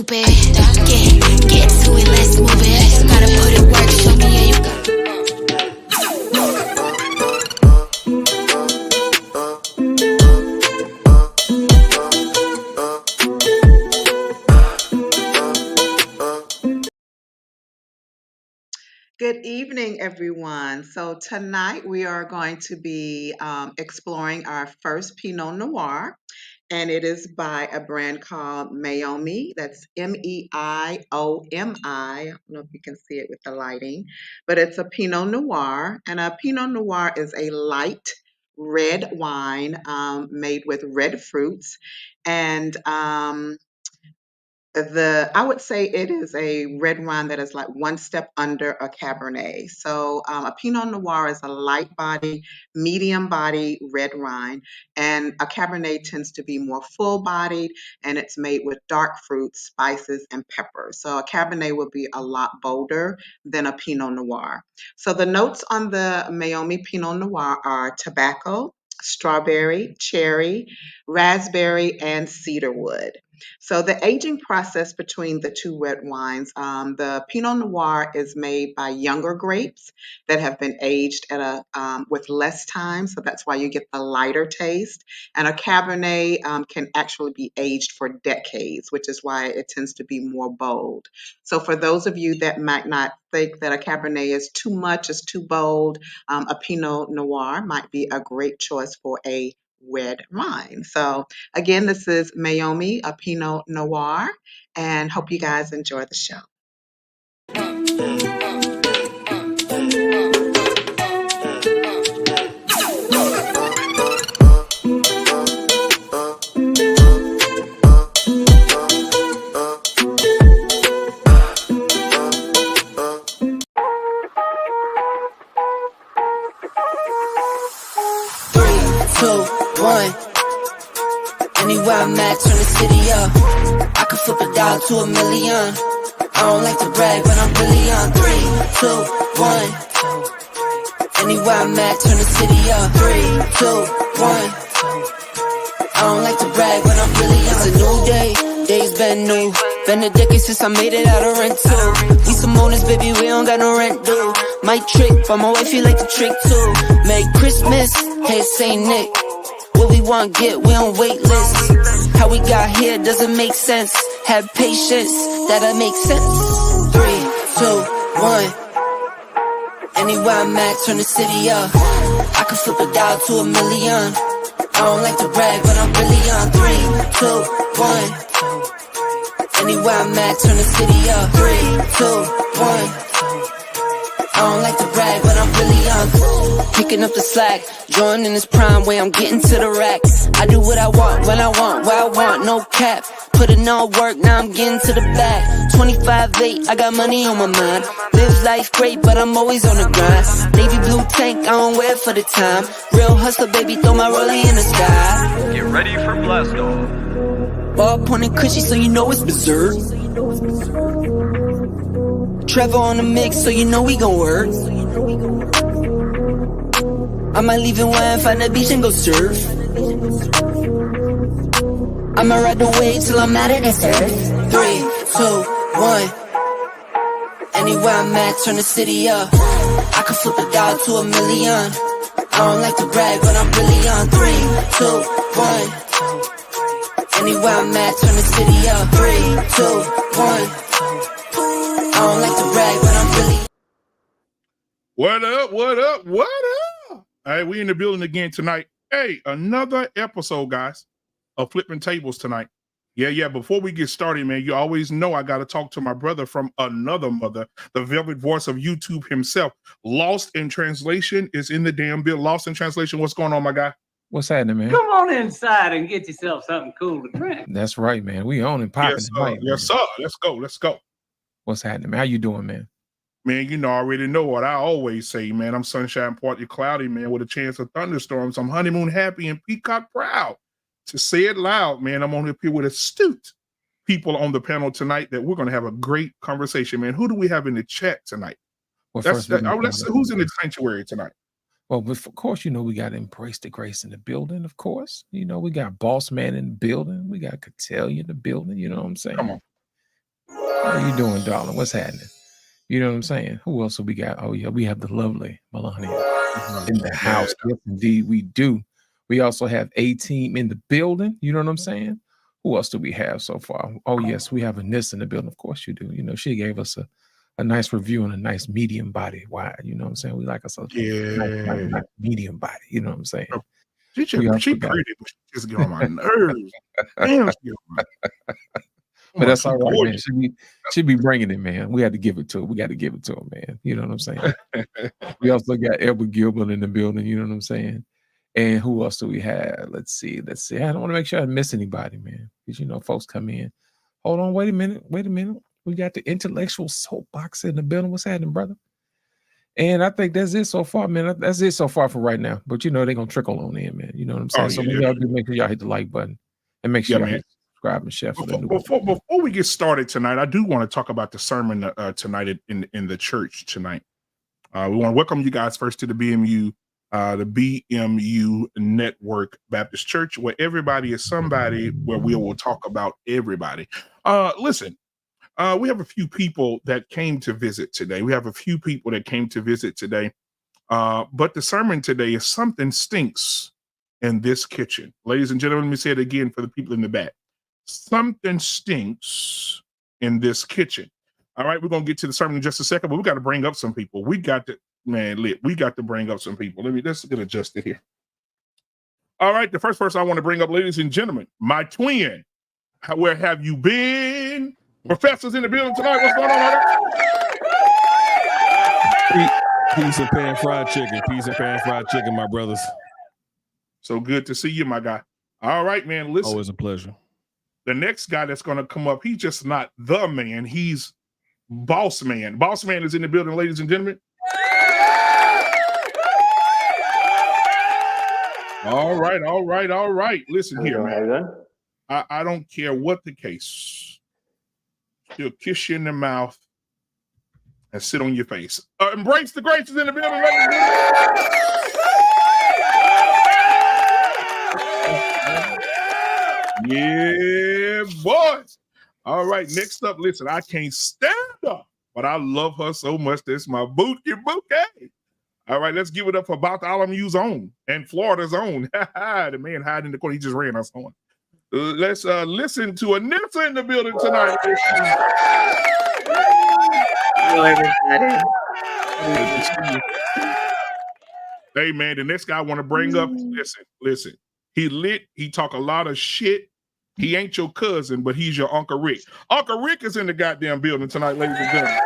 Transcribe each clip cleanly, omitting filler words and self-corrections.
stupid. Get to it, let's move it. Gotta put it work, show me how you got. Good evening, everyone. So tonight we are going to be exploring our first Pinot Noir, and it is by a brand called Meiomi. That's Meiomi. I don't know if you can see it with the lighting, but it's a Pinot Noir, and a Pinot Noir is a light red wine made with red fruits, and I would say it is a red wine that is like one step under a Cabernet. So a Pinot Noir is a light body, medium body red wine, and a Cabernet tends to be more full bodied, and it's made with dark fruits, spices, and peppers. So a Cabernet will be a lot bolder than a Pinot Noir. So the notes on the Meiomi Pinot Noir are tobacco, strawberry, cherry, raspberry, and cedarwood. So the aging process between the two red wines, the Pinot Noir is made by younger grapes that have been aged at with less time, so that's why you get the lighter taste. And a Cabernet can actually be aged for decades, which is why it tends to be more bold. So for those of you that might not think that a Cabernet is too much, is too bold, a Pinot Noir might be a great choice for a red wine. So again, this is Meiomi, a Pinot Noir, and hope you guys enjoy the show. 2, 1. Anywhere I'm at, turn the city up. I could flip a dollar to $1 million. I don't like to brag, but I'm really on. 3, 2, 1. Anywhere I'm at, turn the city up. 3, 2, 1. I don't like to brag, but I'm really on. It's a new day, days been new. Been a decade since I made it out of rent too. We some owners, baby, we don't got no rent due. My trick, but my wife, you like the trick too. Merry Christmas, hey Saint Nick. What we want get, we on wait list. How we got here doesn't make sense. Have patience, that'll make sense. 3, 2, 1. Anywhere I'm at, turn the city up. I can flip a dollar to $1 million. I don't like to brag, but I'm really on. 3, 2, 1. Anywhere I'm at, turn the city up. 3, 2, 1. I don't like to brag, but I'm really on. Picking up the slack, joining this prime way, I'm getting to the rack. I do what I want, when I want, where I want, no cap. Put in all work, now I'm getting to the back. 25-8, I got money on my mind. Live life great, but I'm always on the grind. Navy blue tank, I don't wear it for the time. Real hustler, baby, throw my rollie in the sky. Get ready for blast off. Ball pointing cushy, so you know it's berserk. Trevor on the mix, so you know we gon' work. I might leave in one, find the beach and go surf. I'ma ride the wave till I'm out of this earth. 3, 2, 1. Anywhere I'm at, turn the city up. I can flip a dollar to $1 million. I don't like to brag, but I'm really on. 3, 2, 1. Anywhere I'm at, turn the city up. 3, 2, 1. I don't like to brag, but I'm really. What up? What up? What up? All right, we in the building again tonight. Hey, another episode, guys, of Flipping Tables tonight. Yeah. Before we get started, man, you always know I got to talk to my brother from another mother, the velvet voice of YouTube himself. Lost in Translation is in the damn bill. Lost in Translation, what's going on, my guy? What's happening, man? Come on inside and get yourself something cool to drink. That's right, man. We on and popping tonight. Yes, sir. Let's go. What's happening, man? How you doing, man? Man, you know, I already know what I always say, man. I'm sunshine, partly cloudy, man, with a chance of thunderstorms. I'm honeymoon happy and peacock proud. To say it loud, man, I'm on here with astute people on the panel tonight that we're going to have a great conversation, man. Who do we have in the chat tonight? Well, who's in the sanctuary tonight? Well, of course, you know, we got Embrace the Grace in the building, of course. You know, we got Boss Man in the building. We got Cattell in the building. You know what I'm saying? Come on. How you doing, darling? What's happening? You know what I'm saying? Who else have we got? Oh, yeah, we have the lovely Melania in the house. Yes, indeed, we do. We also have A-Team in the building. You know what I'm saying? Who else do we have so far? Oh, yes, we have Anissa in the building. Of course you do. You know, she gave us a nice review on a nice medium body wide. You know what I'm saying? We like us a nice medium body. You know what I'm saying? She pretty, but she just get on my nerves. Damn, she get on my but that's all right, man. She be bringing it, man. We had to give it to her. We got to give it to her, man. You know what I'm saying? We also got Edward Gilbert in the building. You know what I'm saying? And who else do we have? Let's see. I don't want to make sure I miss anybody, man. Because, you know, folks come in. Hold on. Wait a minute. We got the intellectual soapbox in the building. What's happening, brother? And I think that's it so far, man. That's it so far for right now. But, you know, they're going to trickle on in, man. You know what I'm saying? So y'all do make sure y'all hit the like button. And make sure y'all hit subscribe and share for the new before we get started tonight, I do want to talk about the sermon tonight in the church tonight. We want to welcome you guys first to the BMU Network Baptist Church, where everybody is somebody, where we will talk about everybody. Listen, we have a few people that came to visit today. But the sermon today is Something Stinks in This Kitchen. Ladies and gentlemen, let me say it again for the people in the back. Something stinks in this kitchen. All right, we're going to get to the sermon in just a second, but we got to bring up some people. We got to bring up some people. Let's get adjusted here. All right, the first person I want to bring up, ladies and gentlemen, my twin. Where have you been? Professor's in the building tonight. What's going on? Peace and pan fried chicken. Peace and pan fried chicken, my brothers. So good to see you, my guy. All right, man. Listen. Always a pleasure. The next guy that's going to come up, he's just not the man. He's Boss Man. Boss Man is in the building, ladies and gentlemen. All right. Listen here, man. I don't care what the case. She'll kiss you in the mouth and sit on your face. Embrace the Grace is in the building, ladies and gentlemen. Yeah, boys. All right, next up, listen, I can't stand her, but I love her so much. That's my bouquet. All right, let's give it up for Bartholomew's own and Florida's own. The man hiding in the corner, he just ran us on. Let's listen to Anissa in the building tonight. Hello, everybody. Hey, man, the next guy I want to bring up, listen. He lit. He talk a lot of shit. He ain't your cousin, but he's your Uncle Rick. Uncle Rick is in the goddamn building tonight, ladies and gentlemen.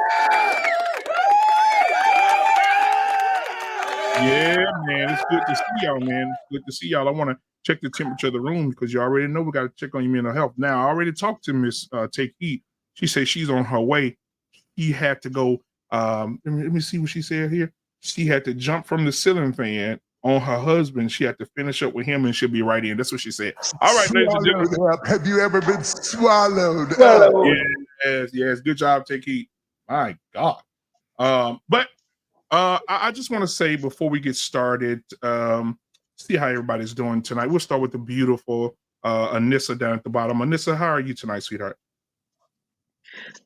Yeah, man, it's good to see y'all, man. It's good to see y'all. I want to check the temperature of the room because you already know we got to check on your mental health. Now, I already talked to Miss Take Heat. She said she's on her way. He had to go. Let me see what she said here. She had to jump from the ceiling fan on her husband. She had to finish up with him and she'll be right in. That's what she said. All right, ladies and gentlemen. Have you ever been swallowed? Yes. Good job, Take Heat. My God. But I just want to say before we get started, see how everybody's doing tonight. We'll start with the beautiful Anissa down at the bottom. Anissa, how are you tonight, sweetheart?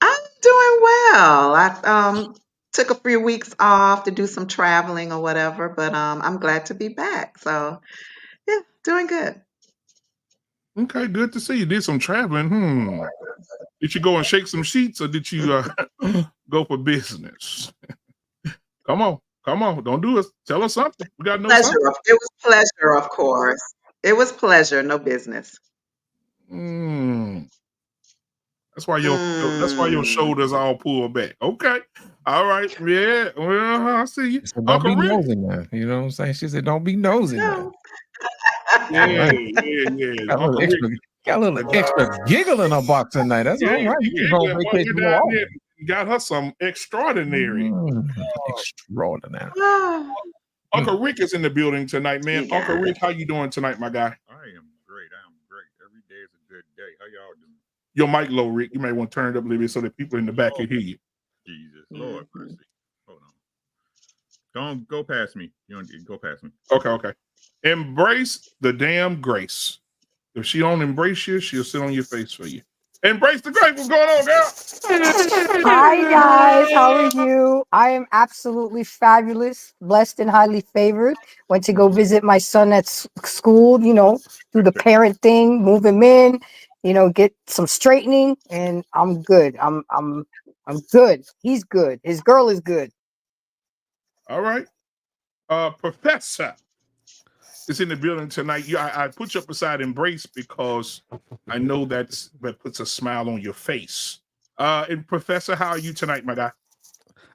I'm doing well. I took a few weeks off to do some traveling or whatever, but I'm glad to be back. So, yeah, doing good. Okay, good to see you. Did some traveling. Did you go and shake some sheets or did you go for business? Come on. Don't do it. Tell us something. We got no pleasure. something. It was pleasure, of course. It was pleasure, no business. That's why your shoulders all pulled back. Okay. All right. Yeah. Well, I see you. Said, don't be nosy now. You know what I'm saying? She said, don't be nosy now. Yeah. Got a little extra giggle in her box tonight. That's all right. You can go on vacation. Got her some extraordinary. Extraordinary. Uncle Rick is in the building tonight, man. Uncle Rick, how you doing tonight, my guy? I am great. Every day is a good day. How y'all doing? Your mic low, Rick. You might want to turn it up a little bit so that people in the back can hear you. Jesus, Lord mercy. Hold on. Don't go past me. You don't go past me. Okay. Embrace the damn Grace. If she don't embrace you, she'll sit on your face for you. Embrace the Grape. What's going on, girl? Hi guys, how are you? I am absolutely fabulous, blessed and highly favored. Went to go visit my son at school, do the parent thing, move him in, get some straightening, and I'm good. I'm good. He's good. His girl is good. All right. Professor is in the building tonight. I put you up beside Embrace because I know that puts a smile on your face. And Professor, how are you tonight, my guy?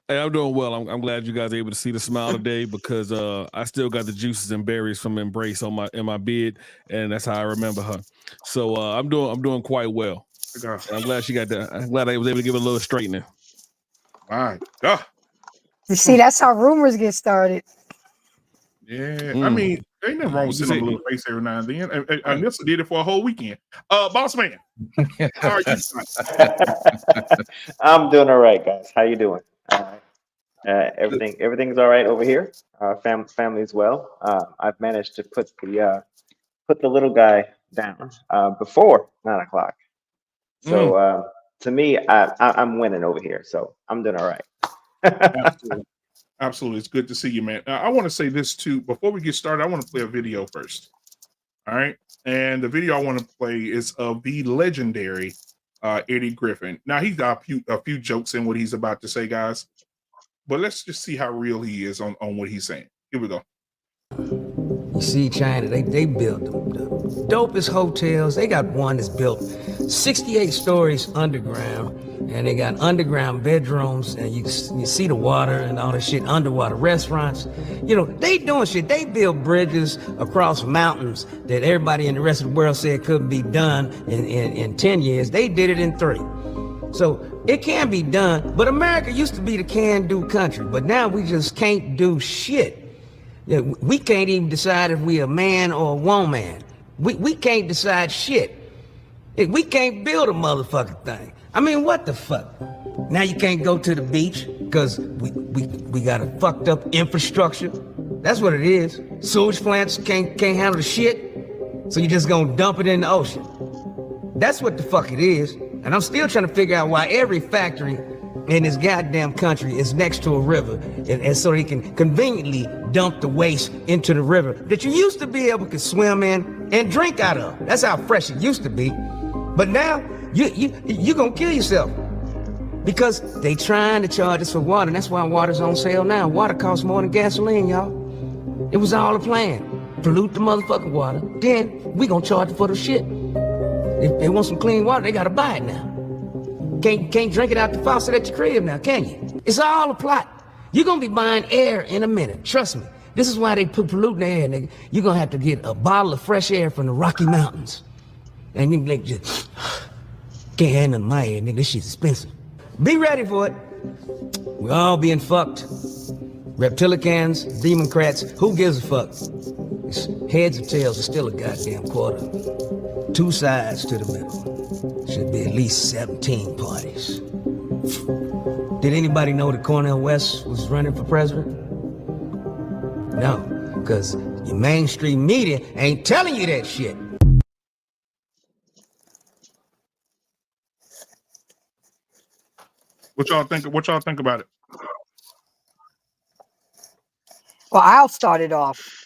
Hey, I'm doing well. I'm glad you guys are able to see the smile today because I still got the juices and berries from Embrace in my beard, and that's how I remember her. So I'm doing quite well. I'm glad she got that. I'm glad I was able to give it a little straightening. My God. You see, that's how rumors get started. Yeah, I mean, ain't nothing wrong with sending a little face every now and then. And Nissa did it for a whole weekend. Boss man, how are you tonight? I'm doing all right, guys. How you doing? Everything's all right over here. Family's well. I've managed to put the little guy down before 9 o'clock. So to me, I'm winning over here. So I'm doing all right. Absolutely. Absolutely. It's good to see you, man. I want to say this too. Before we get started, I want to play a video first. All right. And the video I want to play is of the legendary Eddie Griffin. Now, he's got a few jokes in what he's about to say, guys. But let's just see how real he is on what he's saying. Here we go. You see, China, they build the dopest hotels. They got one that's built 68 stories underground, and they got underground bedrooms, and you see the water and all the shit, underwater restaurants. They doing shit. They build bridges across mountains that everybody in the rest of the world said couldn't be done in 10 years. They did it in 3. So it can be done, but America used to be the can-do country, but now we just can't do shit. We can't even decide if we a man or a woman. We can't decide shit. We can't build a motherfucking thing. I mean, what the fuck? Now you can't go to the beach because we got a fucked up infrastructure. That's what it is. Sewage plants can't handle the shit, so you just gonna dump it in the ocean. That's what the fuck it is. And I'm still trying to figure out why every factory in this goddamn country is next to a river, and so they can conveniently dump the waste into the river that you used to be able to swim in and drink out of. That's how fresh it used to be. But now you gonna kill yourself because they trying to charge us for water, and that's why water's on sale now. Water costs more than gasoline, y'all. It was all a plan. Pollute the motherfucking water, then we gonna charge them for the shit. If they want some clean water, they gotta buy it now. Can't drink it out the faucet at your crib now, can you? It's all a plot. You're gonna be buying air in a minute. Trust me. This is why they put pollutant in the air, nigga. You're gonna have to get a bottle of fresh air from the Rocky Mountains. And you like just can't handle my air, nigga. This shit's expensive. Be ready for it. We're all being fucked. Reptilicans, Democrats, who gives a fuck? It's heads or tails is still a goddamn quarter. 2 sides to the middle. Should be at least 17 parties. Did anybody know that Cornel West was running for president? No, because your mainstream media ain't telling you that shit. What y'all think about it? Well, I'll start it off.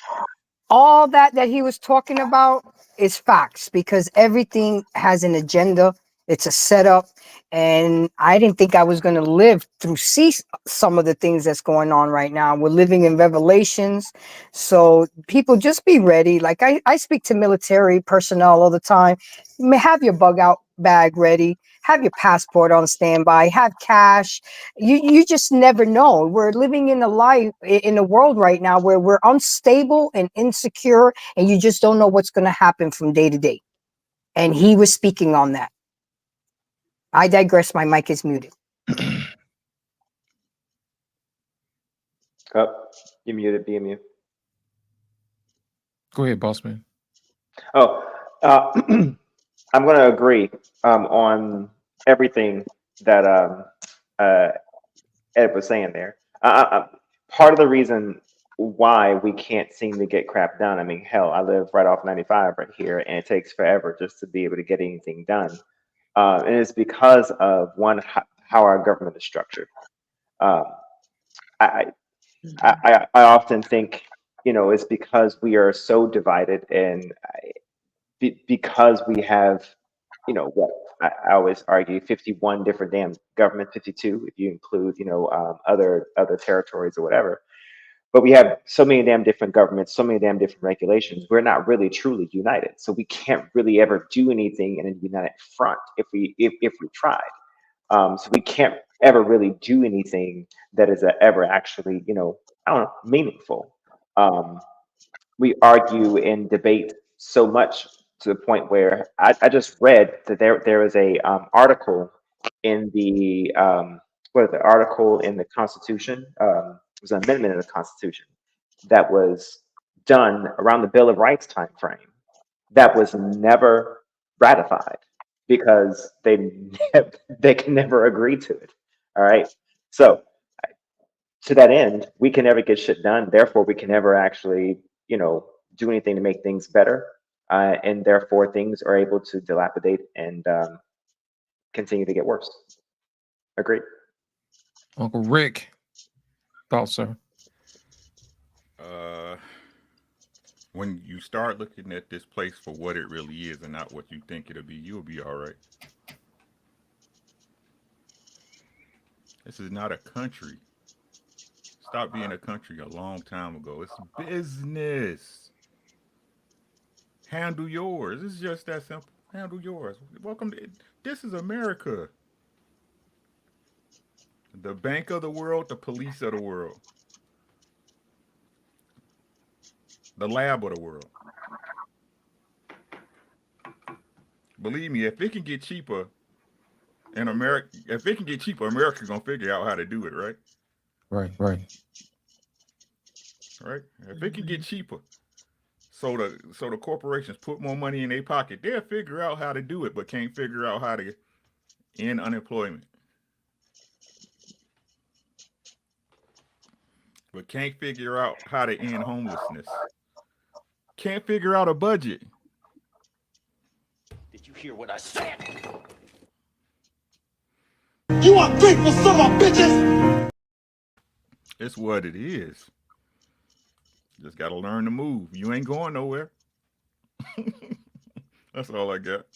All that he was talking about is facts because everything has an agenda. It's a setup. And I didn't think I was going to live through see some of the things that's going on right now. We're living in revelations. So people just be ready. Like I speak to military personnel all the time. You may have your bug out bag ready. Have your passport on standby. Have cash. You just never know. We're living in a world right now where we're unstable and insecure, and you just don't know what's going to happen from day to day. And he was speaking on that. I digress. My mic is muted. Oh, you muted. Be mute. Go ahead, boss man. Oh, I'm going to agree on everything that Ed was saying there. Part of the reason why we can't seem to get crap done, I mean, hell, I live right off 95 right here, and it takes forever just to be able to get anything done. And it's because of one, how our government is structured. Um, I, I often think, it's because we are so divided, and because we have, what I always argue, 51 different damn governments, 52 if you include, other territories or whatever. But we have so many damn different governments, so many damn different regulations. We're not really truly united, so we can't really ever do anything in a united front if we tried. So we can't ever really do anything that is ever actually, I don't know, meaningful. We argue and debate so much to the point where I just read that there was a article in the article in the Constitution. It was an amendment in the Constitution that was done around the Bill of Rights time frame that was never ratified because they can never agree to it. All right, so to that end, we can never get shit done. Therefore, we can never actually, do anything to make things better. And therefore, things are able to dilapidate and continue to get worse. Agreed. Uncle Rick, thoughts, sir? When you start looking at this place for what it really is and not what you think it'll be, you'll be all right. This is not a country. Stopped being a country a long time ago. It's business. Handle yours. It's just that simple. Handle yours. Welcome to this is America. The bank of the world, the police of the world, the lab of the world. Believe me, if it can get cheaper in America, America's gonna figure out how to do it, right? Right. Right? If it can get cheaper, so the corporations put more money in their pocket, they'll figure out how to do it, but can't figure out how to end unemployment. But can't figure out how to end homelessness. Can't figure out a budget. Did you hear what I said? You ungrateful son of a bitches! It's what it is. Just gotta learn to move. You ain't going nowhere. That's all I got.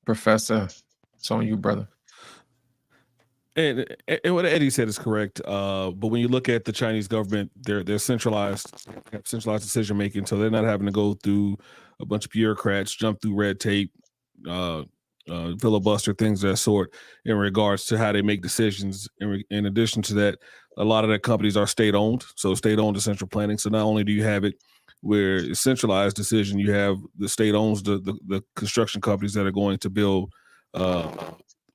Professor, it's on you, brother. And what Eddie said is correct. But when you look at the Chinese government, they're centralized decision making, so they're not having to go through a bunch of bureaucrats, jump through red tape, filibuster, things of that sort, in regards to how they make decisions. In addition to that, a lot of their companies are state owned, so state owned essential planning. So not only do you have it where it's centralized decision, you have the state owns the construction companies that are going to build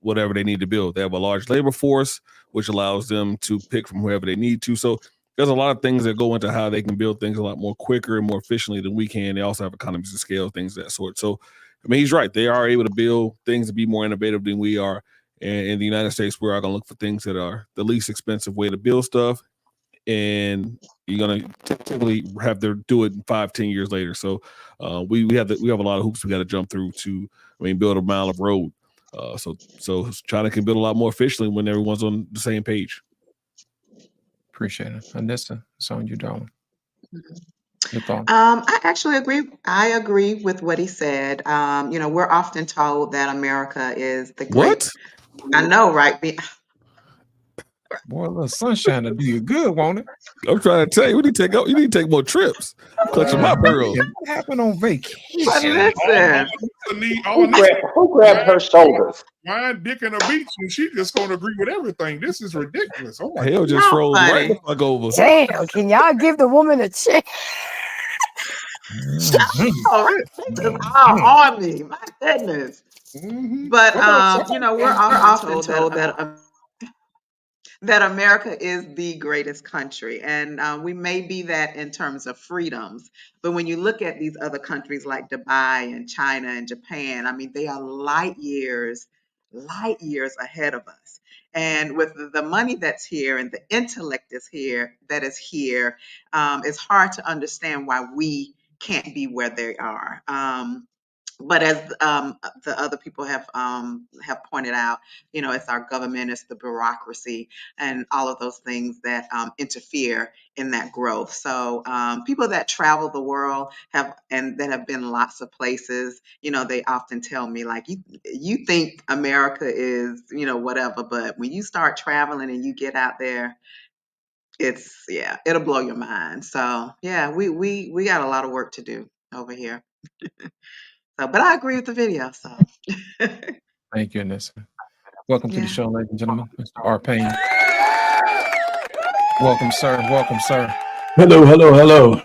whatever they need to build. They have a large labor force, which allows them to pick from whoever they need to. So there's a lot of things that go into how they can build things a lot more quicker and more efficiently than we can. They also have economies of scale, things of that sort. So, I mean, he's right. They are able to build things to be more innovative than we are. And in the United States, we're going to look for things that are the least expensive way to build stuff. And you're going to typically have to do it 5-10 years later. So we have a lot of hoops we got to jump through to, build a mile of road. So China can build a lot more efficiently when everyone's on the same page. Appreciate it. Anissa, it's on you, darling. Your thoughts? I actually agree. I agree with what he said. We're often told that America is the great. What? I know, right? Boy, a little sunshine will do you good, won't it? I'm trying to tell you, you need to take more trips. Clutching my pearls. What happened on vacation? Listen. Who grabbed her shoulders? Mine, dick, and a beach, and she just gonna agree with everything. This is ridiculous. Oh my Hell just froze right the fuck over. Damn, can y'all give the woman a chance? Oh, this is all on me. My goodness. But we're often told that America is the greatest country, and we may be that in terms of freedoms. But when you look at these other countries like Dubai and China and Japan, they are light years ahead of us. And with the money that's here and the intellect is here, it's hard to understand why we can't be where they are. But as the other people have pointed out, it's our government, it's the bureaucracy, and all of those things that interfere in that growth. So people that travel the world that have been lots of places, they often tell me like, you think America is, whatever, but when you start traveling and you get out there, it'll blow your mind. So yeah, we got a lot of work to do over here. So, but I agree with the video. So, Thank you, Anissa. Welcome to the yeah. show, ladies and gentlemen. Mr. R. Payne. Welcome, sir. Welcome, sir. Hello.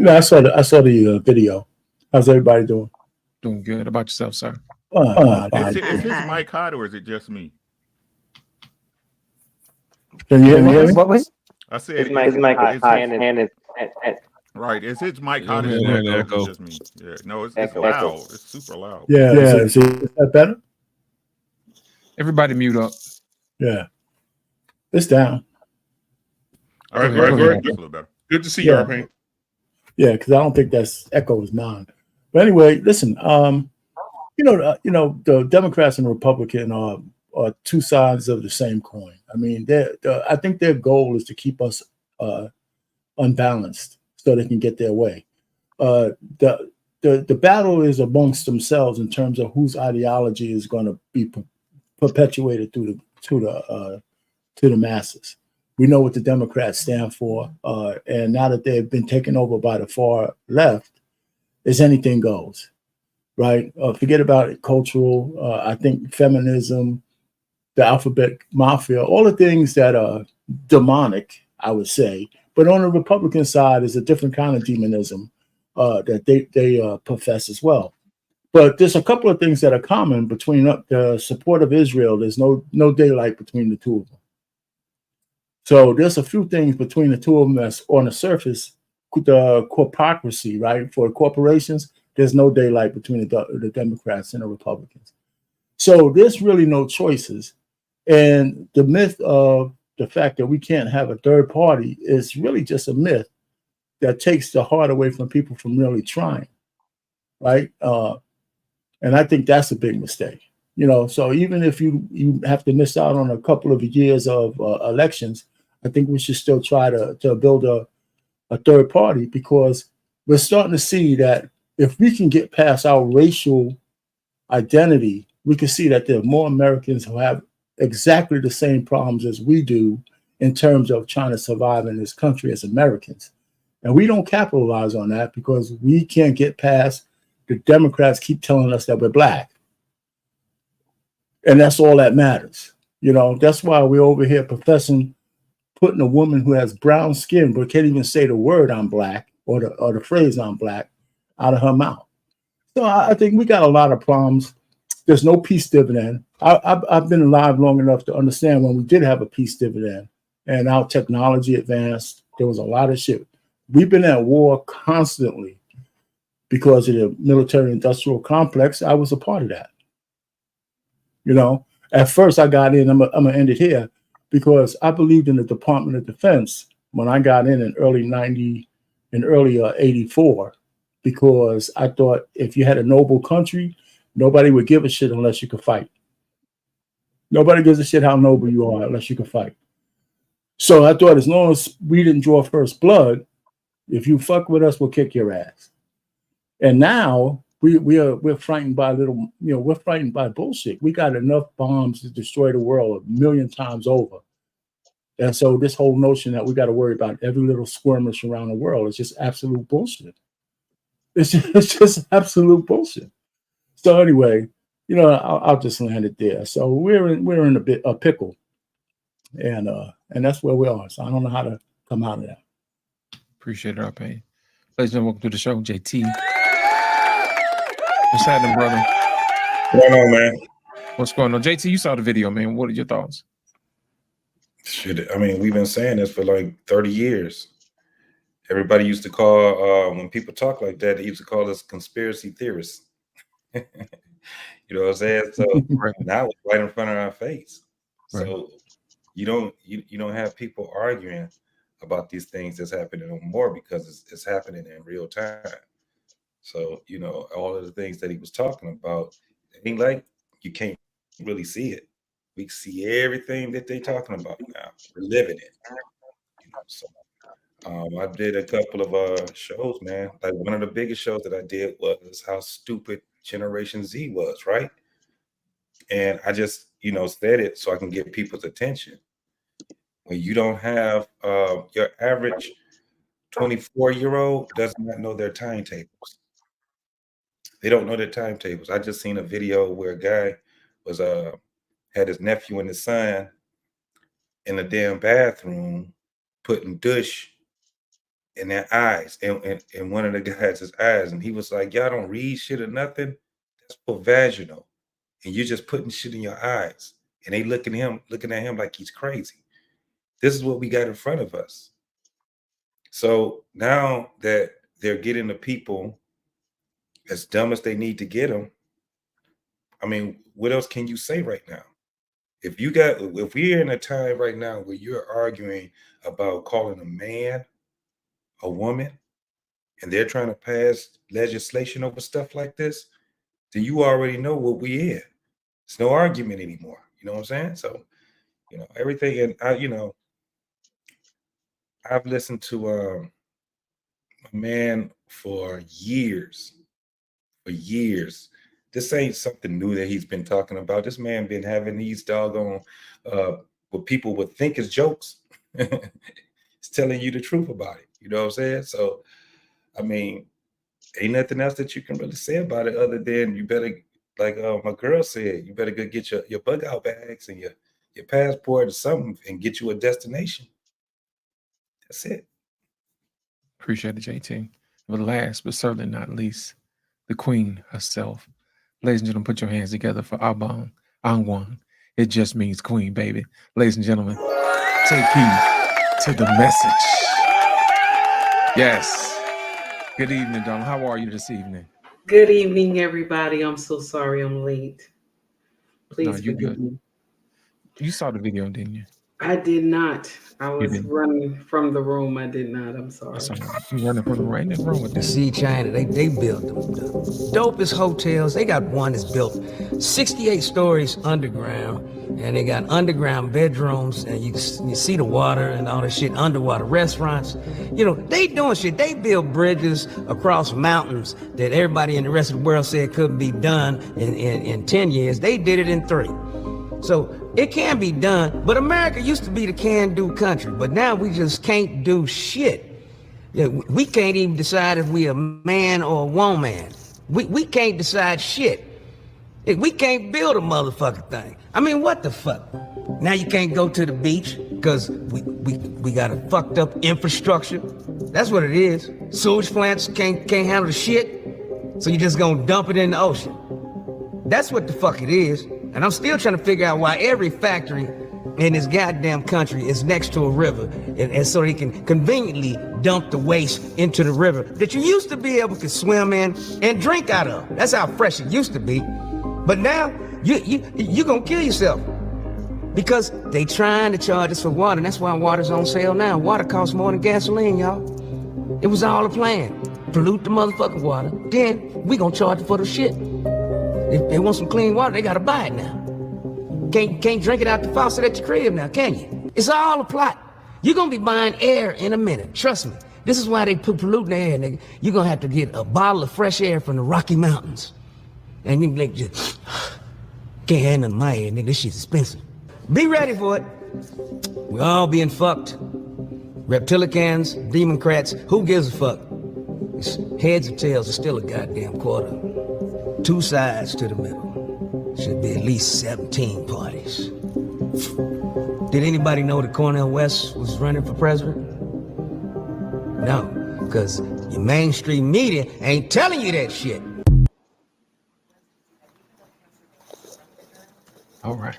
I saw the video. How's everybody doing? Doing good. How about yourself, sir? Is his mic hot or is it just me? Can you hear me? What was? I said His mic is hot and right. Is his mic hot Yeah, as yeah, well? yeah, Or echo. is it just me? Yeah. No, it's Echo. loud. It's super loud. Yeah. Is that better? Everybody mute up. Yeah. It's down. All right, Good. that's a little better. Good to see you, R. Payne. Yeah, because I don't think that's echo is mine. But anyway, listen. The Democrats and Republican are two sides of the same coin. I mean, I think their goal is to keep us unbalanced so they can get their way. The battle is amongst themselves in terms of whose ideology is going to be perpetuated to the masses. We know what the Democrats stand for, and now that they've been taken over by the far left, it's anything goes, right? Forget about it, cultural. I think feminism, the alphabet mafia, all the things that are demonic, I would say. But on the Republican side is a different kind of demonism that they profess as well. But there's a couple of things that are common between the support of Israel. There's no daylight between the two of them. So there's a few things between the two of them that's on the surface, the corporatocracy, right? For corporations, there's no daylight between the Democrats and the Republicans. So there's really no choices. And the myth of the fact that we can't have a third party is really just a myth that takes the heart away from people from really trying, right? And I think that's a big mistake. So even if you have to miss out on a couple of years of elections, I think we should still try to build a third party, because we're starting to see that if we can get past our racial identity, we can see that there are more Americans who have exactly the same problems as we do in terms of trying to survive in this country as Americans. And we don't capitalize on that because we can't get past the Democrats keep telling us that we're black. And that's all that matters. That's why we're over here professing putting a woman who has brown skin but can't even say the word "I'm black" or the phrase "I'm black" out of her mouth. So I think we got a lot of problems. There's no peace dividend. I've been alive long enough to understand when we did have a peace dividend and our technology advanced, there was a lot of shit. We've been at war constantly because of the military industrial complex. I was a part of that. At first I got in, I'm gonna end it here, because I believed in the Department of Defense when I got in early 84, because I thought if you had a noble country, nobody would give a shit unless you could fight. Nobody gives a shit how noble you are unless you can fight. So I thought as long as we didn't draw first blood, if you fuck with us, we'll kick your ass. And now we're frightened by we're frightened by bullshit. We got enough bombs to destroy the world 1 million times over. And so this whole notion that we got to worry about every little skirmish around the world is just absolute bullshit. It's just absolute bullshit. So anyway, I'll just land it there. So we're in a pickle, and that's where we are. So I don't know how to come out of that. Appreciate it, R. Payne. Ladies and gentlemen, welcome to the show, JT. What's happening, brother? What's going on, man? What's going on? JT, you saw the video, man. What are your thoughts? Shit, I mean, we've been saying this for like 30 years. Everybody used to call, when people talk like that, they used to call us conspiracy theorists. You know what I'm saying? So now it's right in front of our face. Right. So you don't have people arguing about these things that's happening no more, because it's happening in real time. So, you know, all of the things that he was talking about, it ain't like you can't really see it. We see everything that they're talking about now. We're living it. You know, so I did a couple of shows, man. Like one of the biggest shows that I did was how stupid Generation Z was, right? And I just, you know, said it so I can get people's attention. When you don't have your average 24-year-old does not know their timetables. They don't know their timetables. I just seen a video where a guy was had his nephew and his son in the damn bathroom putting douche in their eyes and one of the guys' eyes, and he was like, "Y'all don't read shit or nothing. That's for vaginal, and you're just putting shit in your eyes." And they looking at him like he's crazy. This is what we got in front of us. So now that they're getting the people as dumb as they need to get them, I mean, what else can you say right now? If we're in a time right now where you're arguing about calling a man a woman and they're trying to pass legislation over stuff like this, then you already know what we in. It's no argument anymore. You know what I'm saying? So, you know, everything. And I've listened to a man for years. This ain't something new that he's been talking about. This man been having these doggone what people would think is jokes. It's telling you the truth about it. You know what I'm saying? So, I mean, ain't nothing else that you can really say about it other than you better, like my girl said, you better go get your bug out bags and your passport or something and get you a destination. That's it. Appreciate it, JT. But last but certainly not least, the queen herself. Ladies and gentlemen, put your hands together for Abang Angwan. It just means queen, baby. Ladies and gentlemen, take heed to the message. Yes. Good evening, Donald. How are you this evening? Good evening, everybody. I'm so sorry I'm late. Please No, you're forgive good. me. You saw the video, didn't you? I did not. I You was didn't. running from the room. I did not. I'm sorry. That's all right. You running from the rain. Nothing wrong with that. See, China, they build the dopest hotels. They got one that's built 68 stories underground, and they got underground bedrooms, and you see the water and all that shit, underwater restaurants. You know, they doing shit. They build bridges across mountains that everybody in the rest of the world said couldn't be done in 10 years. They did it in 3. So it can be done, but America used to be the can-do country, but now we just can't do shit. We can't even decide if we a man or a woman. We can't decide shit. We can't build a motherfucking thing. I mean, what the fuck? Now you can't go to the beach because we got a fucked up infrastructure. That's what it is. Sewage plants can't handle the shit, so you just gonna dump it in the ocean. That's what the fuck it is. And I'm still trying to figure out why every factory in this goddamn country is next to a river, and so they can conveniently dump the waste into the river that you used to be able to swim in and drink out of. That's how fresh it used to be. But now you gonna kill yourself because they trying to charge us for water, and that's why water's on sale now. Water costs more than gasoline, y'all. It was all a plan. Pollute the motherfucking water, then we gonna charge for the shit. If they want some clean water, they gotta buy it now. Can't drink it out the faucet at your crib now, can you? It's all a plot. You're gonna be buying air in a minute. Trust me. This is why they put polluting the air, nigga. You're gonna have to get a bottle of fresh air from the Rocky Mountains. And you like just can't handle my air, nigga. This shit's expensive. Be ready for it. We're all being fucked. Reptilicans, democrats, who gives a fuck? It's heads or tails are still a goddamn quarter. 2 sides to the middle. Should be at least 17 parties. Did anybody know that Cornel West was running for president? No, because your mainstream media ain't telling you that shit. All right.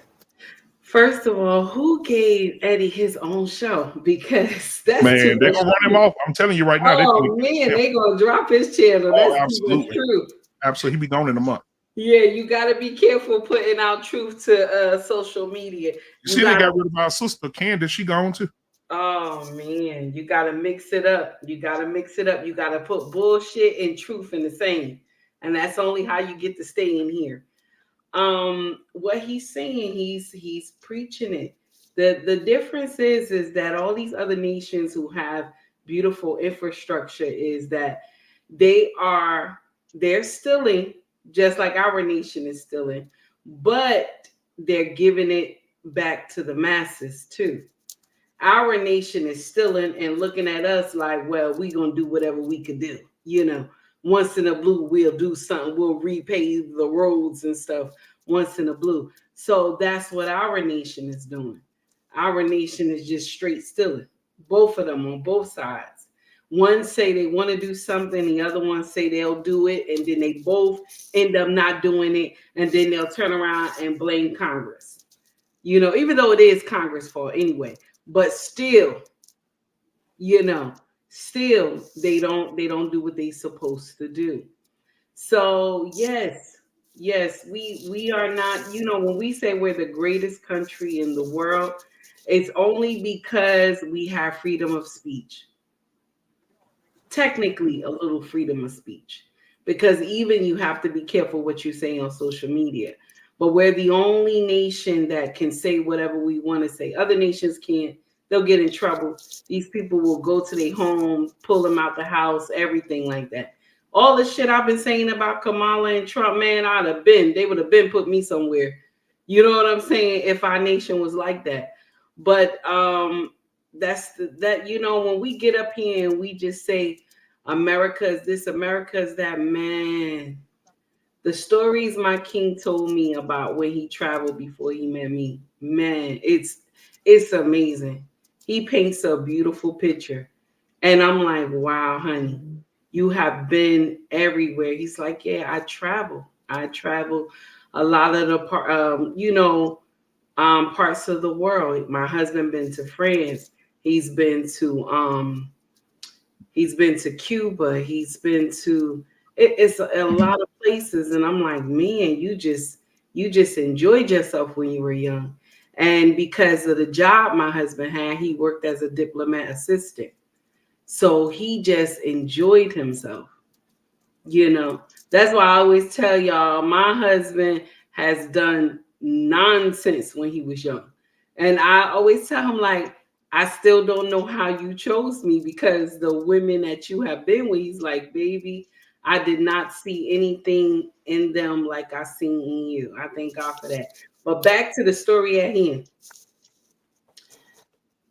First of all, who gave Eddie his own show? Because that's man, they're gonna run him off. I'm telling you right now. Oh man, they're gonna drop his channel. That's absolutely. True. Absolutely, he be gone in a month. Yeah, you got to be careful putting out truth to social media. You see, they got rid of our sister Candace. She gone too. Oh man, you gotta mix it up. You gotta mix it up. You gotta put bullshit and truth in the same. And that's only how you get to stay in here. What he's saying, he's preaching it. The difference is that all these other nations who have beautiful infrastructure is that they're stealing just like our nation is stealing, but they're giving it back to the masses too. Our nation is stealing and looking at us like, well, we gonna do whatever we could do. Once in a blue, we'll do something. We'll repave the roads and stuff once in a blue. So that's what our nation is doing. Our nation is just straight stealing. Both of them on both sides. One say they want to do something, the other one say they'll do it, and then they both end up not doing it, and then they'll turn around and blame Congress. Even though it is Congress' fault anyway, but still, still they don't do what they're supposed to do. So yes, we are not, when we say we're the greatest country in the world, it's only because we have freedom of speech. Technically a little freedom of speech, because even you have to be careful what you say on social media. But we're the only nation that can say whatever we want to say. Other nations can't. They'll get in trouble. These people will go to their home, pull them out the house, everything like that. All the shit I've been saying about Kamala and Trump, man, they would have been put me somewhere. You know what I'm saying? If our nation was like that. But when we get up here and we just say America is this, America is that, man. The stories my king told me about when he traveled before he met me, man, it's amazing. He paints a beautiful picture. And I'm like, wow, honey, you have been everywhere. He's like, yeah, I travel a lot of the parts of the world. My husband been to France. He's been to Cuba. He's been to it's a lot of places, and I'm like, man, you just enjoyed yourself when you were young. And because of the job my husband had, he worked as a diplomat assistant, so he just enjoyed himself. That's why I always tell y'all, my husband has done nonsense when he was young, and I always tell him, like, I still don't know how you chose me, because the women that you have been with, he's like, baby, I did not see anything in them like I seen in you. I thank God for that. But back to the story at hand.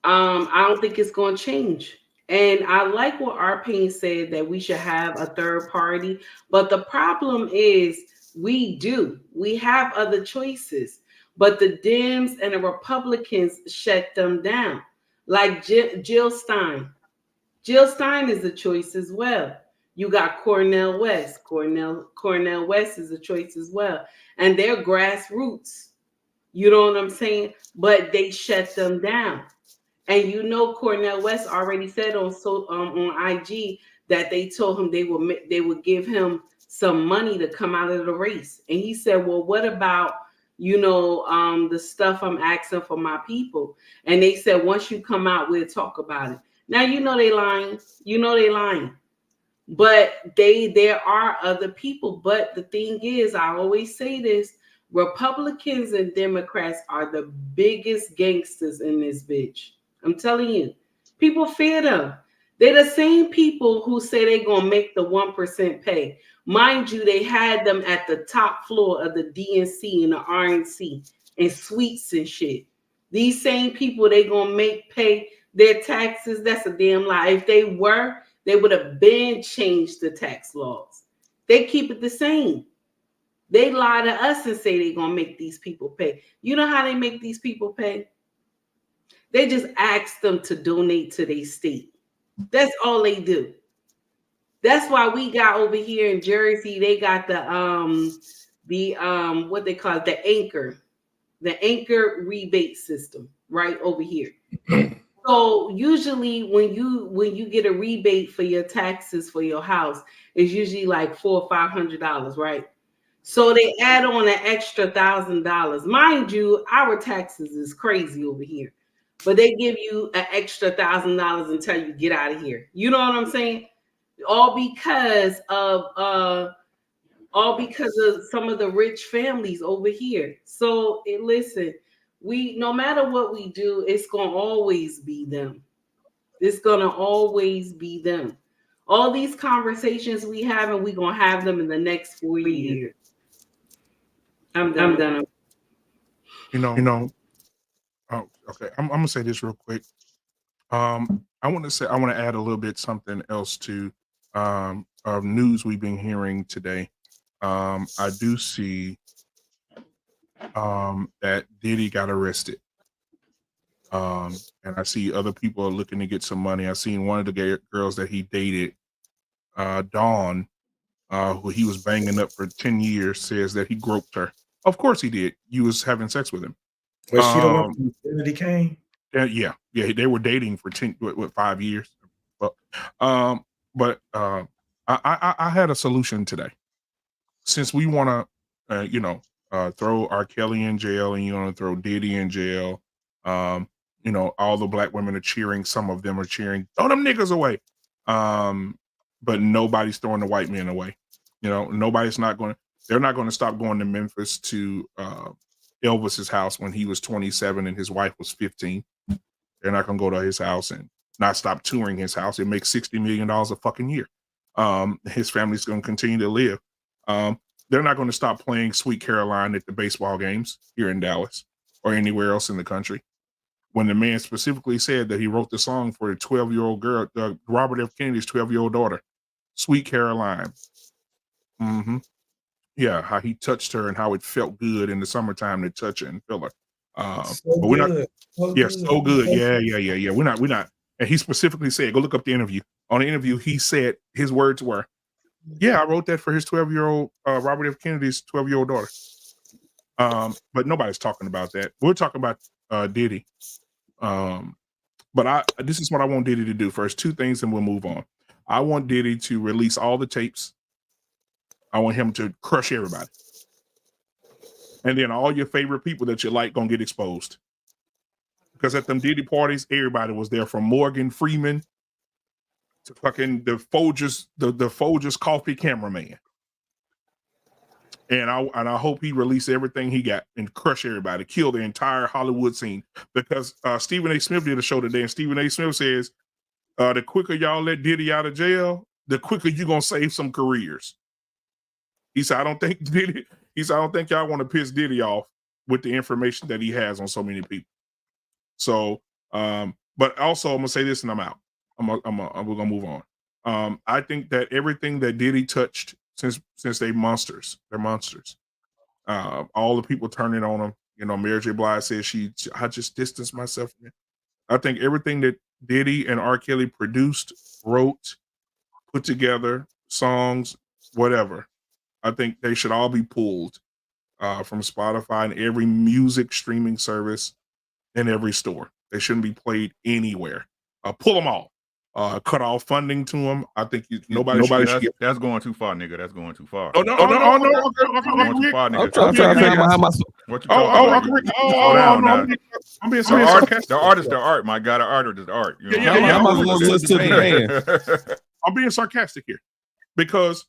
I don't think it's going to change. And I like what Arpane said, that we should have a third party. But the problem is we have other choices. But the Dems and the Republicans shut them down. Like Jill Stein. Jill Stein is a choice as well. You got Cornel West. Cornel West is a choice as well. And they're grassroots. You know what I'm saying? But they shut them down. And Cornel West already said on IG that they told him they would give him some money to come out of the race. And he said, well, what about the stuff I'm asking for my people? And they said, once you come out, we'll talk about it. Now they lying. They lying. But there are other people. But the thing is, I always say this, Republicans and Democrats are the biggest gangsters in this bitch. I'm telling you, people fear them. They're the same people who say they're going to make the 1% pay. Mind you, they had them at the top floor of the DNC and the RNC and suites and shit. These same people, they going to make pay their taxes. That's a damn lie. If they were, they would have been changed the tax laws. They keep it the same. They lie to us and say they're going to make these people pay. You know how they make these people pay? They just ask them to donate to their state. That's all they do. That's why we got over here in Jersey, they got the what they call it, the anchor rebate system right over here. So usually when you get a rebate for your taxes for your house, it's usually like $400 or $500, right? So they add on an extra $1,000. Mind you, our taxes is crazy over here. but they give you an extra $1,000 and tell you get out of here. You know what I'm saying? All because of some of the rich families over here. So listen, no matter what we do, it's gonna always be them. It's gonna always be them. All these conversations we have, and we're gonna have them in the next 4 years. I'm done. You know. Oh, okay. I'm gonna say this real quick. I want to add a little bit something else to of news we've been hearing today. I do see that Diddy got arrested. And I see other people are looking to get some money. I seen one of the girls that he dated, Dawn, who he was banging up for 10 years, says that he groped her. Of course he did. You was having sex with him. Was she the one from Kennedy came? Yeah, they were dating for 5 years. But I had a solution today. Since we want to, throw R. Kelly in jail, and you want to throw Diddy in jail, all the black women are cheering. Some of them are cheering, throw them niggas away. But nobody's throwing the white men away. They're not going to stop going to Memphis to Elvis's house when he was 27 and his wife was 15. They're not going to go to his house and not stop touring his house. It makes $60 million a fucking year. His family's going to continue to live. They're not going to stop playing Sweet Caroline at the baseball games here in Dallas or anywhere else in the country. When the man specifically said that he wrote the song for a 12-year-old girl, Robert F. Kennedy's 12-year-old daughter, Sweet Caroline. Mm-hmm. Yeah, how he touched her and how it felt good in the summertime to touch her and feel her. But we're not. So good. Yeah. We're not. And he specifically said, go look up the interview. On the interview, he said his words were, "Yeah, I wrote that for his 12-year-old Robert F. Kennedy's 12-year-old daughter." But nobody's talking about that. We're talking about Diddy. But this is what I want Diddy to do first. Two things, and we'll move on. I want Diddy to release all the tapes. I want him to crush everybody. And then all your favorite people that you like gonna get exposed. Because at them Diddy parties, everybody was there, from Morgan Freeman to fucking the Folgers coffee cameraman. And I hope he release everything he got and crush everybody, kill the entire Hollywood scene. Because Stephen A. Smith did a show today, and Stephen A. Smith says, the quicker y'all let Diddy out of jail, the quicker you're gonna save some careers. He said, I don't think y'all want to piss Diddy off with the information that he has on so many people. So, but also I'm gonna say this and I'm out. We're gonna move on. I think that everything that Diddy touched, since they're monsters. All the people turning on him. Mary J. Blige says I just distanced myself from it. I think everything that Diddy and R. Kelly produced, wrote, put together, songs, whatever, I think they should all be pulled from Spotify and every music streaming service in every store. They shouldn't be played anywhere. Pull them all. Cut off funding to them. I think nobody should get. That's going too far, nigga. That's going too far. Oh no! Going too far, nigga. I'm trying to figure out how my. What you talking about? Slow down now. I'm being sarcastic. The artist, the art. My God, the artist is the art. You know? How am I supposed to listen to the man? I'm being sarcastic here because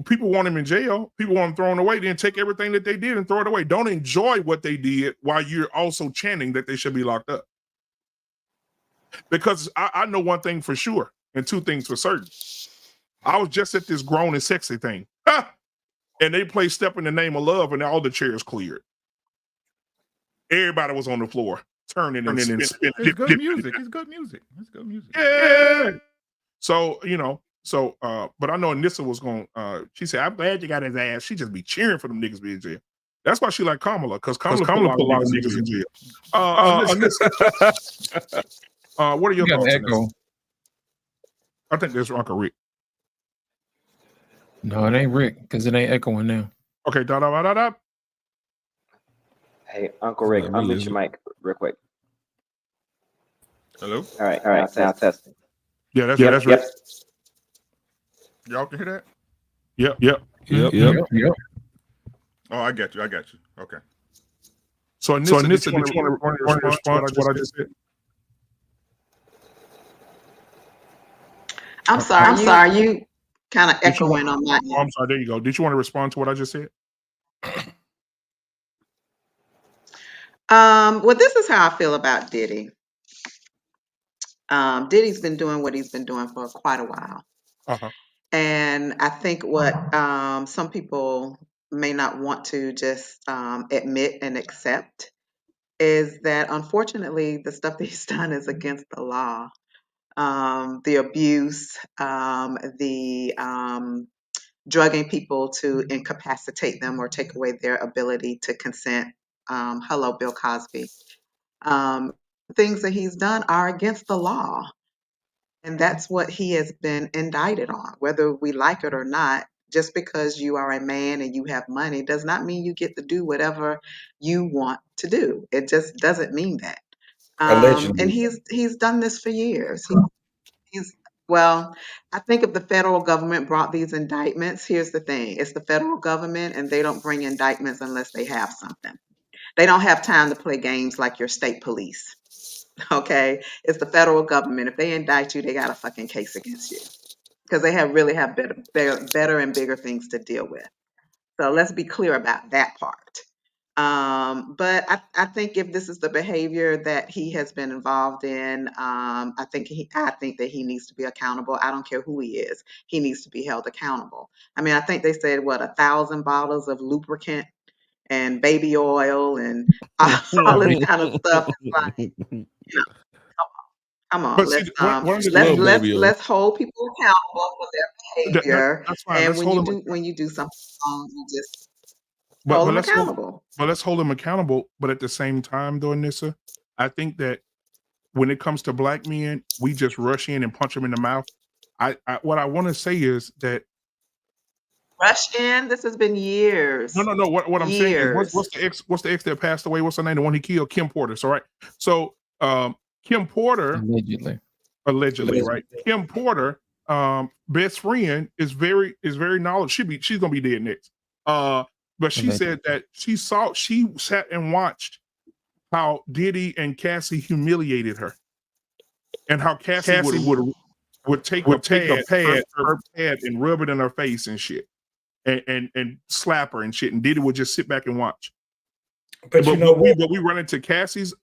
people want him in jail. People want him thrown away. Then take everything that they did and throw it away. Don't enjoy what they did while you're also chanting that they should be locked up. Because I know one thing for sure and two things for certain. I was just at this grown and sexy thing. And they played Step in the Name of Love and all the chairs cleared. Everybody was on the floor turning and spinning. It's good music. It's good music. It's good music. Yeah. So, but I know Anissa was going, she said, I'm glad you got his ass. She just be cheering for them niggas being in jail. That's why she like Kamala, because Kamala put a lot of niggas in jail. What are your thoughts on this? I think there's Uncle Rick. No, it ain't Rick, because it ain't echoing now. Okay, da. Hey, Uncle Rick, unmute your mic real quick. Hello? All right, now testing. Yeah, that's Rick. Y'all can hear that? Yep. Oh, I got you. Okay. So Anissa, did you want to respond to what I just said? I'm sorry, you kind of echoing on my end. I'm sorry, there you go. Did you want to respond to what I just said? Well, this is how I feel about Diddy. Diddy's been doing what he's been doing for quite a while. Uh-huh. And I think what some people may not want to just admit and accept is that unfortunately the stuff that he's done is against the law. The abuse, the drugging people to incapacitate them or take away their ability to consent. Hello, Bill Cosby. Things that he's done are against the law. And that's what he has been indicted on, whether we like it or not. Just because you are a man and you have money does not mean you get to do whatever you want to do. It just doesn't mean that. Allegedly. And he's done this for years. Well, I think if the federal government brought these indictments, here's the thing. It's the federal government and they don't bring indictments unless they have something. They don't have time to play games like your state police. Okay? It's the federal government. If they indict you, they got a fucking case against you because they really have better and bigger things to deal with. So let's be clear about that part. But I think if this is the behavior that he has been involved in, I think that he needs to be accountable. I don't care who he is. He needs to be held accountable. I mean, I think they said, 1,000 bottles of lubricant and baby oil and all this kind of stuff. It's like, come on. Let's hold people accountable for their behavior. That's fine. And when you do something wrong, you just hold them accountable. Let's hold them accountable. But at the same time, though, Anissa, I think that when it comes to black men, we just rush in and punch them in the mouth. What I want to say is that rush in. This has been years. No. What I'm saying is, what's the ex that passed away? What's her name? The one he killed, Kim Porter. So right. So Kim Porter allegedly, right? Kim Porter, best friend is very knowledgeable. She's gonna be dead next. But she said that she sat and watched how Diddy and Cassie humiliated her, and how Cassie would take a pad and rub it in her face and shit, and slap her and shit, and Diddy would just sit back and watch. But we run into Cassie's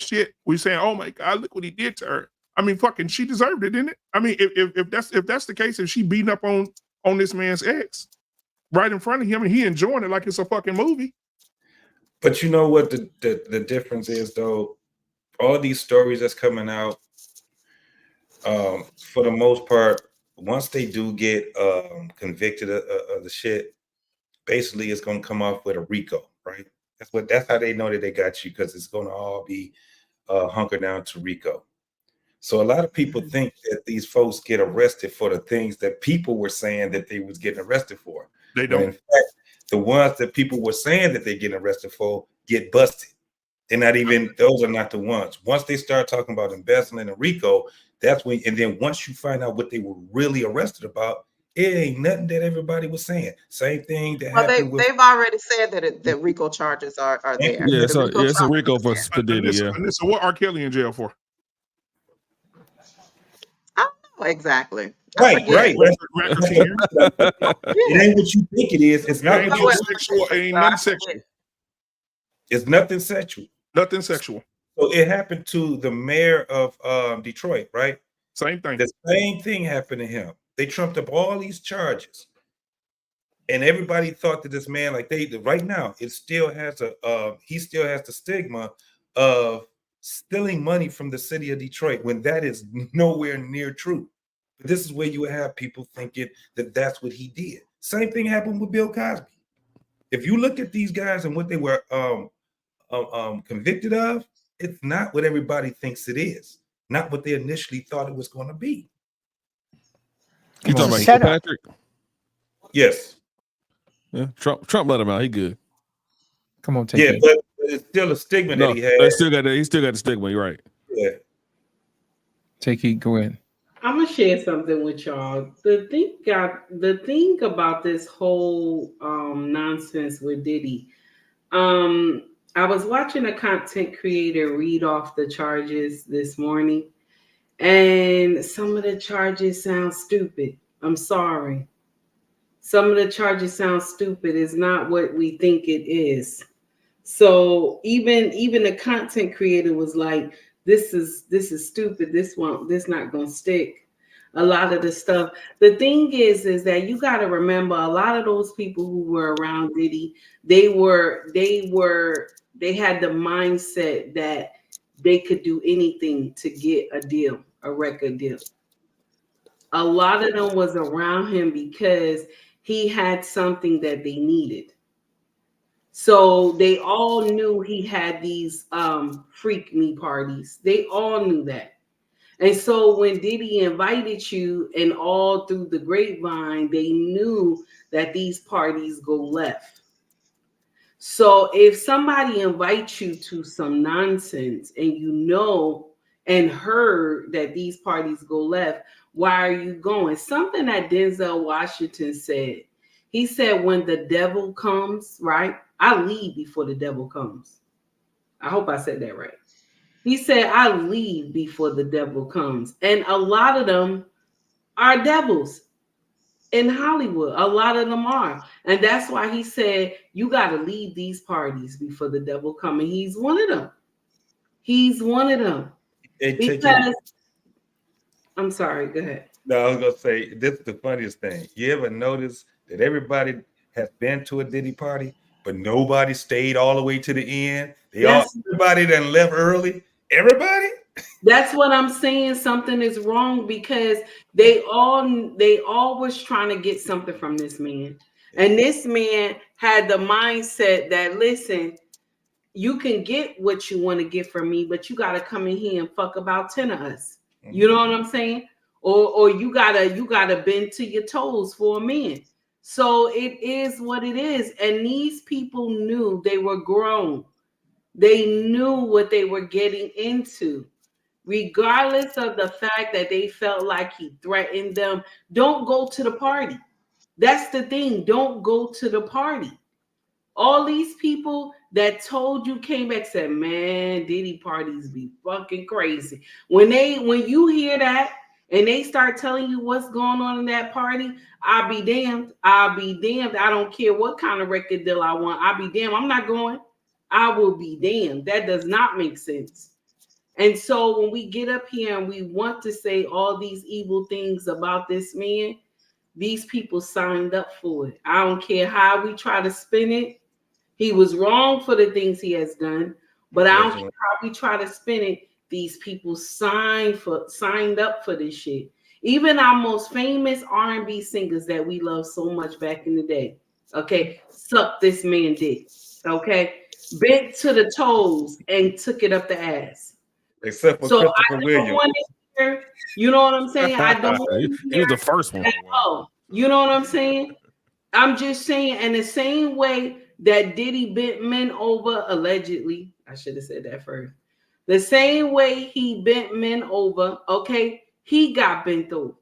shit. We saying, oh my God, look what he did to her. I mean, fucking, she deserved it, didn't it? I mean, if that's the case, if she beating up on this man's ex right in front of him and he enjoying it like it's a fucking movie. But you know what the difference is, though? All these stories that's coming out, for the most part, once they do get convicted of the shit, basically it's gonna come off with a RICO, right? That's how they know that they got you, because it's gonna all be hunkered down to RICO. So a lot of people think that these folks get arrested for the things that people were saying that they was getting arrested for. They don't. When in fact, the ones that people were saying that they're getting arrested for get busted. They're not even, those are not the ones. Once they start talking about embezzlement and RICO, that's when, and then once you find out what they were really arrested about, it ain't nothing that everybody was saying. Same thing that happened with. They've already said that RICO charges are there. Yeah, it's a RICO for Diddy. Yeah. So what R. Kelly in jail for? I don't know exactly. Right. It ain't what you think it is. It's not sexual. It ain't nothing sexual. It's nothing sexual. Nothing sexual. So it happened to the mayor of Detroit, right? Same thing. The same thing happened to him. They trumped up all these charges, and everybody thought that this man, like right now, it still has he still has the stigma of stealing money from the city of Detroit, when that is nowhere near true. But this is where you have people thinking that that's what he did. Same thing happened with Bill Cosby. If you look at these guys and what they were convicted of, it's not what everybody thinks it is. Not what they initially thought it was going to be. You talking about Patrick? Yes. Yeah. Trump let him out. He good. Come on, take it. But it's still a stigma that he had. He still got the stigma. You're right. Yeah. Take it. Go ahead. I'm gonna share something with y'all. The thing about this whole nonsense with Diddy, I was watching a content creator read off the charges this morning, and some of the charges sound stupid. I'm sorry. Some of the charges sound stupid. It's not what we think it is. So even the content creator was like, this is stupid. This not gonna stick. A lot of the stuff. The thing is that you got to remember, a lot of those people who were around Diddy, they had the mindset that they could do anything to get a deal, a record deal. A lot of them was around him because he had something that they needed. So they all knew he had these freak me parties. They all knew that. And so when Diddy invited you and all through the grapevine, they knew that these parties go left. So if somebody invites you to some nonsense and you know and heard that these parties go left, why are you going? Something that Denzel Washington said. He said, when the devil comes, right? I leave before the devil comes. I hope I said that right. He said, I leave before the devil comes. And a lot of them are devils in Hollywood. A lot of them are. And that's why he said, you got to leave these parties before the devil comes. And he's one of them. He's one of them. Because, I'm sorry, go ahead. No, I was going to say, this is the funniest thing. You ever notice that everybody has been to a Diddy party, but nobody stayed all the way to the end? Everybody done left early. Everybody? That's what I'm saying. Something is wrong because they all was trying to get something from this man. And this man had the mindset that, listen, you can get what you want to get from me, but you got to come in here and fuck about 10 of us. You know what I'm saying? Or you gotta bend to your toes for a man. So it is what it is. And these people knew they were grown. They knew what they were getting into. Regardless of the fact that they felt like he threatened them, don't go to the party. That's the thing. Don't go to the party. All these people that told you came back said, man, Diddy parties be fucking crazy. When you hear that and they start telling you what's going on in that party, I'll be damned. I'll be damned. I don't care what kind of record deal I want. I'll be damned. I'm not going. I will be damned. That does not make sense. And so when we get up here and we want to say all these evil things about this man, these people signed up for it. I don't care how we try to spin it. He was wrong for the things he has done, but I don't care how we try to spin it. These people signed up for this shit. Even our most famous R&B singers that we love so much back in the day, okay, sucked this man dick, okay, bent to the toes and took it up the ass. Except for Christopher Williams. You know what I'm saying? I don't want to He was the first one. You know what I'm saying? I'm just saying, and the same way that Diddy bent men over, allegedly, I should have said that first. The same way he bent men over, okay, he got bent over.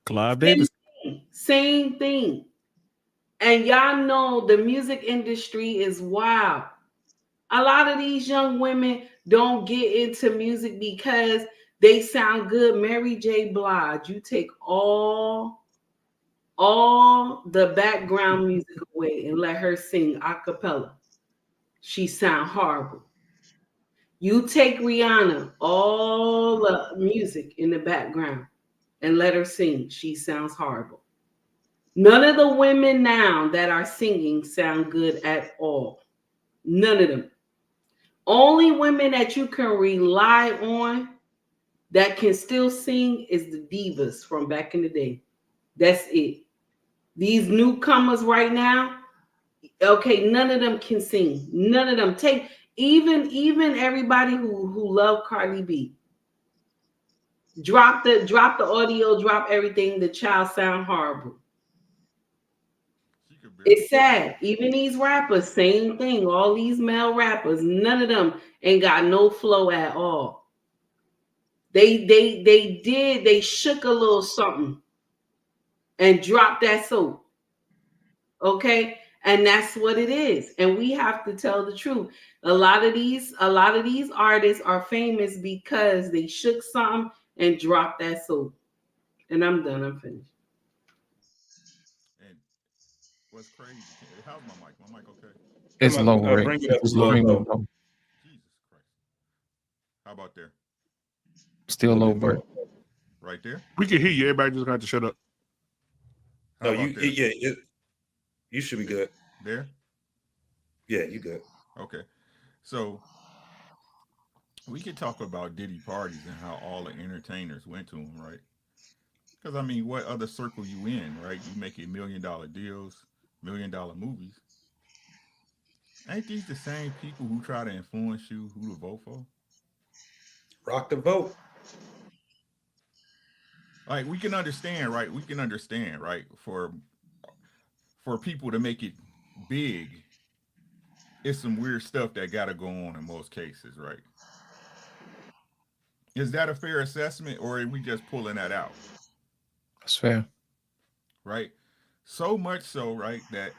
Clive Davis. Same thing. And y'all know the music industry is wild. A lot of these young women don't get into music because they sound good. Mary J. Blige, you take all the background music away and let her sing a cappella. She sound horrible. You take Rihanna, all the music in the background and let her sing. She sounds horrible. None of the women now that are singing sound good at all. None of them. Only women that you can rely on that can still sing is the divas from back in the day. That's it. These newcomers right now, okay, none of them can sing. None of them. Take even everybody who love Cardi B. Drop the audio, drop everything. The child sound horrible. It's sad. Even these rappers, same thing. All these male rappers, none of them ain't got no flow at all. They shook a little something and dropped that soap. Okay? And that's what it is. And we have to tell the truth. A lot of these artists are famous because they shook something and dropped that soap. And I'm done. I'm finished. And what's crazy? How's my mic? My mic okay? It's low, right? Bring it up It's a little extremely low. low. Jesus Christ. How about there? Still low, Bert. Right there? We can hear you. Everybody just got to shut up. How No, about there? you should be good. There? Yeah, you good. Okay. So we could talk about Diddy parties and how all the entertainers went to them, right? Because I mean, what other circle you in, right? You making $1 million deals, $1 million movies. Ain't these the same people who try to influence you who to vote for? Rock the vote. Like we can understand, right? We can understand, right? For people to make it big, it's some weird stuff that got to go on in most cases, right? Is that a fair assessment, or are we just pulling that out? That's fair. Right? So much so, right, that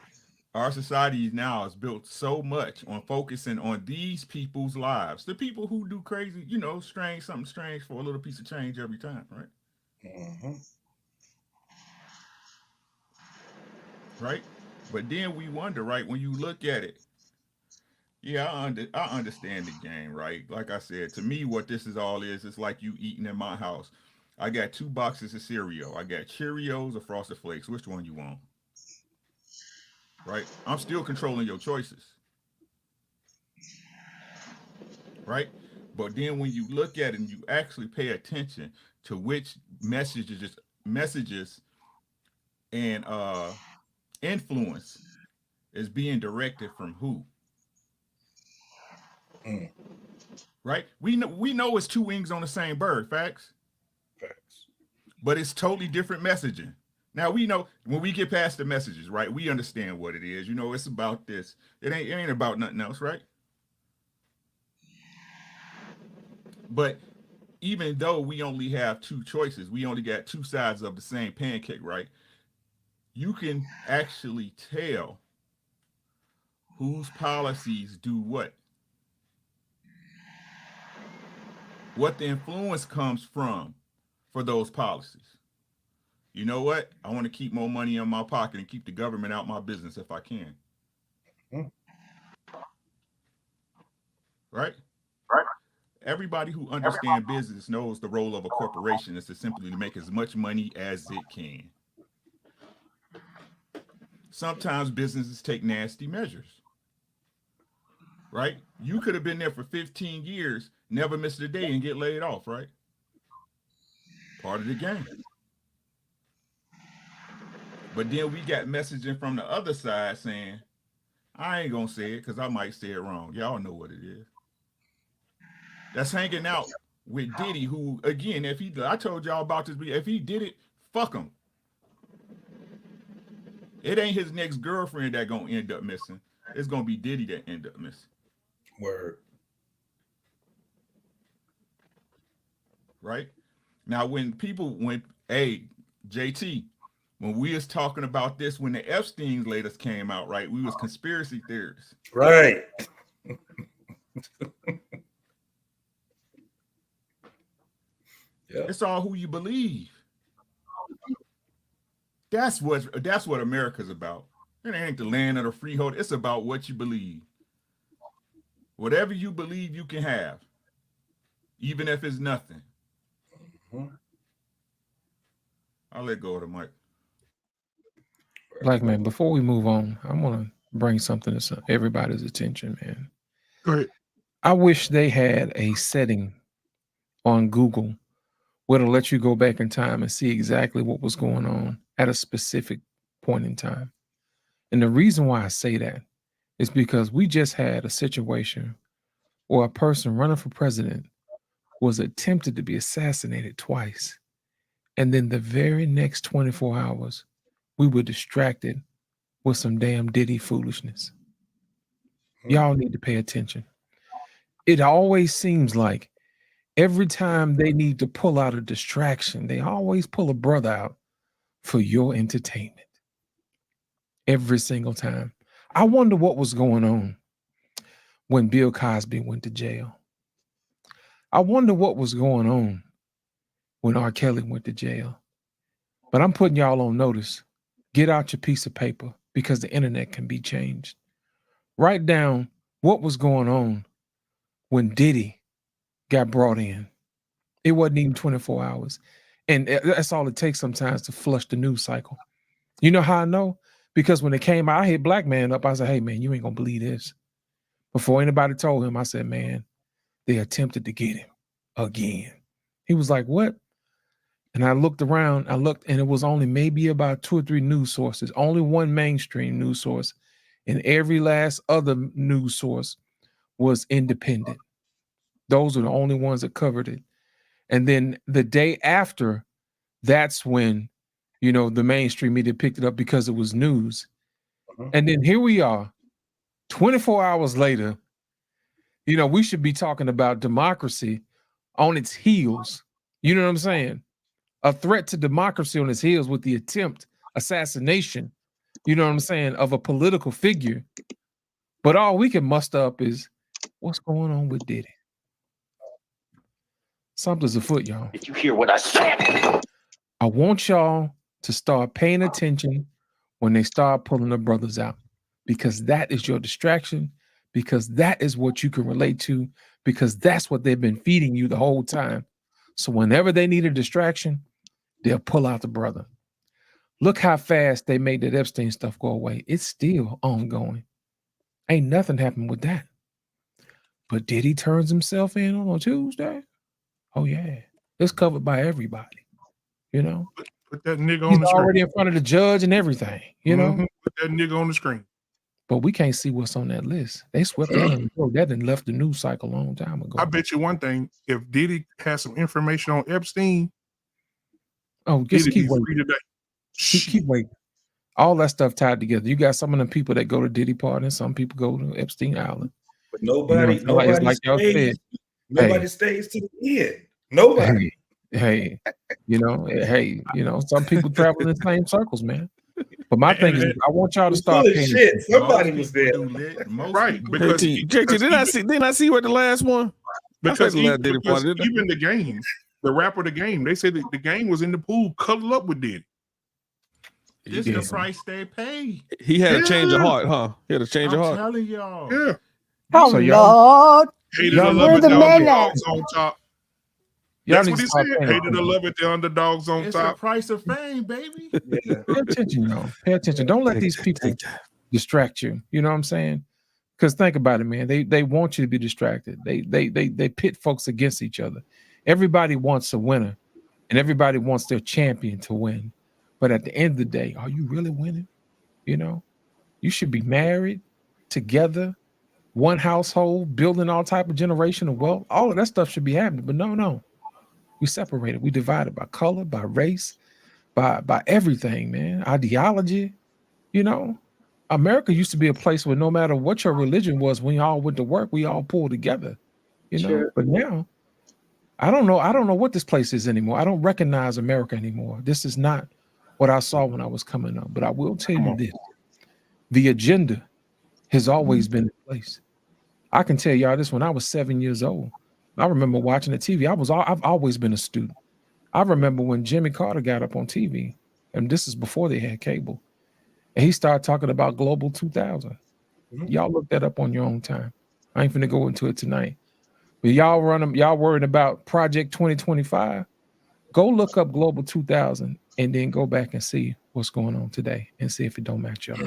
our society now is built so much on focusing on these people's lives. The people who do crazy, something strange for a little piece of change every time, right? Mm-hmm. Right? But then we wonder, right, when you look at it, yeah, I understand the game, right? Like I said, to me, what this is all is, it's like you eating in my house. I got 2 boxes of cereal. I got Cheerios or Frosted Flakes. Which one you want? Right? I'm still controlling your choices. Right? But then when you look at it and you actually pay attention to which messages and influence is being directed from who. Mm. Right? We know it's 2 wings on the same bird, facts? Facts. But it's totally different messaging. Now we know when we get past the messages, right? We understand what it is. It's about this. It ain't about nothing else, right? But even though we only have 2 choices, we only got 2 sides of the same pancake, right? You can actually tell whose policies do what the influence comes from for those policies. You know what? I want to keep more money in my pocket and keep the government out my business if I can. Mm. Right? Everybody who understands business knows the role of a corporation is to simply make as much money as it can. Sometimes businesses take nasty measures. Right? You could have been there for 15 years, never missed a day, and get laid off, right? Part of the game. But then we got messaging from the other side saying, I ain't gonna say it because I might say it wrong. Y'all know what it is. That's hanging out with Diddy, who, again, I told y'all about this, if he did it, fuck him. It ain't his next girlfriend that gonna end up missing. It's gonna be Diddy that end up missing. Word. Right? Now, JT, when we was talking about this, when the Epstein latest came out, right, we was conspiracy theorists. Right. It's all who you believe. That's what America's about. It ain't the land of the freehold. It's about what you believe. Whatever you believe you can have, even if it's nothing. Mm-hmm. I'll let go of the mic. Black man, before we move on, I want to bring something to everybody's attention, man. Go ahead. I wish they had a setting on Google where it'll let you go back in time and see exactly what was going on at a specific point in time. And the reason why I say that is because we just had a situation where a person running for president was attempted to be assassinated twice. And then the very next 24 hours, we were distracted with some damn Diddy foolishness. Y'all need to pay attention. It always seems like every time they need to pull out a distraction, they always pull a brother out for your entertainment. Every single time. I wonder what was going on when Bill Cosby went to jail. I wonder what was going on when R. Kelly went to jail. But I'm putting y'all on notice. Get out your piece of paper because the internet can be changed. Write down what was going on when Diddy got brought in. It wasn't even 24 hours. And that's all it takes sometimes to flush the news cycle. You know how I know? Because when it came out, I hit Black Man up. I said, hey, man, you ain't going to believe this. Before anybody told him, I said, man, they attempted to get him again. He was like, what? And I looked around, and it was only maybe about 2 or 3 news sources, only one mainstream news source, and every last other news source was independent. Those were the only ones that covered it. And then the day after, that's when, the mainstream media picked it up because it was news. And then here we are, 24 hours later, we should be talking about democracy on its heels. You know what I'm saying? A threat to democracy on its heels with the assassination, you know what I'm saying, of a political figure. But all we can muster up is what's going on with Diddy. Something's afoot, y'all. Did you hear what I said? I want y'all to start paying attention when they start pulling the brothers out, because that is your distraction, because that is what you can relate to, because that's what they've been feeding you the whole time. So whenever they need a distraction, they'll pull out the brother. Look how fast they made that Epstein stuff go away. It's still ongoing. Ain't nothing happened with that. But Diddy turns himself in on a Tuesday. Oh yeah, it's covered by everybody. Put that nigga on He's the screen. already in front of the judge and everything. Put that nigga on the screen. But we can't see what's on that list. They swept that under the rug. That done left the news cycle a long time ago. I bet you one thing: if Diddy has some information on Epstein, just keep waiting. Keep waiting. All that stuff tied together. You got some of them people that go to Diddy party, and some people go to Epstein Island. But nobody stays to the end. Nobody. Hey, some people travel in the same circles, man. But my thing is, I want y'all to start paying attention. Somebody was there, right? Because didn't I see you at the last one? Because even the game, the rapper, the game, they said that the game was in the pool, cuddled up with Diddy. This is the price they pay. He had a change of heart, huh? He had a change of heart. I'm telling y'all. Yeah. Oh, So Lord. Hated to love it, the underdogs on top. That's what he said. Hated to love it, the underdogs on It's top. the price of fame, baby. Yeah. Pay attention, y'all. Pay attention. Don't let these people distract you. You know what I'm saying? Because think about it, man. They want you to be distracted. They pit folks against each other. Everybody wants a winner, and everybody wants their champion to win. But at the end of the day, are you really winning? You should be married, together, one household, building all type of generational wealth. All of that stuff should be happening. But no. We separated. We divided by color, by race, by everything, man. Ideology. America used to be a place where no matter what your religion was, when you all went to work, we all pulled together. Sure. But now, I don't know what this place is anymore. I don't recognize America anymore. This is not what I saw when I was coming up. But I will tell you this: the agenda has always been in place. I can tell y'all this: when I was 7 years old, I remember watching the TV. I've always been a student. I remember when Jimmy Carter got up on TV, and this is before they had cable, and he started talking about Global 2000. Y'all look that up on your own time. I ain't finna go into it tonight. But y'all worrying about Project 2025. Go look up Global 2000 and then go back and see what's going on today and see if it don't match up.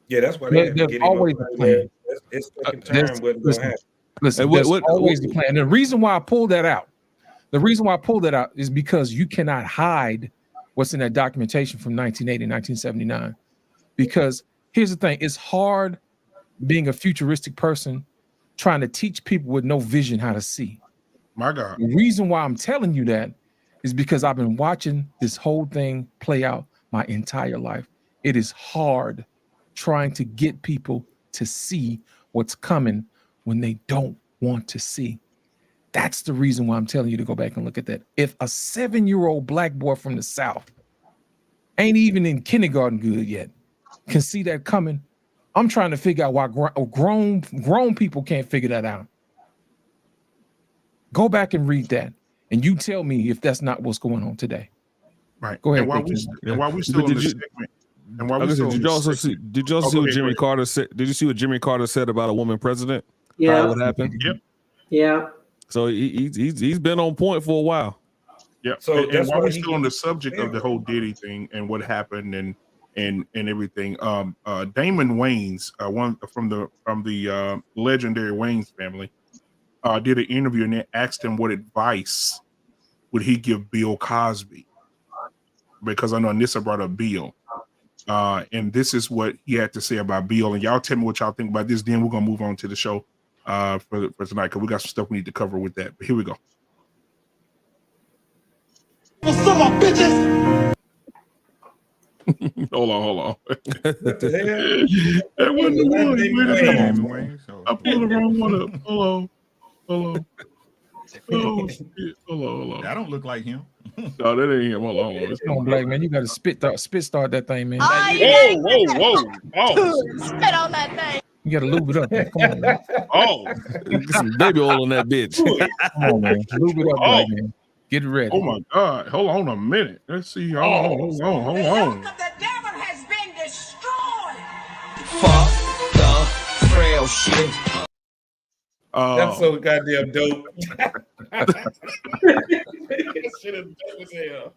Yeah, that's why they there's always a plan. It's second term wasn't gonna happen. Listen, there's always the plan. And the reason why I pulled that out is because you cannot hide what's in that documentation from 1980, 1979. Because here's the thing, it's hard being a futuristic person trying to teach people with no vision how to see. My God. The reason why I'm telling you that is because I've been watching this whole thing play out my entire life. It is hard trying to get people to see what's coming when they don't want to see. That's the reason why I'm telling you to go back and look at that. If a 7-year-old black boy from the South ain't even in kindergarten good yet, can see that coming, I'm trying to figure out why grown people can't figure that out. Go back and read that, and you tell me if that's not what's going on today. Right. Go ahead. And while we still in this segment, and while we still did you also see what Jimmy Carter said? Did you see what Jimmy Carter said about a woman president? Yeah. How it happened? Yep. Yeah. So he's been on point for a while. Yeah. So and that's while why we're he still on the gets subject of the family. whole Diddy thing and what happened and everything, Damon Wayans, one from the legendary Wayans family, did an interview and they asked him what advice would he give Bill Cosby, because I know Anissa brought up Bill, and this is what he had to say about Bill. And y'all tell me what y'all think about this. Then we're gonna move on to the show for tonight, because we got some stuff we need to cover with that. But here we go. Some of bitches. Hold on. What the hell? That wasn't the one. Wait a Damon minute. Wayans. I pulled the wrong one up. Hold on. Oh shit. Hold on. That don't look like him. No, that ain't him. Hold on. Come on, black man. You got to spit start that thing, man. Whoa. Oh. Spit on that thing. You got to lube it up, man. Come on, man. Oh. Get some baby oil on that bitch. Come on, man. Lube it up, black man. Get it ready. Oh my God. Hold on a minute. Let's see. Hold on. The devil has been destroyed. Fuck the frail shit. That's so goddamn dope. Shit is dope as hell.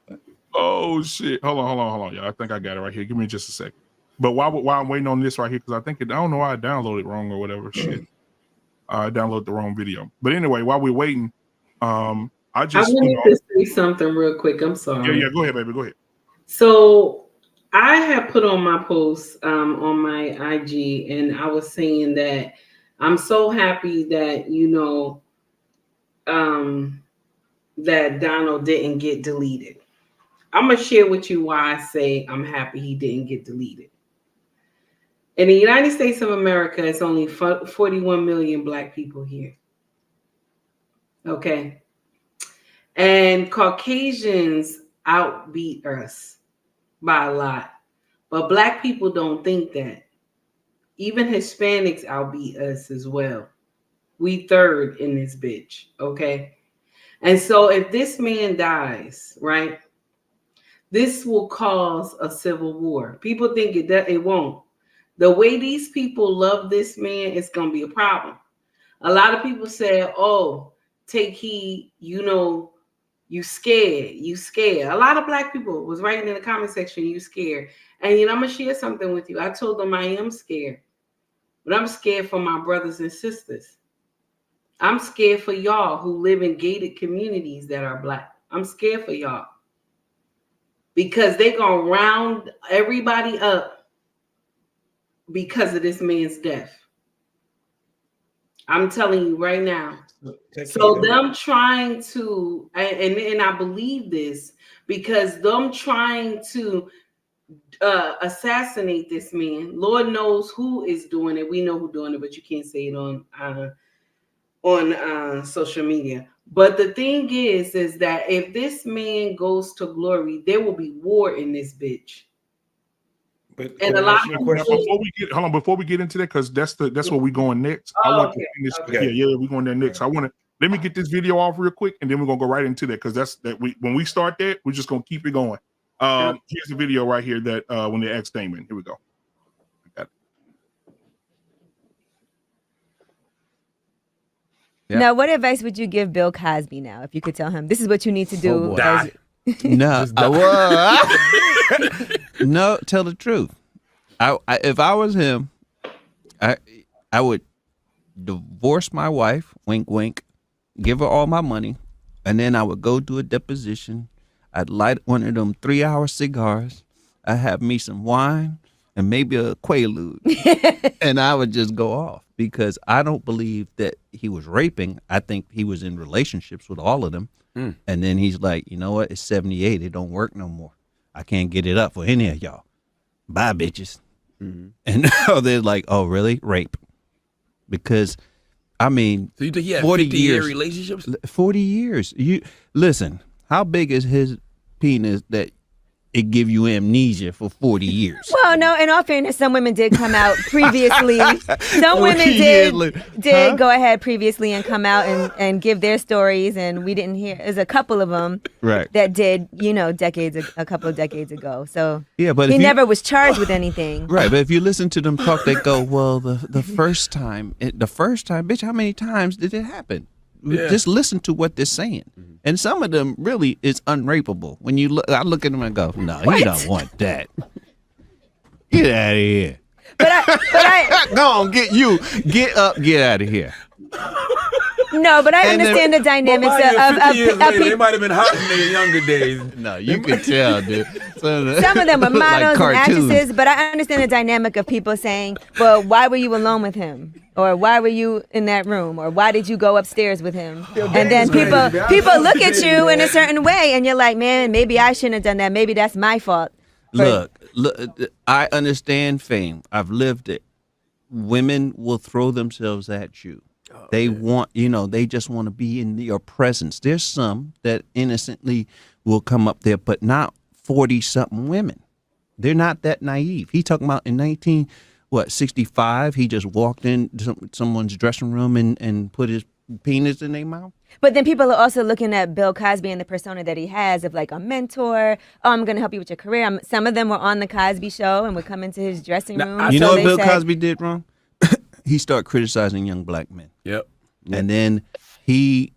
Oh shit. Hold on, y'all. I think I got it right here. Give me just a second. But while I'm waiting on this right here, because I don't know why I downloaded it wrong or whatever. Shit. I downloaded the wrong video. But anyway, while we're waiting, I wanted to say something real quick. I'm sorry. Yeah, go ahead, baby. Go ahead. So I have put on my post on my IG, and I was saying that I'm so happy that that Donald didn't get deleted. I'm gonna share with you why I say I'm happy he didn't get deleted. In the United States of America, it's only 41 million Black people here. Okay. And Caucasians outbeat us by a lot. But Black people don't think that. Even Hispanics outbeat us as well. We third in this bitch, okay? And so if this man dies, right, this will cause a civil war. People think it won't. The way these people love this man, it's going to be a problem. A lot of people say, oh, take heed, you scared. A lot of Black people was writing in the comment section, you scared. And I'm going to share something with you. I told them I am scared. But I'm scared for my brothers and sisters. I'm scared for y'all who live in gated communities that are Black. I'm scared for y'all. Because they're going to round everybody up because of this man's death. I'm telling you right now. So them trying to, and I believe this, because them trying to assassinate this man, Lord knows who is doing it. We know who's doing it, but you can't say it on social media. But the thing is that if this man goes to glory, there will be war in this bitch. But and a lot of people, before we get into that, because that's where we're going next. I want to finish. Okay. Yeah, we're going there next. Let me get this video off real quick, and then we're gonna go right into that, because when we start that, we're just gonna keep it going. Here's the video right here that when they asked Damon. Here we go. I got it. Yeah. Now, what advice would you give Bill Cosby now if you could tell him this is what you need to do? No, no, tell the truth. If I was him, I would divorce my wife, wink, wink, give her all my money, and then I would go do a deposition. I'd light one of them 3-hour cigars. I'd have me some wine and maybe a Quaalude, and I would just go off, because I don't believe that he was raping. I think he was in relationships with all of them. And then he's like, you know what? It's 78. It don't work no more. I can't get it up for any of y'all. Bye, bitches. And now they're like, oh, really? Rape. Because, I mean, so you think he had 40 50-year relationships? 40 years. You listen, how big is his penis that it give you amnesia for 40 years. Well, no, in all fairness, some women did come out previously. Some women did go ahead previously and come out and give their stories, and we didn't hear. There's a couple of them that did, a couple of decades ago. So yeah, but he never was charged with anything. Right, but if you listen to them talk, they go, well, the first time, bitch, how many times did it happen? Yeah. Just listen to what they're saying. And some of them really is unrapeable. When you look, I look at them and go, no, you don't want that. Get out of here. But I go on, get up, get out of here. No, but I understand the dynamics of they might have been hot in their younger days. No, you can tell, dude. Some of them are models and actresses, but I understand the dynamic of people saying, well, why were you alone with him? Or why were you in that room? Or why did you go upstairs with him? And then people look at you in a certain way, and you're like, man, maybe I shouldn't have done that. Maybe that's my fault. Look, I understand fame. I've lived it. Women will throw themselves at you. They want, they just want to be in your presence. There's some that innocently will come up there, but not 40-something women. They're not that naive. He talking about in 1965, he just walked in someone's dressing room and put his penis in their mouth. But then people are also looking at Bill Cosby and the persona that he has of like a mentor. Oh, I'm going to help you with your career. Some of them were on the Cosby Show and would come into his dressing room. You know what Bill Cosby did wrong? He started criticizing young black men. Yep. And then he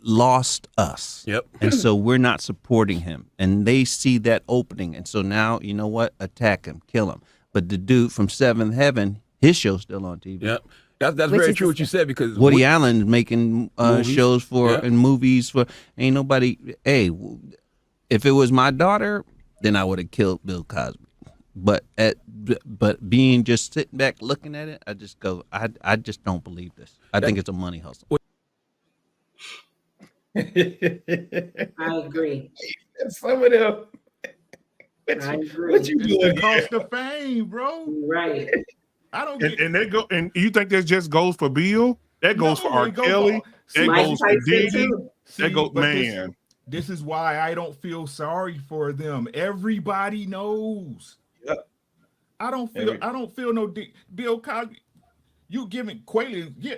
lost us. Yep. And so we're not supporting him. And they see that opening. And so now, you know what? Attack him, kill him. But the dude from Seventh Heaven, his show's still on TV. Yep. That's very true what you said, because Woody Allen making shows and movies for ain't nobody. Hey, if it was my daughter, then I would have killed Bill Cosby. But being just sitting back looking at it, I just go, I just don't believe this. I think it's a money hustle. I agree. Some of them. I agree. What you doing? Cost of fame, bro. Right. I don't get and they go, and you think that just goes for Bill? That goes for R. Kelly. That goes for Diddy. That goes, man. This is why I don't feel sorry for them. Everybody knows. Yep. I don't feel no Bill Cosby. You giving Quaaludes? Yeah,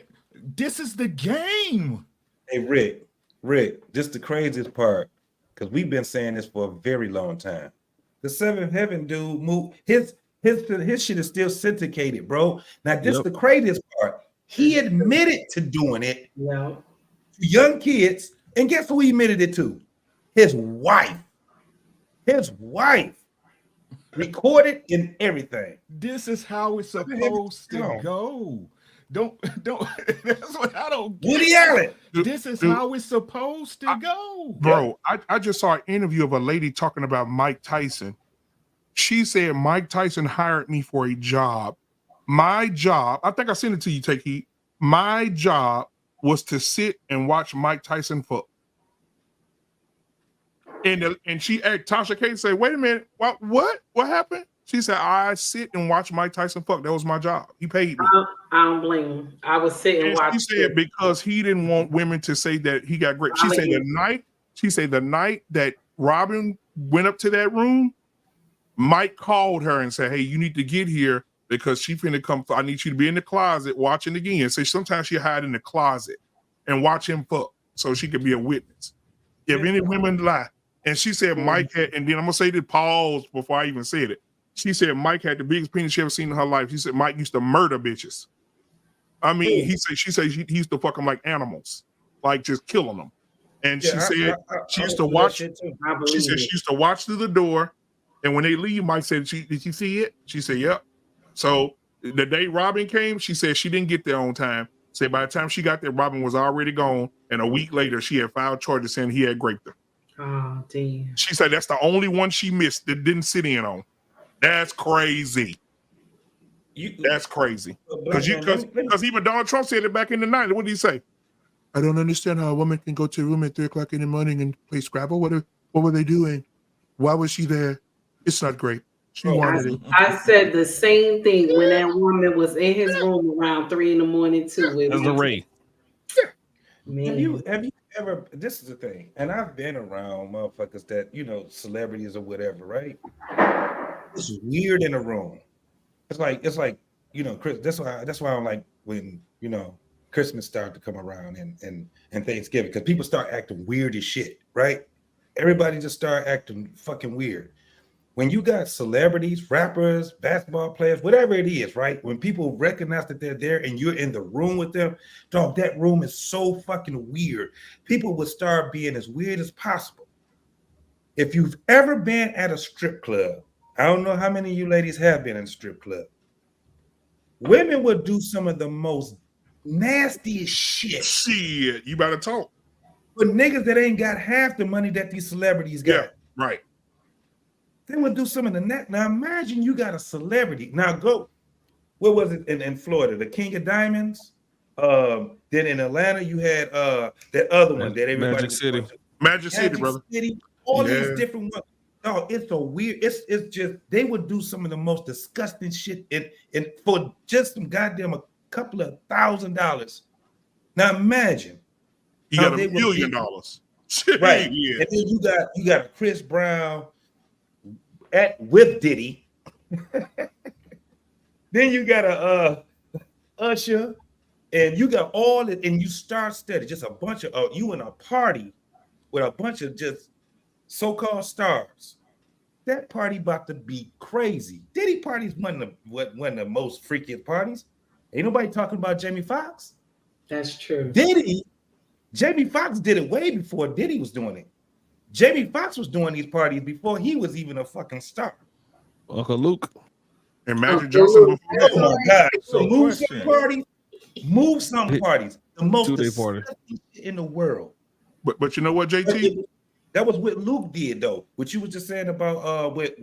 this is the game. Hey Rick, this the craziest part, because we've been saying this for a very long time. The Seventh Heaven dude moved his shit is still syndicated, bro. Now this is the craziest part. He admitted to doing it. Yeah. To young kids, and guess who he admitted it to? His wife. His wife. Recorded in everything. This is how it's supposed to go. Don't that's what I don't get. Woody Allen. This is how it's supposed to go. Bro, I just saw an interview of a lady talking about Mike Tyson. She said Mike Tyson hired me for a job. My job, I think I sent it to you, Take Heat. My job was to sit and watch Mike Tyson fuck. And Tasha K said, wait a minute, what happened? She said, I sit and watch Mike Tyson fuck. That was my job. He paid me. I don't blame him. I was sitting and watching. She said because he didn't want women to say that he got great. She said the night that Robin went up to that room, Mike called her and said, hey, you need to get here because she finna come. I need you to be in the closet watching again. So sometimes she hide in the closet and watch him fuck so she could be a witness. If any women lie. And she said Mike had, and then I'm gonna say the pause before I even said it. She said Mike had the biggest penis she ever seen in her life. She said Mike used to murder bitches. I mean, she said he used to fuck them like animals, like just killing them. And she said she used to watch. She said she used to watch through the door, and when they leave, Mike said, "Did you see it?" She said, "Yep." So the day Robin came, she said she didn't get there on time. Said by the time she got there, Robin was already gone, and a week later, she had filed charges saying he had raped her. Oh, damn. She said that's the only one she missed that didn't sit in on. That's crazy. That's crazy. Because even Donald Trump said it back in the 90s. What did he say? I don't understand how a woman can go to a room at 3 o'clock in the morning and play Scrabble. What were they doing? Why was she there? It's not great. She wanted it. I said the same thing when that woman was in his room around 3 in the morning too. That's the Ray. Have you ever? This is the thing, and I've been around motherfuckers that celebrities or whatever, right? It's weird in a room. It's like Chris. That's why I don't like when Christmas start to come around and Thanksgiving, because people start acting weird as shit, right? Everybody just start acting fucking weird. When you got celebrities, rappers, basketball players, whatever it is, right? When people recognize that they're there and you're in the room with them, dog, that room is so fucking weird. People would start being as weird as possible. If you've ever been at a strip club, I don't know how many of you ladies have been in a strip club. Women would do some of the most nastiest shit. Shit, you better talk. But niggas that ain't got half the money that these celebrities got. Yeah, right. They would do some of the net. Now imagine you got a celebrity. Now go, what was it in Florida? The King of Diamonds. Then in Atlanta, you had that other one that everybody Magic City. Magic City, brother. City, all these different ones. No, it's so weird. It's just they would do some of the most disgusting shit and for just some goddamn a couple of $1,000. Now imagine. You got $1 million. Right. Yeah. And then you got a Chris Brown with Diddy. Then you got a Usher, and you got all it, and you start steady, just a bunch of you in a party with a bunch of just so-called stars. That party about to be crazy. Diddy parties one of the most freakiest parties. Ain't nobody talking about Jamie Foxx. That's true. Jamie Foxx did it way before Diddy was doing it. Jamie Foxx was doing these parties before he was even a fucking star. Uncle Luke. And Magic Johnson before that. Oh my God. So move some parties. The most disgusting shit in the world. But you know what, JT? That was what Luke did though. What you was just saying about with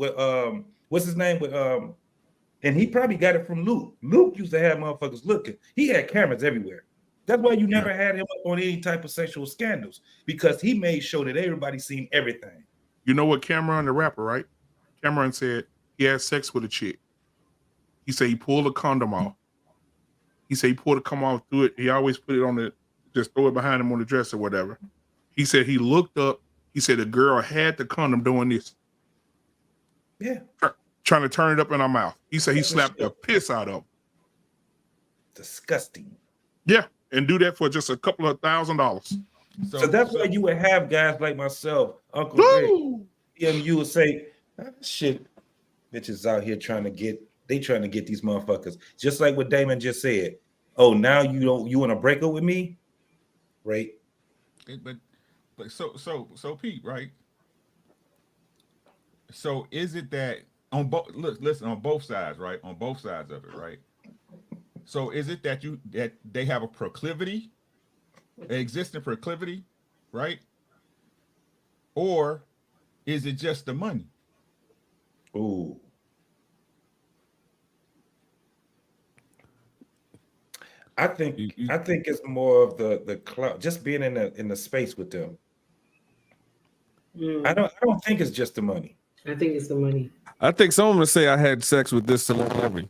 what's his name? With and he probably got it from Luke. Luke used to have motherfuckers looking. He had cameras everywhere. That's why you never had him up on any type of sexual scandals, because he made sure that everybody seen everything. You know what, Cameron, the rapper, right? Cameron said he had sex with a chick. He said he pulled a condom off. He said he pulled a condom off through it. He always put it on just throw it behind him on the dress or whatever. He said he looked up. He said the girl had the condom doing this. Yeah. Trying to turn it up in her mouth. He said he slapped the piss out of him. Disgusting. Yeah. And do that for just a couple of $1,000. So that's why you would have guys like myself, Uncle Rick. You would say, shit, bitches out here trying to get these motherfuckers. Just like what Damon just said. Oh, now you want to break up with me? Right. But so Pete, right? So is it that on both listen on both sides, right? On both sides of it, right? So is it that they have a proclivity, an existing proclivity, right? Or is it just the money? Ooh. I think it's more of the clout, just being in the space with them. I don't think it's just the money. I think it's the money. I think someone would say I had sex with this celebrity.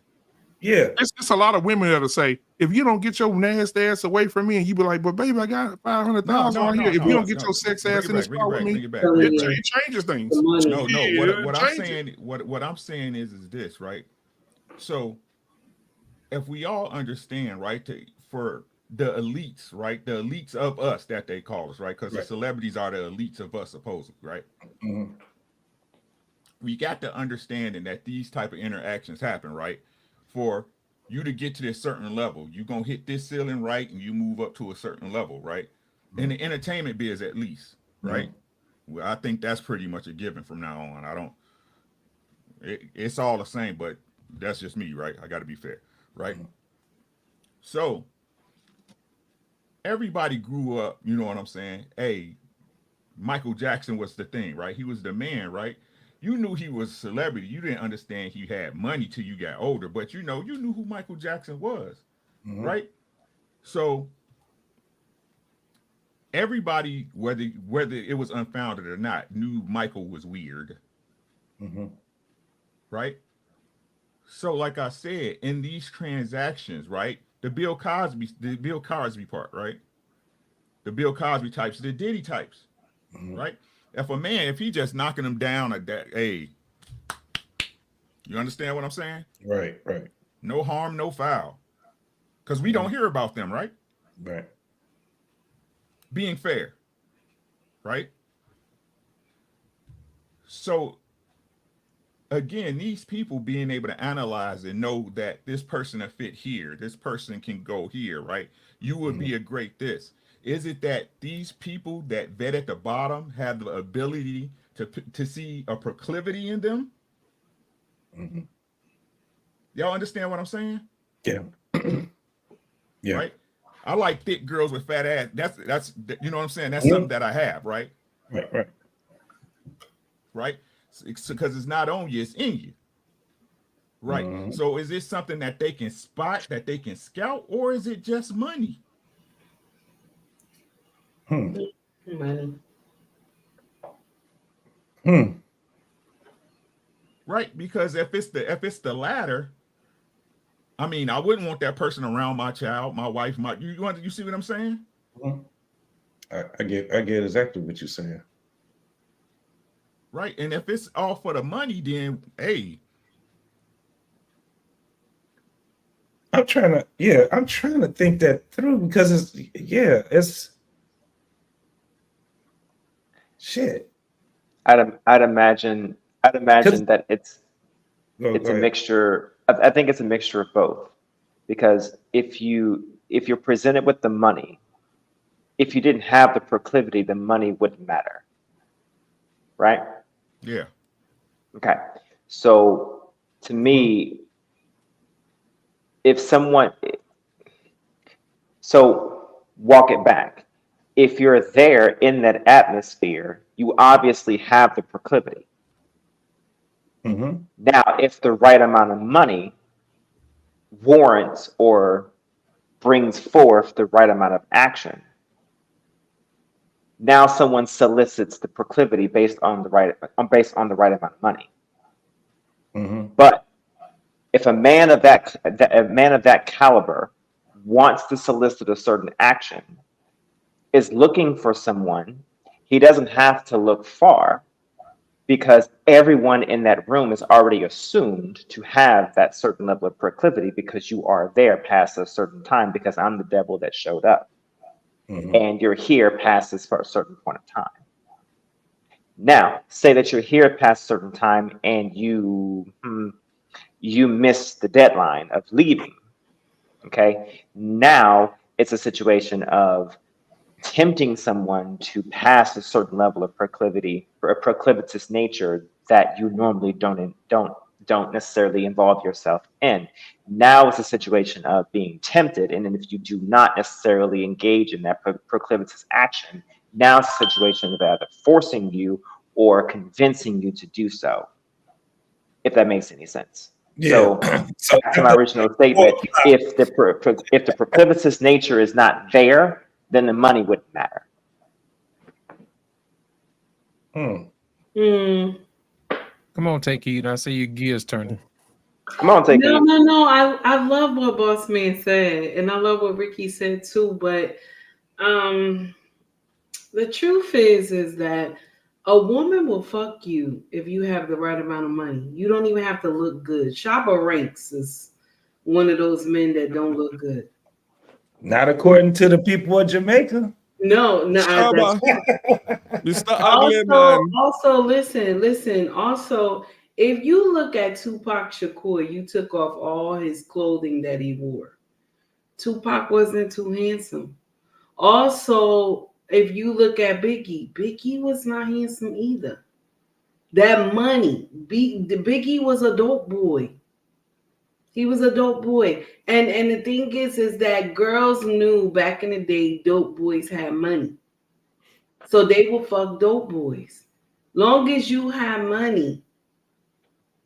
Yeah, it's a lot of women that'll say, if you don't get your nasty ass away from me, and you be like, but baby, I got $500,000 right here. If you don't get your sex ass in this car with me, it changes things. No. What I'm saying is this, right? So if we all understand, right, for the elites, right, the elites of us that they call us, right, because the celebrities are the elites of us, supposedly, right? Mm-hmm. We got to understanding that these type of interactions happen, right? For you to get to this certain level, you're gonna hit this ceiling, right, and you move up to a certain level, right? In the entertainment biz, at least, right? Well, I think that's pretty much a given from now on. It's all the same, but that's just me, right? I got to be fair, right? So everybody grew up, you know what I'm saying? Hey, Michael Jackson was the thing, right? He was the man, right? You knew he was a celebrity. You didn't understand he had money till you got older, but you knew who Michael Jackson was, right? So everybody, whether it was unfounded or not, knew Michael was weird, right? So, like I said, in these transactions, right, the Bill Cosby part, right? the Bill Cosby types, the Diddy types, right? If a man, if he just knocking them down at that, hey, you understand what I'm saying? Right, right. No harm, no foul. Because we don't hear about them, right? Right. Being fair, right? So again, these people being able to analyze and know that this person will fit here, this person can go here, right? You would be a great this. Is it that these people that vet at the bottom have the ability to see a proclivity in them? Y'all understand what I'm saying? Yeah. Yeah. Right? I like thick girls with fat ass. That's you know what I'm saying? That's something that I have, right? Right, right. Right? Because it's not on you, it's in you. Right. So is this something that they can spot, that they can scout, or is it just money? Money. Right, because if it's the latter, I mean, I wouldn't want that person around my child, my wife, you see what I'm saying? I get exactly what you're saying. Right, and if it's all for the money, then hey, I'm trying to think that through because it's shit. I'd imagine that it's Go a ahead. mixture. I think it's a mixture of both, because if you're presented with the money, if you didn't have the proclivity, the money wouldn't matter, right? Yeah. Okay. So to me, so walk it back. If you're there in that atmosphere, you obviously have the proclivity. Now, if the right amount of money warrants or brings forth the right amount of action, now someone solicits the proclivity based on the right amount of money. But if a man of that caliber wants to solicit a certain action, is looking for someone, he doesn't have to look far, because everyone in that room is already assumed to have that certain level of proclivity, because you are there past a certain time, because I'm the devil that showed up. And you're here past this for a certain point of time. Now, say that you're here past a certain time and you miss the deadline of leaving. Okay. Now it's a situation of tempting someone to pass a certain level of proclivity or a proclivitous nature that you normally don't necessarily involve yourself in. Now it's a situation of being tempted, and then if you do not necessarily engage in that proclivitous action, now it's a situation of either forcing you or convincing you to do so, if that makes any sense. Yeah. So back to my original statement, if the proclivitous nature is not there, then the money wouldn't matter. Come on, Take Heed. I see your gears turning. Come on, Take Heed. No. I love what Boss Man said, and I love what Ricky said too. But the truth is that a woman will fuck you if you have the right amount of money. You don't even have to look good. Shabba Ranks is one of those men that don't look good. Not according to the people of Jamaica. No. Mr. Ugly Man. Also, listen. Also, if you look at Tupac Shakur, you took off all his clothing that he wore. Tupac wasn't too handsome. Also, if you look at Biggie was not handsome either. That money, Biggie was a dope boy. He was a dope boy. And the thing is that girls knew back in the day dope boys had money. So they will fuck dope boys. Long as you have money,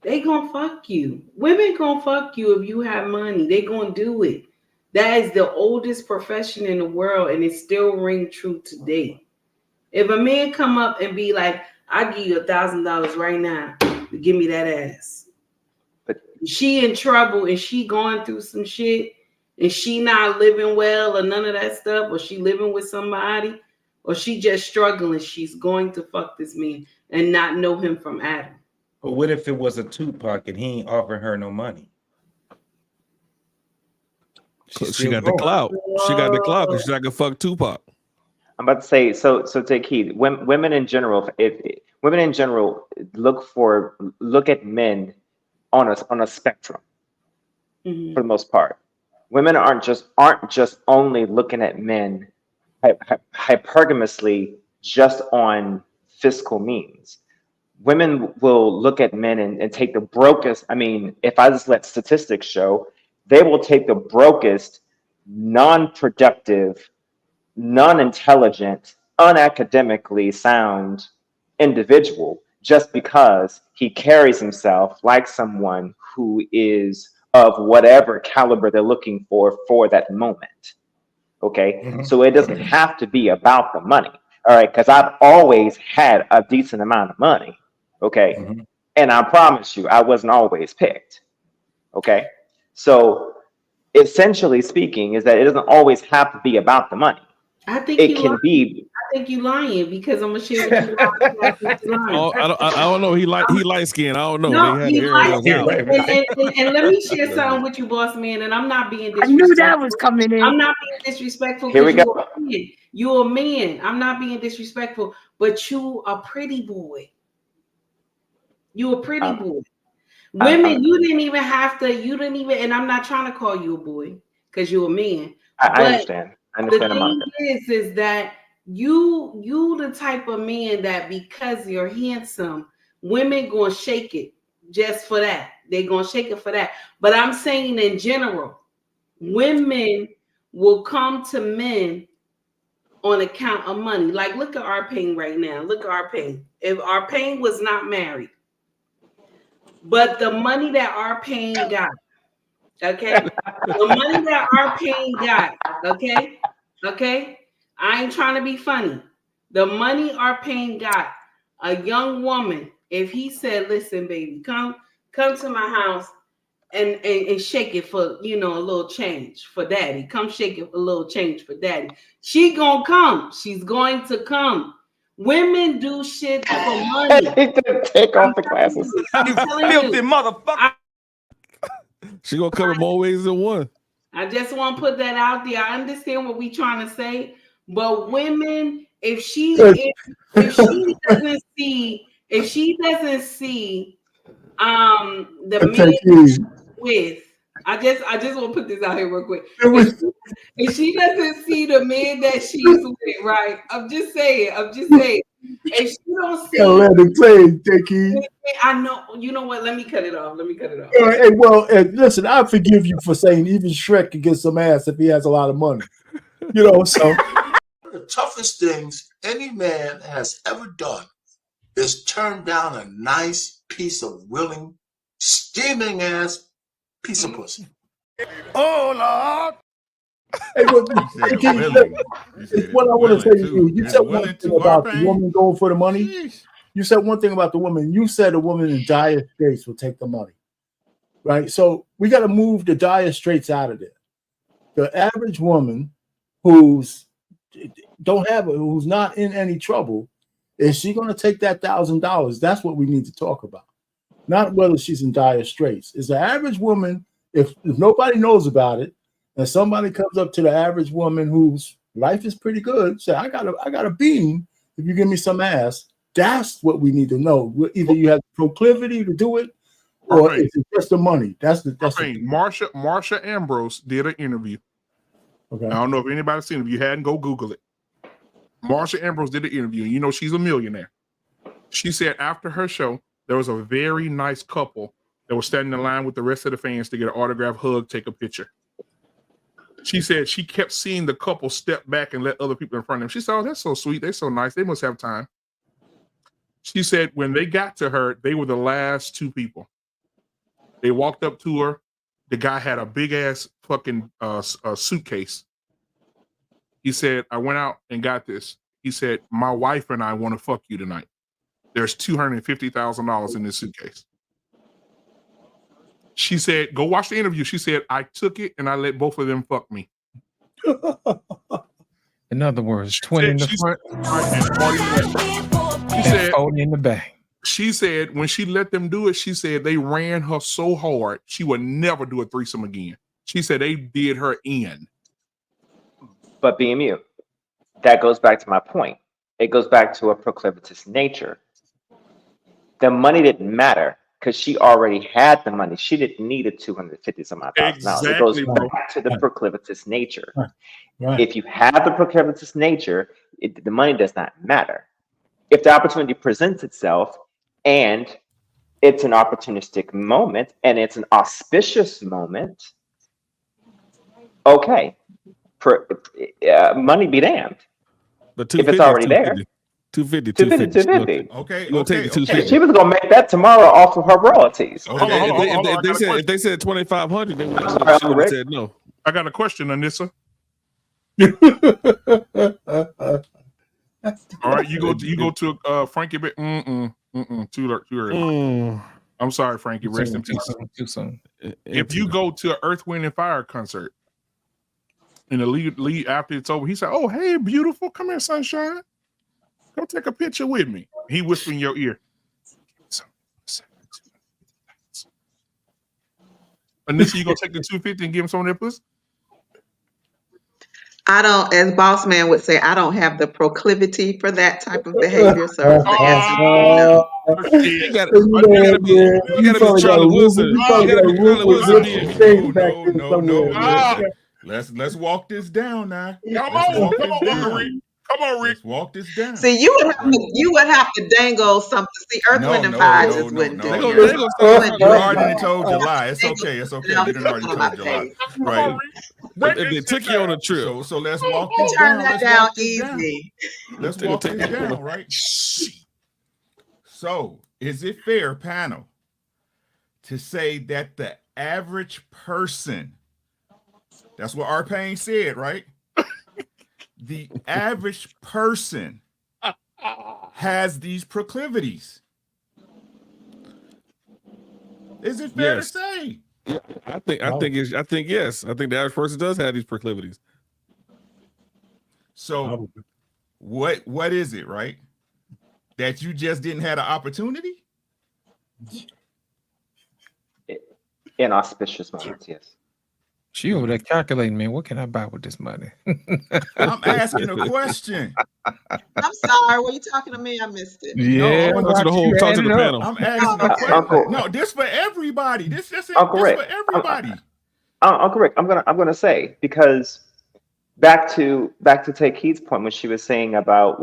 they gonna fuck you. Women gonna fuck you if you have money. They gonna do it. That is the oldest profession in the world, and it still ring true today. If a man come up and be like, "I give you $1,000 right now to give me that ass," but she in trouble and she going through some shit, and she not living well or none of that stuff, or she living with somebody, or she just struggling, she's going to fuck this man and not know him from Adam. But what if it was a Tupac and he ain't offering her no money? She got the clout. She got the clout because she's not gonna fuck Tupac. I'm about to say, so take heed. Women in general, if women in general look at men on a spectrum for the most part. Women aren't just only looking at men hypergamously just on fiscal means. Women will look at men and take the brokest. I mean, if I just let statistics show, they will take the brokest, non-productive, non-intelligent, unacademically sound individual just because he carries himself like someone who is of whatever caliber they're looking for that moment. Okay, so it doesn't have to be about the money. All right, because I've always had a decent amount of money. Okay, and I promise you, I wasn't always picked. Okay, so essentially speaking, is that it doesn't always have to be about the money. I think it you can lying. be. I think you lying because I'm gonna share with you. I think you lying. I don't know. He light skinned. I don't know. No, They had he to air light those out. and let me share something with you, boss man. And I'm not being I disrespectful. knew that was coming in. I'm not being disrespectful Here we because go. you're a man. I'm not being disrespectful, but you a pretty boy. You a pretty boy. Women, you didn't even have to. You didn't even. And I'm not trying to call you a boy because you're a man. I understand. I understand the Monica. thing is that you the type of man that because you're handsome, women gonna shake it just for that. They're gonna shake it for that. But I'm saying in general, women will come to men on account of money. Like, look at our pain right now. Look at our pain. If our pain was not married, but the money that our pain got, okay, the money that our pain got, okay. I ain't trying to be funny. The money our pain got, a young woman, if he said, "Listen, baby, come to my house and shake it for a little change for daddy. Come shake it for a little change for daddy." She gonna come. She's going to come. Women do shit for money. Take off the glasses. I'm telling Filthy you, motherfucker. She gonna come in more ways than one. I just want to put that out there. I understand what we're trying to say, but women, if she doesn't see the man with, I just want to put this out here real quick. If she doesn't see the man that she's with, right? I'm just saying. If she don't see, Let it play, Dickie. I know. You know what? Let me cut it off. Hey, well, listen, I forgive you for saying even Shrek can get some ass if he has a lot of money. So the toughest things any man has ever done is turn down a nice piece of willing, steaming ass piece of pussy. Oh Lord. Hey, what I want to say to you, you said one thing about the woman going for the money. You said one thing about the woman. You said a woman in dire straits will take the money, right? So we got to move the dire straits out of there. The average woman who's not in any trouble, is she going to take that $1,000? That's what we need to talk about. Not whether she's in dire straits. Is the average woman, if nobody knows about it, and somebody comes up to the average woman whose life is pretty good, say, I got a bean if you give me some ass. That's what we need to know. Either you have proclivity to do it, or is it just the money? That's the thing. Marsha Ambrose did an interview. Okay. I don't know if anybody's seen it. If you hadn't, go Google it. Marsha Ambrose did an interview. You know she's a millionaire. She said after her show, there was a very nice couple that was standing in line with the rest of the fans to get an autograph, hug, take a picture. She said she kept seeing the couple step back and let other people in front of them. She said, "Oh, that's so sweet. They're so nice. They must have time." She said when they got to her, they were the last two people. They walked up to her. The guy had a big ass fucking suitcase. He said, "I went out and got this." He said, "My wife and I want to fuck you tonight. There's $250,000 in this suitcase." She said, "Go watch the interview." She said, "I took it and I let both of them fuck me." In other words, 20 in the front and 40 in the back. She said, 40 in the back. She said when she let them do it, she said they ran her so hard she would never do a threesome again. She said they did her in. But BMU, that goes back to my point. It goes back to a proclivitous nature. The money didn't matter because she already had the money. She didn't need a $250,000. Exactly, It goes bro. back to the proclivitous nature. Right. If you have the proclivitous nature, the money does not matter. If the opportunity presents itself and it's an opportunistic moment and it's an auspicious moment, okay, money be damned. But if it's already there. 250. Okay, You gonna take the 250? She was gonna make that tomorrow off of her royalties. If they said 2,500, they would have said no. I got a question, Anissa. All right, you go to Frankie. Too early. I'm sorry, Frankie. Rest in peace. Too soon. If you go to an Earth, Wind, and Fire concert, and the lead after it's over, he said, "Oh, hey, beautiful, come here, sunshine. Come take a picture with me." He whispered in your ear. Anissa, you gonna take the 250 and give him some of that pussy? I don't, as boss man would say, I don't have the proclivity for that type of behavior. So the answer would be no. You gotta be Charlie Wilson. You gotta be Charlie Wilson. No. Let's walk this down now. Come on, Rick. Come on, Rick. Let's walk this down. See, you would have to dangle something. See, Earth, Wind, and Fire just wouldn't do it. You already told your lie. It's okay. You done already told your lie. Right. If they took you on a trip. So let's walk this Turn down. that down easy. Let's walk this down, right? So, is it fair, panel, to say that the average person, that's what Arpain said, right? The average person has these proclivities. Is it fair to say? Yeah, I think yes. I think the average person does have these proclivities. So what is it, right? That you just didn't have an opportunity? Inauspicious moments, yes. She over there calculating, man, what can I buy with this money? I'm asking a question. I'm sorry. Were you talking to me? I missed it. Yeah, talk to the panel. I'm asking a question. No, this for everybody. This Uncle Rick, for everybody. Uncle Rick, I'm gonna say, because back to Tay Keith's point when she was saying about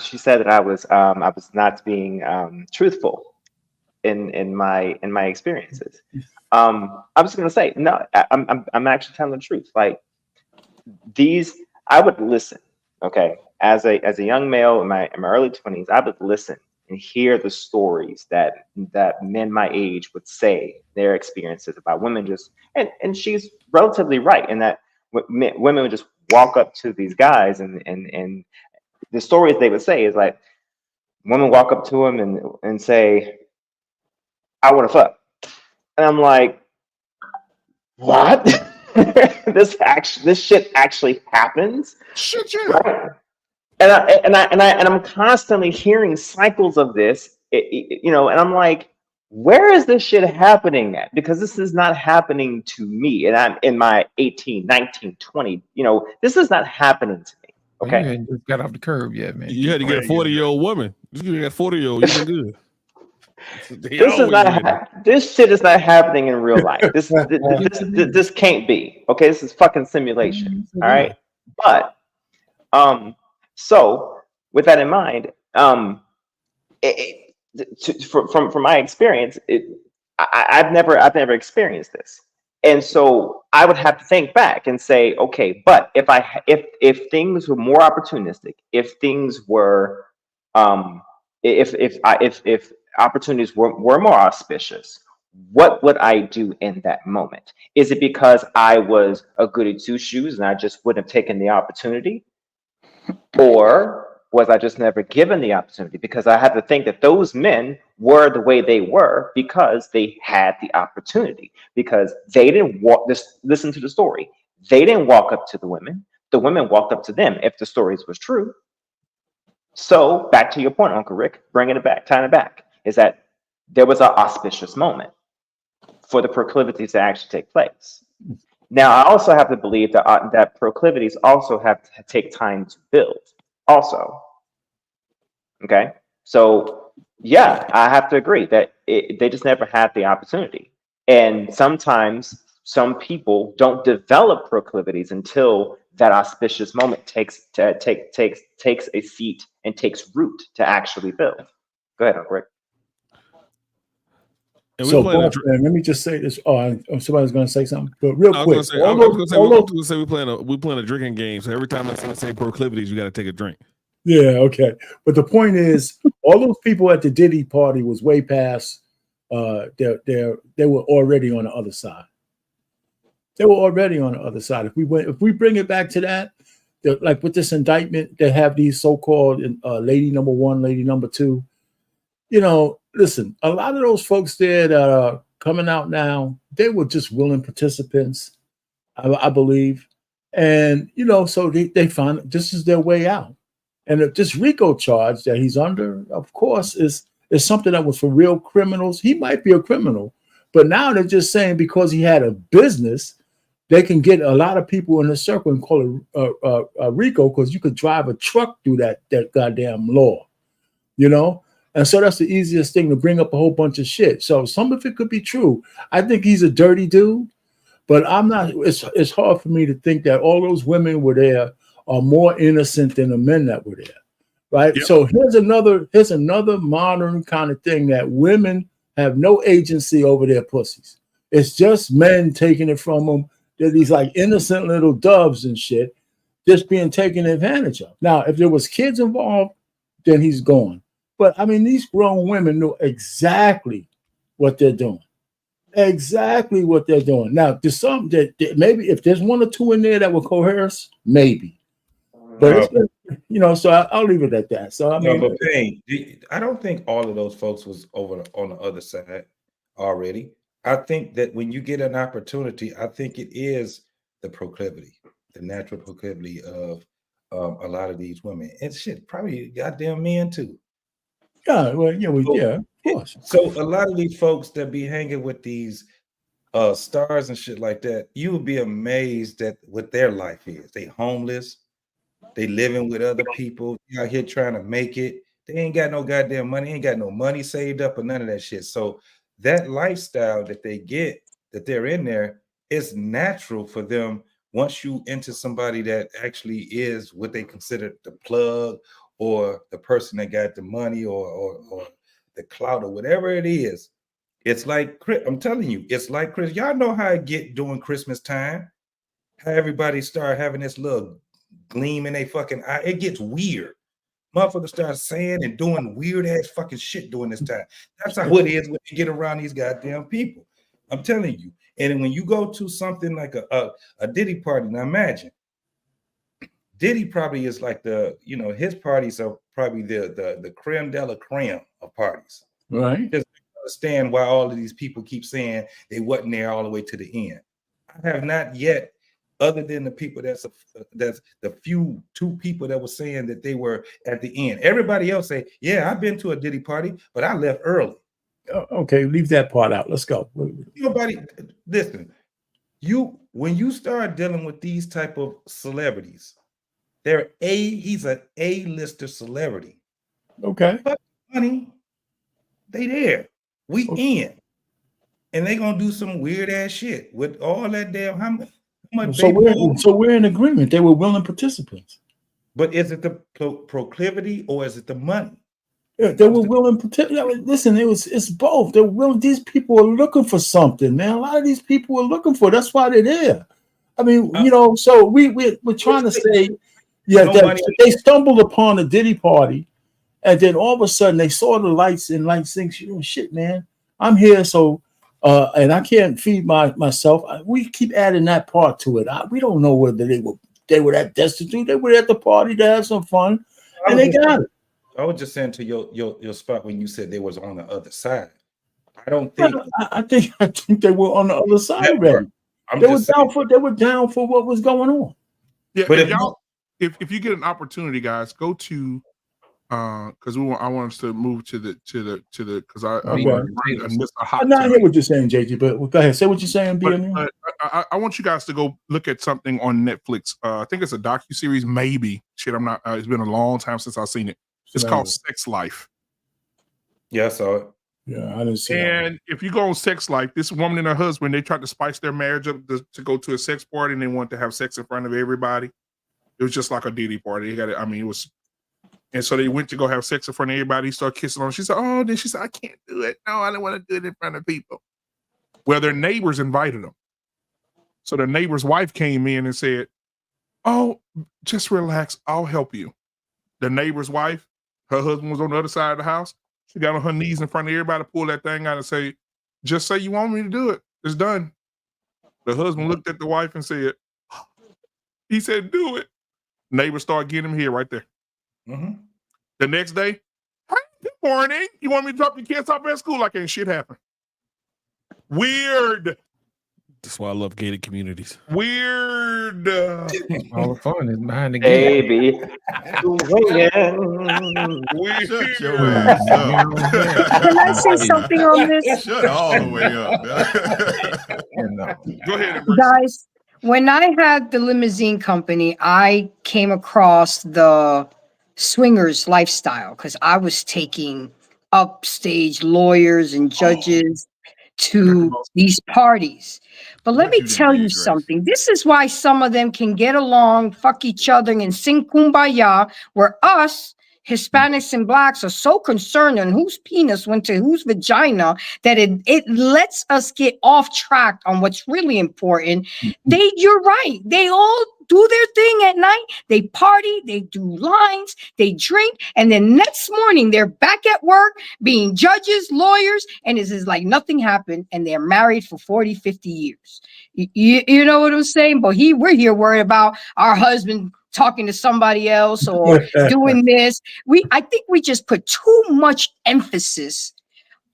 she said that I was not being truthful in my experiences. I'm just gonna say no. I'm actually telling the truth. Like I would listen. Okay, as a young male in my early 20s, I would listen and hear the stories that men my age would say, their experiences about women. And she's relatively right in that women would just walk up to these guys and the stories they would say is like women walk up to him and say, "I want to fuck." And I'm like, what? this shit actually happens? Shit, yeah. Right? And I'm constantly hearing cycles of this, and I'm like, where is this shit happening at? Because this is not happening to me. And I'm in my 18, 19, 20, this is not happening to me. Okay. You ain't just got off the curb yet, man. You had to get a 40-year-old woman. You got 40-year-old. You've been good. This shit is not happening in real life. This can't be. Okay, this is fucking simulation. All right. But so with that in mind, from my experience, I've never experienced this. And so I would have to think back and say, okay, but if things were more opportunistic, if things were if opportunities were more auspicious, what would I do in that moment? Is it because I was a goody two shoes and I just wouldn't have taken the opportunity? Or was I just never given the opportunity, because I had to think that those men were the way they were because they had the opportunity, because they didn't walk this. Listen to the story. They didn't walk up to the women walked up to them, if the stories was true. So back to your point, Uncle Rick, bringing it back, tying it back, is that there was an auspicious moment for the proclivities to actually take place. Now, I also have to believe that that proclivities also have to take time to build also. Okay, so yeah, I have to agree that they just never had the opportunity. And sometimes some people don't develop proclivities until that auspicious moment takes a seat and takes root to actually build. Go ahead, Uncle Rick. So, boss, man, let me just say this. Oh, somebody's going to say something, but real quick. I was going to say we playing a drinking game. So every time I say proclivities, you got to take a drink. Yeah, okay. But the point is, all those people at the Diddy party was way past. They were already on the other side. They were already on the other side. If we bring it back to that, like with this indictment, they have these so-called lady number one, lady number two. You know, listen, a lot of those folks there that are coming out now, they were just willing participants, I believe. And, you know, so they find this is their way out. And if this RICO charge that he's under, of course, is something that was for real criminals. He might be a criminal, but now they're just saying because he had a business, they can get a lot of people in a circle and call it a RICO because you could drive a truck through that goddamn law, you know? And so that's the easiest thing to bring up a whole bunch of shit. So some of it could be true. I think he's a dirty dude, but I'm not. It's hard for me to think that all those women were there are more innocent than the men that were there, right? Yep. So here's another modern kind of thing that women have no agency over their pussies. It's just men taking it from them. They're these like innocent little doves and shit, just being taken advantage of. Now, if there was kids involved, then he's gone. But I mean, these grown women know exactly what they're doing. Exactly what they're doing. Now, there's some that maybe if there's one or two in there that will coerce, maybe. But you know, so I'll leave it at that. So I mean, but Payne, I don't think all of those folks was over on the other side already. I think that when you get an opportunity, I think it is the proclivity, the natural proclivity of a lot of these women. And shit, probably goddamn men too. Yeah, well, yeah, of course. So a lot of these folks that be hanging with these stars and shit like that, you would be amazed at what their life is. They homeless, they living with other people, out here trying to make it. They ain't got no goddamn money, ain't got no money saved up or none of that shit. So that lifestyle that they get, that they're in there, is natural for them once you enter somebody that actually is what they consider the plug or the person that got the money or the clout or whatever it is. It's like, I'm telling you, it's like Chris. Y'all know how it get during Christmas time. How everybody start having this little gleam in their fucking eye. It gets weird. Motherfuckers start saying and doing weird ass fucking shit during this time. That's how it is when you get around these goddamn people. I'm telling you. And when you go to something like a Diddy party, now imagine Diddy probably is like his parties are probably the creme de la creme of parties. Right. Just understand why all of these people keep saying they wasn't there all the way to the end. I have not yet, other than the people that's the two people that were saying that they were at the end. Everybody else say, yeah, I've been to a Diddy party, but I left early. Okay, leave that part out. Let's go. Nobody, listen, when you start dealing with these type of celebrities, he's an A-lister celebrity. Okay. But honey, they there. We in. And they gonna do some weird ass shit with all that damn how much so we're in agreement. They were willing participants. But is it the proclivity or is it the money? Yeah, they were willing participants. Listen, it's both. They're willing. These people are looking for something, man. A lot of these people are looking for. That's why they're there. I mean, so we're trying to say, they stumbled upon the Diddy party, and then all of a sudden they saw the lights and think, shit, man, I'm here, so and I can't feed myself. We keep adding that part to it. We don't know whether they were that destitute. They were at the party to have some fun, And they got it. I was just saying to your spot when you said they was on the other side. I don't think. I think they were on the other side already. They were down for what was going on. Yeah, but if you get an opportunity, guys, go to because I want us to move to the because I missed a hot. I'm not hear what you're saying, JG, but go ahead. Say what you're saying, BMU. I want you guys to go look at something on Netflix. I think it's a docuseries, maybe. Shit, I'm not. It's been a long time since I've seen it. It's called Sex Life. Yeah, I saw it. Yeah, I didn't see it. And if you go on Sex Life, this woman and her husband, they tried to spice their marriage up to go to a sex party, and they wanted to have sex in front of everybody. It was just like a Diddy party. It was. And so they went to go have sex in front of everybody. He started kissing on her. She said, "Oh," then she said, "I can't do it. No, I don't want to do it in front of people." Well, their neighbors invited them. So the neighbor's wife came in and said, "Oh, just relax. I'll help you." The neighbor's wife, her husband was on the other side of the house. She got on her knees in front of everybody, pulled that thing out and say, "Just say you want me to do it. It's done." The husband looked at the wife and said, he said, "Do it." Neighbor started getting him here right there. Mm-hmm. The next day, "Hey, good morning. You want me to drop your kids off at school?" Like ain't shit happen. Weird. That's why I love gated communities. Weird. All the fun is behind the gate. Baby. Shut your ass up. Can I say something on this? Shut all the way up. Go ahead, guys. When I had the limousine company, I came across the swingers lifestyle because I was taking upstage lawyers and judges to these parties. But let me tell you something. This is why some of them can get along, fuck each other, and sing kumbaya, where us Hispanics and blacks are so concerned on whose penis went to whose vagina that it lets us get off track on what's really important. You're right. They all do their thing at night. They party, they do lines, they drink, and then next morning they're back at work being judges, lawyers, and it's like nothing happened, and they're married for 40, 50 years. You know what I'm saying? But we're here worried about our husband talking to somebody else or doing this. I think we just put too much emphasis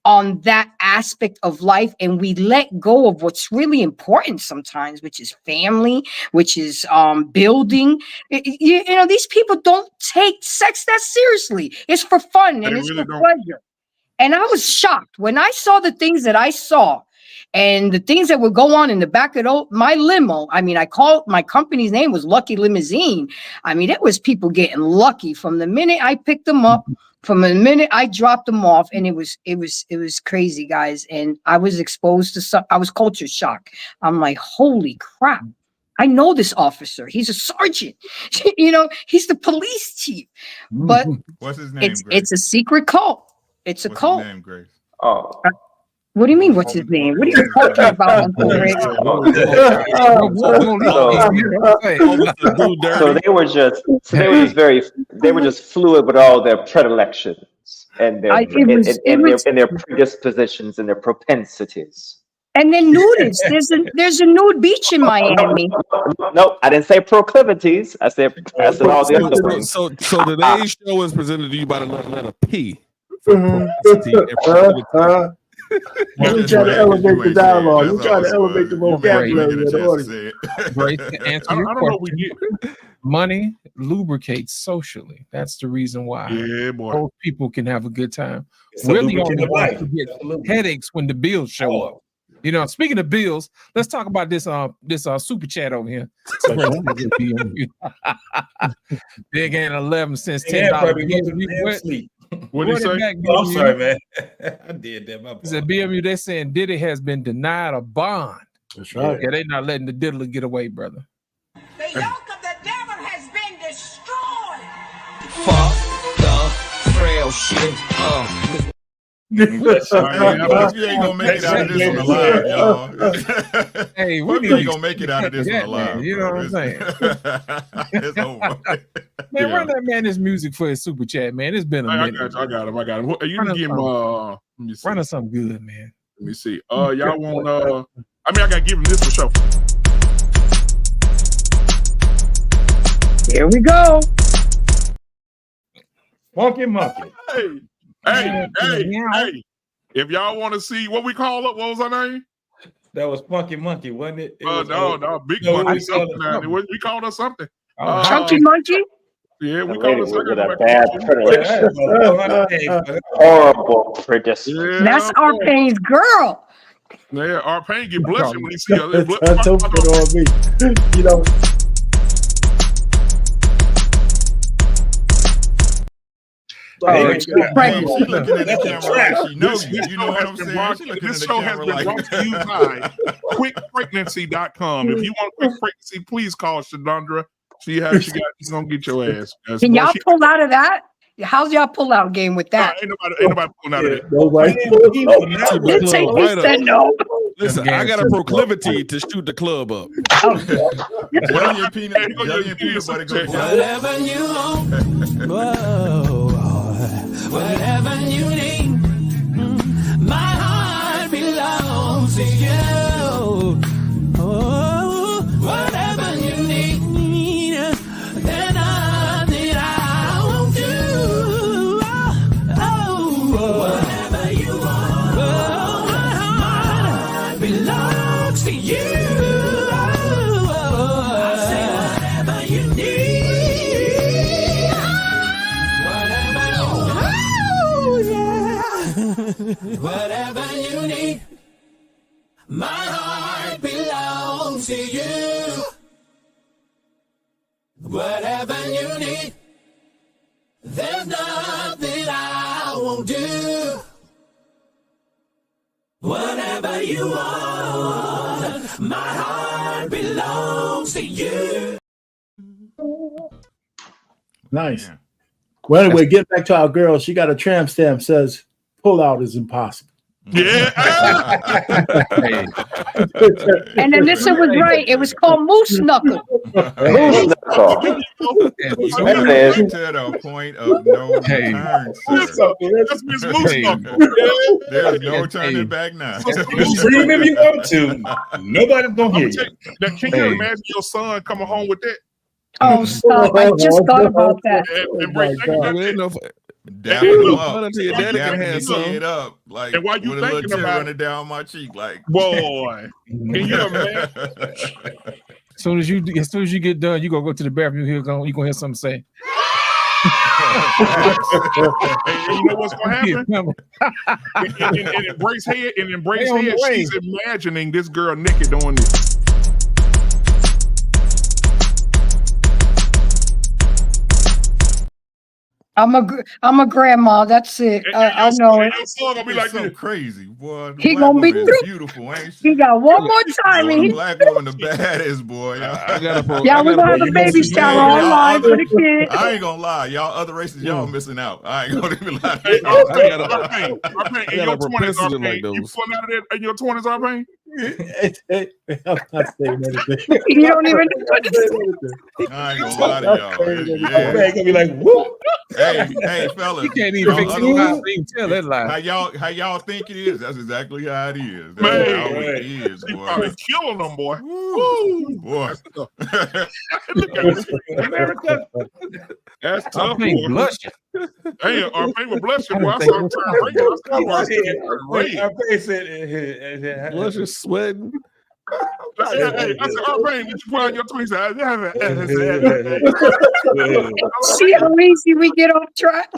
on that aspect of life, and we let go of what's really important sometimes, which is family, which is building. You know, these people don't take sex that seriously. It's for fun and it's for pleasure. And I was shocked when I saw the things that I saw and the things that would go on in the back of my limo. I mean, my company's name was Lucky Limousine. I mean, it was people getting lucky from the minute I picked them up, from the minute I dropped them off, and it was crazy, guys. And I was exposed to I was culture shock. I'm like, holy crap. I know this officer. He's a sergeant. You know, he's the police chief. But what's his name? It's a secret cult. It's a cult. What's his name, Grace? Oh. What do you mean? What's his name? What are you talking about, Uncle Rick? So they were just fluid with all their predilections and their predispositions and their propensities. And then nudists. There's a nude beach in Miami. No, I didn't say proclivities. I said all the other things. So today's show is presented to you by the letter P. We try to elevate the dialogue. We try to elevate the vocabulary of the audience. Right, to answer your question, money lubricates socially. That's the reason why both people can have a good time. We're the only ones who get headaches when the bills show up. You know, speaking of bills, let's talk about this super chat over here. Big and 11 cents, $10. What did he say? I'm sorry, man. I did that. He said, BMU, they're saying Diddy has been denied a bond. That's right. Yeah, they're not letting the diddler get away, brother. The yoke of the devil has been destroyed. Fuck the frail shit. You ain't gonna make it out of this one alive, y'all. Hey, we ain't gonna make it out of this one alive. Man, you know what I'm saying? It's over. Man, run that man his music for his super chat, man. It's been a minute. I got him. You can give him let me see. Run us something good, man. Let me see. Y'all want I gotta give him this for sure. Here we go. Funky Monkey. Hey. If y'all want to see what we call it, what was her name? That was Funky Monkey, wasn't it? No, Big Monkey. Something. We called her something. Chunky Monkey? Yeah, we The called her lady was something. a bad prediction. Horrible prediction. That's our Payne's girl. Yeah, our Payne get blushing when he see her. Don't put on me. You know. Hey, she looking at the camera like she knows you. You know what I'm saying? She looking at This the show has camera been like. brought to you by QuickPregnancy.com. If you want quick pregnancy, please call Shadandra. She's gonna get your ass. Can y'all pull out of that? How's y'all pull out game with that? Ain't nobody pulling out of that. Didn't say he said no. Listen, I got a proclivity to shoot the club up. Jelly and peanut butter go Whatever you want, whatever you need, my heart belongs to you. Oh, whatever you need, then nothing I won't do. Oh, whatever you want, my heart belongs to you. Whatever you need, my heart belongs to you. Whatever you need, there's nothing I won't do. Whatever you want, my heart belongs to you. Nice. Well, anyway, get back to our girl. She got a tramp stamp says pull out is impossible. Yeah. And Anissa was right. It was called Moose Knuckle. Moose Knuckle. You to the point of no return, sir. That's Miss Moose Knuckle. There's no turning back now. Scream if you want to. Nobody's gonna hear you. Now, can you imagine your son coming home with that? Oh, stop. I just thought about that. Dapping him up. Daddy can have some. Up, like, and while you with a little thinking tear about running down my cheek, like boy, can you imagine? As soon as you get done, you gonna go to the bathroom. You gonna hear something say. And you know what's gonna happen? And Embrace Head, she's imagining this girl naked doing this. I'm a grandma. That's it. I know it. Your son gonna be like so crazy, boy. He gonna be beautiful, ain't she? He got one more time. The black woman, the baddest boy. Yeah, we're gonna have a baby shower online for the kids. I ain't gonna lie, y'all other races, y'all missing out. I ain't gonna even lie. In your 20s, you pulling out of that in your 20s, Arpain? I'm not saying anything. You don't even know what to say. I ain't gonna lie to y'all. Yeah. Gonna be like, whoop. Hey, fellas. You can't even fix it. Tell that lie. How y'all think it is? That's exactly how it is. Man, That's how it is, she boy. probably killing them, boy. Woo. Boy. Look at this. America. That's tough, boy. Blushing. Hey, Arpain was blushing, boy. I saw him turn red. Blushing, sweating. I said, Arpain, did you put on your tweets? See how easy we get off track.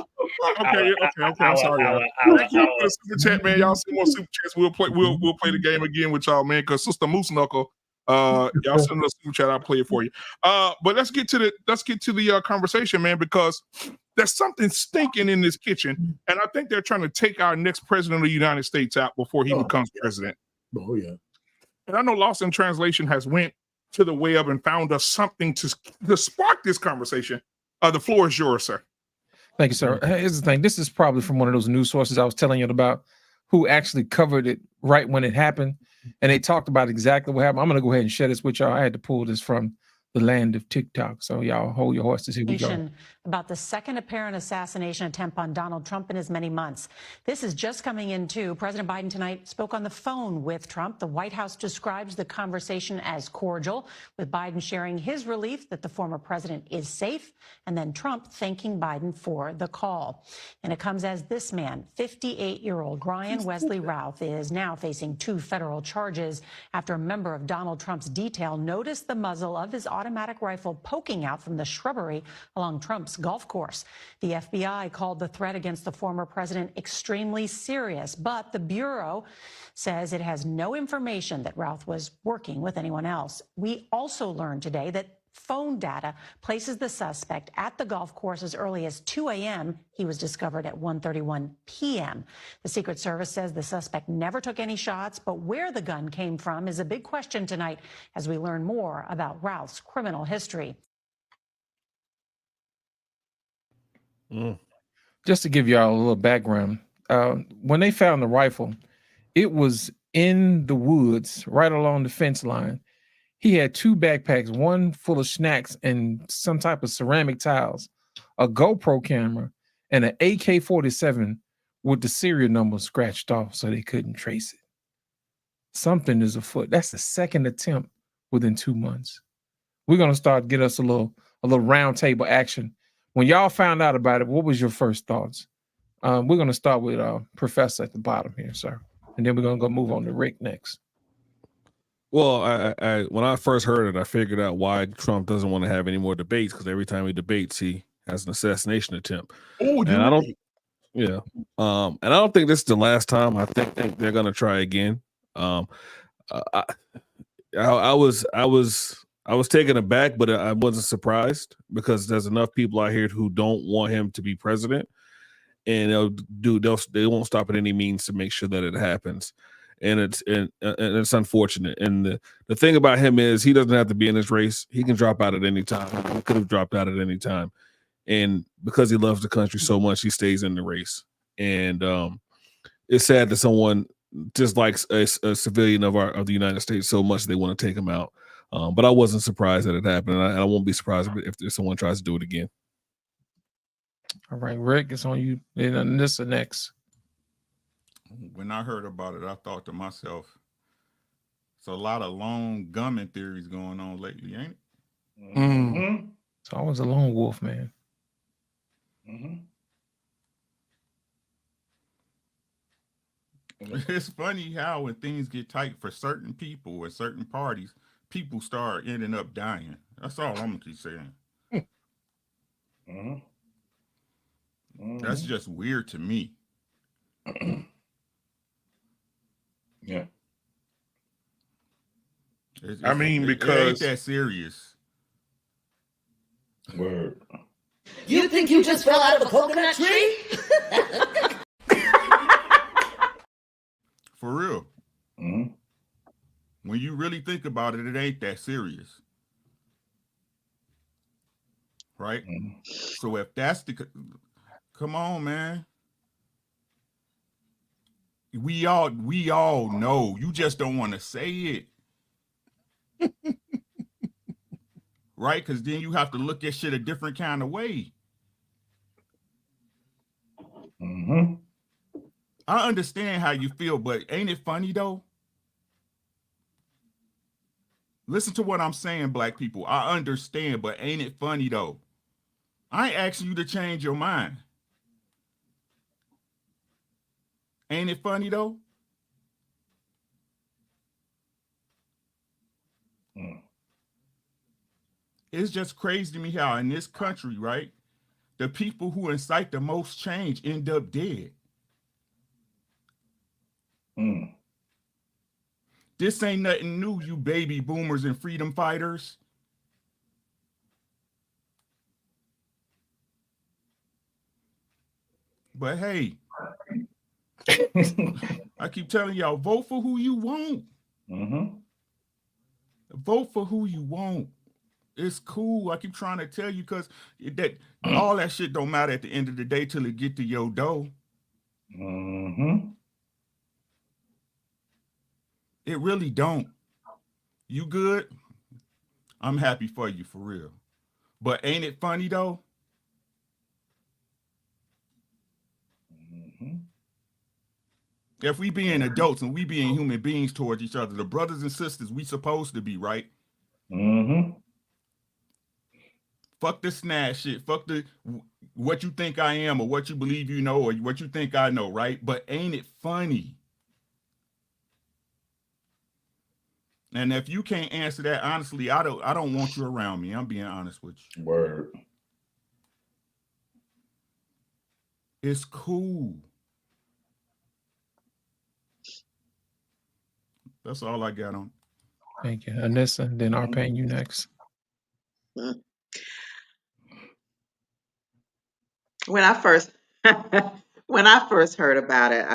Okay. I'm sorry, y'all. Thank you for the super chat, man. Y'all see more super chats. We'll play the game again with y'all, man. Because Sister Moose Knuckle, y'all send us a super chat. I'll play it for you. But let's get to the conversation, man, because there's something stinking in this kitchen, and I think they're trying to take our next president of the United States out before he becomes president. Oh yeah. And I know Lost in Translation has went to the web and found us something to spark this conversation. The floor is yours, sir. Thank you, sir. Here's the thing. This is probably from one of those news sources I was telling you about, who actually covered it right when it happened. And they talked about exactly what happened. I'm going to go ahead and share this with y'all. I had to pull this from the land of TikTok. So y'all hold your horses. Here we go. About the second apparent assassination attempt on Donald Trump in as many months. This is just coming in too. President Biden tonight spoke on the phone with Trump. The White House describes the conversation as cordial, with Biden sharing his relief that the former president is safe, and then Trump thanking Biden for the call. And it comes as this man, 58-year-old Brian Wesley Routh, is now facing 2 federal charges after a member of Donald Trump's detail noticed the muzzle of his automatic rifle poking out from the shrubbery along Trump's golf course. The FBI called the threat against the former president extremely serious, but the Bureau says it has no information that Routh was working with anyone else. We also learned today that phone data places the suspect at the golf course as early as 2 a.m. He was discovered at 1:31 p.m. The Secret Service says the suspect never took any shots, but where the gun came from is a big question tonight as we learn more about Routh's criminal history. Just to give y'all a little background, when they found the rifle, it was in the woods right along the fence line. He had 2 backpacks, one full of snacks and some type of ceramic tiles, a GoPro camera, and an AK-47 with the serial number scratched off so they couldn't trace it. Something is afoot. That's the second attempt within 2 months. We're gonna start get us a little round table action. When y'all found out about it, what was your first thoughts? We're going to start with Professor at the bottom here, sir. And then we're going to go move on to Rick next. Well, I when I first heard it, I figured out why Trump doesn't want to have any more debates, because every time he debates, he has an assassination attempt. And I don't, and I don't think this is the last time. I think they're going to try again. I was taken aback, but I wasn't surprised, because there's enough people out here who don't want him to be president, and they won't stop at any means to make sure that it happens. And it's unfortunate. And the thing about him is he doesn't have to be in this race. He can drop out at any time. He could have dropped out at any time. And because he loves the country so much, he stays in the race. And it's sad that someone dislikes a civilian of the United States so much they want to take him out. But I wasn't surprised that it happened. And I won't be surprised if someone tries to do it again. All right, Rick, it's on you. And this is next. When I heard about it, I thought to myself, it's a lot of lone gunman theories going on lately, ain't it? Mm-hmm. It's always a lone wolf, man. Mm-hmm. It's funny how when things get tight for certain people or certain parties, people start ending up dying. That's all I'm gonna keep saying. Mm-hmm. Mm-hmm. That's just weird to me. Yeah. I mean, because it ain't that serious. Word. You think you just fell out of a coconut tree? For real. Mm-hmm. When you really think about it, it ain't that serious. Right? Mm-hmm. So if that's come on, man. We all know. You just don't want to say it. Right? Because then you have to look at shit a different kind of way. Mm-hmm. I understand how you feel, but ain't it funny though? Listen to what I'm saying, black people. I understand, but ain't it funny though? I ain't asking you to change your mind. Ain't it funny though? Mm. It's just crazy to me how in this country, right, the people who incite the most change end up dead. Mm. This ain't nothing new, you baby boomers and freedom fighters. But hey, I keep telling y'all, vote for who you want. Mm-hmm. Vote for who you want. It's cool. I keep trying to tell you, because that all that shit don't matter at the end of the day till it get to your door. Mm-hmm. It really don't. You good? I'm happy for you, for real. But ain't it funny though? If we being adults and we being human beings towards each other, the brothers and sisters we supposed to be, right? Fuck the snap shit. Fuck the what you think I am or what you believe you know or what you think I know, right? But ain't it funny? And if you can't answer that honestly, I don't want you around me. I'm being honest with you. Word. It's cool. That's all I got on. Thank you. Anissa, then Arpane, you next. When I first when I first heard about it,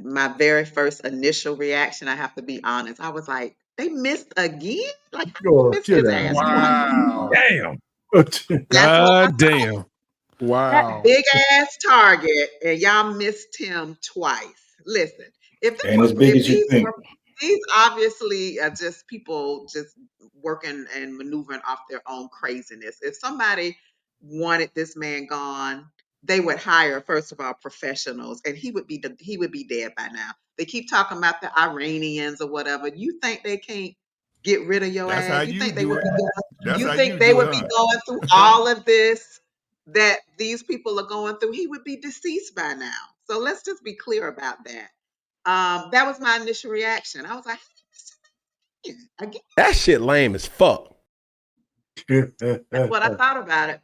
my very first initial reaction, I have to be honest, I was like, they missed again? Like, how Oh, they miss get his out. ass twice? Wow. Damn. That's what I God thought. damn. That Wow. big ass target, and y'all missed him twice. Listen, if Ain't as big if as you think. these obviously are just people just working and maneuvering off their own craziness. If somebody wanted this man gone, they would hire, first of all, professionals, and he would be dead by now. They keep talking about the Iranians or whatever. You think they can't get rid of your That's how ass? You you think they do would it. be That's you how think you they do would it, be huh? going through all of this that these people are going through? He would be deceased by now. So let's just be clear about that. That was my initial reaction. I was like, again. That shit lame as fuck. That's what I thought about it.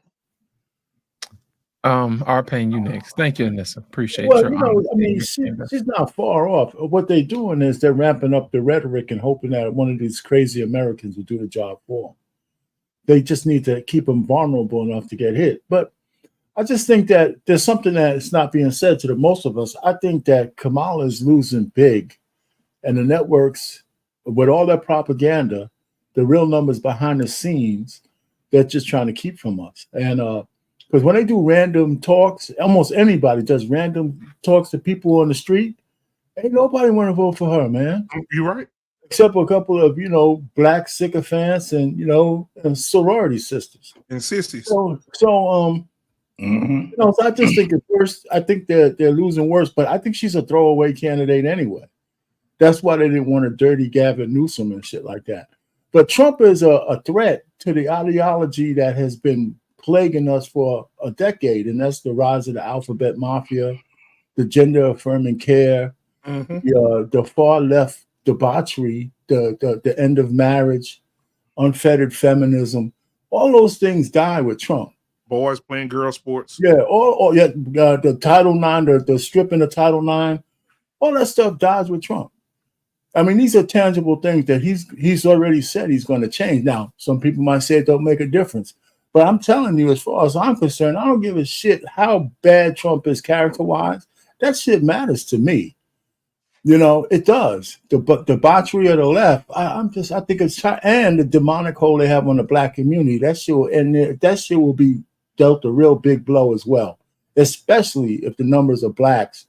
Arpane, you next. Thank you, Anissa. Appreciate Well, your you know, I mean, honesty. she's not far off. What they're doing is they're ramping up the rhetoric and hoping that one of these crazy Americans will do the job for them. They just need to keep them vulnerable enough to get hit. But I just think that there's something that's not being said to the most of us. I think that Kamala is losing big, and the networks, with all that propaganda, the real numbers behind the scenes, they're just trying to keep from us. And because when they do random talks, almost anybody does random talks to people on the street. Ain't nobody want to vote for her, man. You're right. Except for a couple of, black sycophants and, and sorority sisters. And sissies. So Mm-hmm. so I just think it's worse. I think they're losing worse, but I think she's a throwaway candidate anyway. That's why they didn't want to dirty Gavin Newsom and shit like that. But Trump is a threat to the ideology that has been plaguing us for a decade, and that's the rise of the alphabet mafia, the gender affirming care, the far left debauchery, the end of marriage, unfettered feminism. All those things die with Trump. Boys playing girl sports. Yeah, the Title IX, the stripping of Title IX, all that stuff dies with Trump. I mean, these are tangible things that he's already said he's going to change. Now, some people might say it don't make a difference, but I'm telling you, as far as I'm concerned, I don't give a shit how bad Trump is character-wise. That shit matters to me. It does. The debauchery of the left, I think it's, and the demonic hold they have on the black community. That shit will be dealt a real big blow as well, especially if the numbers of blacks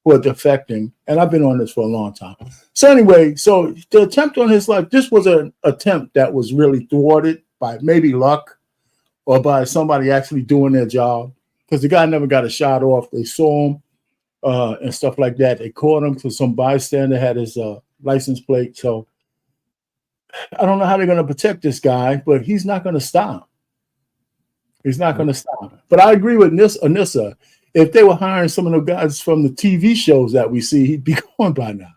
who are defecting. And I've been on this for a long time. So anyway, so the attempt on his life, this was an attempt that was really thwarted by maybe luck or by somebody actually doing their job, because the guy never got a shot off. They saw him and stuff like that. They caught him because some bystander had his license plate. So I don't know how they're going to protect this guy, but he's not going to stop. He's not going to stop. But I agree with Anissa. If they were hiring some of the guys from the TV shows that we see, he'd be gone by now.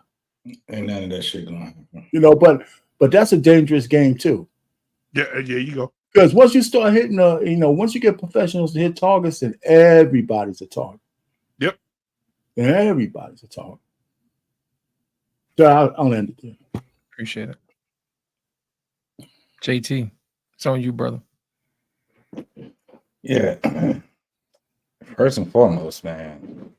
Ain't none of that shit going on. But that's a dangerous game too. Yeah, you go. Because once you start hitting, once you get professionals to hit targets, then everybody's a target. Yep. And everybody's a target. So I'll end it there. Appreciate it. JT, it's on you, brother. Yeah. First and foremost, man,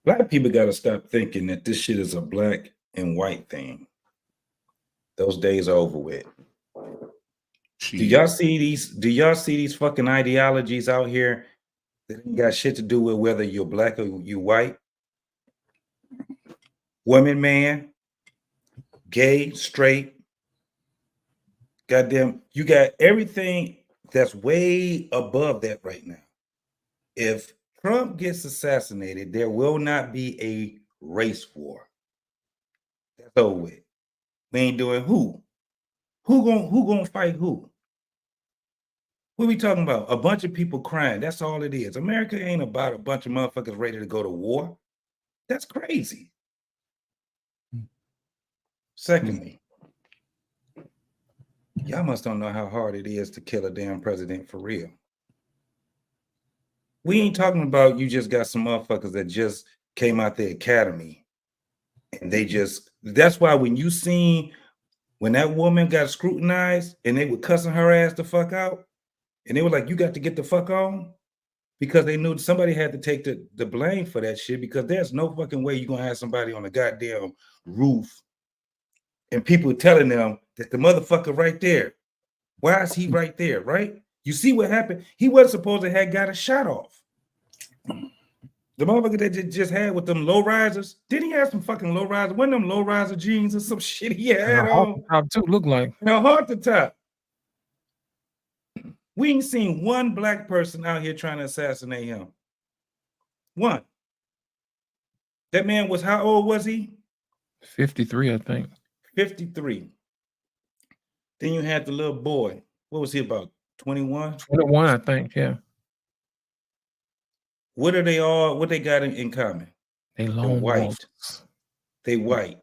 black people got to stop thinking that this shit is a black and white thing. Those days are over with. Do y'all see these fucking ideologies out here that ain't got shit to do with whether you're black or you white? Woman, man, gay, straight, Goddamn, you got everything that's way above that right now. If Trump gets assassinated, there will not be a race war. That's over with. We ain't doing who? Who gonna fight who? What are we talking about? A bunch of people crying. That's all it is. America ain't about a bunch of motherfuckers ready to go to war. That's crazy. Secondly, y'all must don't know how hard it is to kill a damn president for real. We ain't talking about you just got some motherfuckers that just came out the academy and they just, that's why when you seen when that woman got scrutinized and they were cussing her ass the fuck out and they were like, you got to get the fuck on, because they knew somebody had to take the blame for that shit, because there's no fucking way you're gonna have somebody on a goddamn roof and people telling them that the motherfucker right there, why is he right there, right? You see what happened? He wasn't supposed to have got a shot off. The motherfucker that just had with them low risers, didn't he have some fucking low risers? One of them low riser jeans or some shit he had on? Top too look like. Now hard to top. We ain't seen one black person out here trying to assassinate him. One. That man was, how old was he? 53, I think. 53. Then you had the little boy. What was he, about 21? 21, I think, yeah. What are they all, what they got in common? They They're lone white. wolves. They white.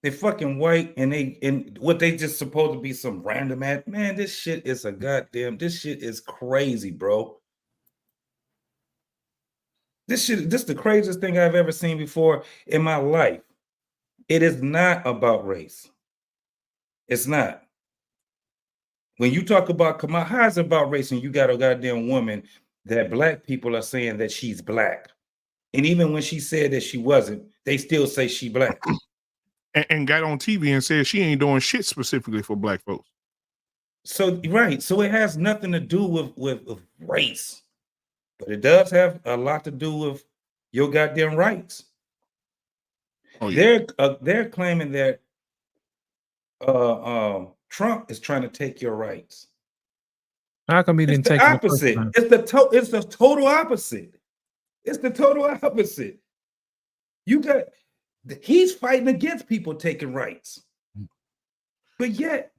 They fucking white, and what they just supposed to be some random act. Man, this shit is a goddamn, this shit is crazy, bro. This is the craziest thing I've ever seen before in my life. It is not about race. It's not. When you talk about Kamala, how is it about race and you got a goddamn woman that black people are saying that she's black? And even when she said that she wasn't, they still say she black. And got on TV and said she ain't doing shit specifically for black folks. So, right. So it has nothing to do with race. But it does have a lot to do with your goddamn rights. Oh, yeah. They're claiming that Trump is trying to take your rights. How come he It's didn't the take opposite. It's the total opposite. It's the total opposite. He's fighting against people taking rights. But yet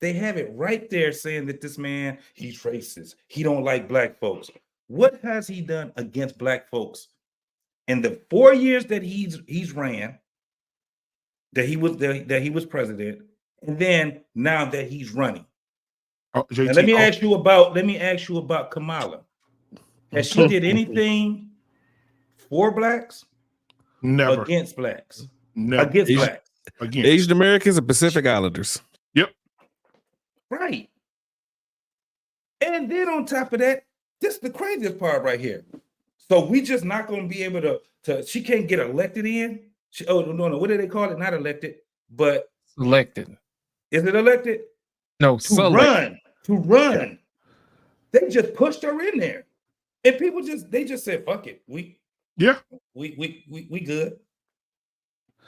they have it right there saying that this man, he's racist. He don't like black folks. What has he done against black folks in the 4 years that he's ran, that he was president, and then now that he's running? Oh, now, let me ask you about Kamala. Has she did anything for blacks? Never. Against blacks? Never. Against blacks? Against Asian Americans and Pacific Islanders. Yep. Right. And then on top of that, this is the craziest part right here. So we just not going to be able to she can't get elected in? No, what do they call it? Not elected, but elected. Is it elected? No, to run. Yeah. They just pushed her in there. And people just said, fuck it. We good.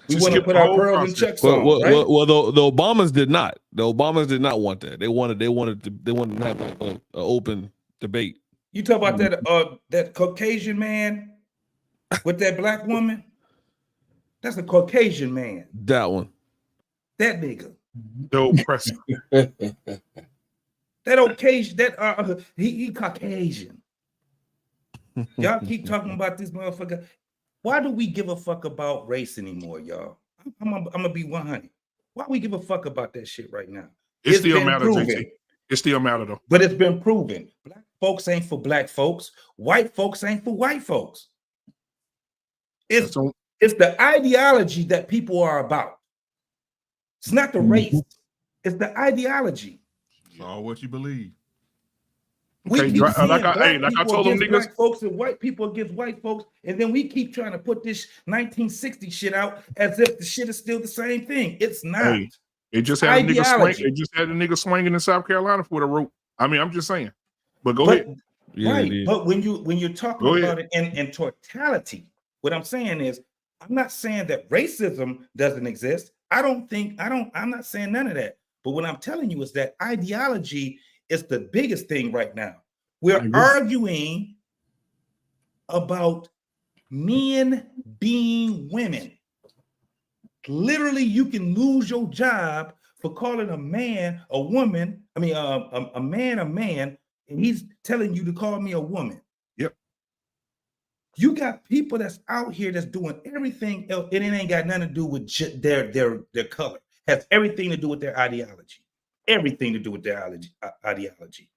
We want to put our pearls and checks on, right? Well, the Obamas did not. The Obamas did not want that. They wanted to have an open debate. You talk about that Caucasian man with that black woman? That's a Caucasian man. That one. That nigga. The oppressor. That Caucasian. He Caucasian. Y'all keep talking about this motherfucker. Why do we give a fuck about race anymore, y'all? I'm gonna be 100. Why we give a fuck about that shit right now? It still matters, JT. It still matters though. But it's been proven. Black folks ain't for black folks. White folks ain't for white folks. It's the ideology that people are about. It's not the race. It's the ideology. It's all what you believe. We keep seeing like I told them niggas, black folks and white people against white folks, and then we keep trying to put this 1960 shit out as if the shit is still the same thing. It's not. Hey, it just had a nigga swing. It just had a nigga swinging in South Carolina for the rope. I mean, I'm just saying. But go ahead. Right. But when you're talking about it in totality, what I'm saying is, I'm not saying that racism doesn't exist. I'm not saying none of that. But what I'm telling you is that ideology is the biggest thing right now. We're arguing about men being women. Literally, you can lose your job for calling a man a woman. I mean, a man, and he's telling you to call me a woman. Yep. You got people that's out here that's doing everything else, and it ain't got nothing to do with their color. Has everything to do with their ideology. Everything to do with their ideology.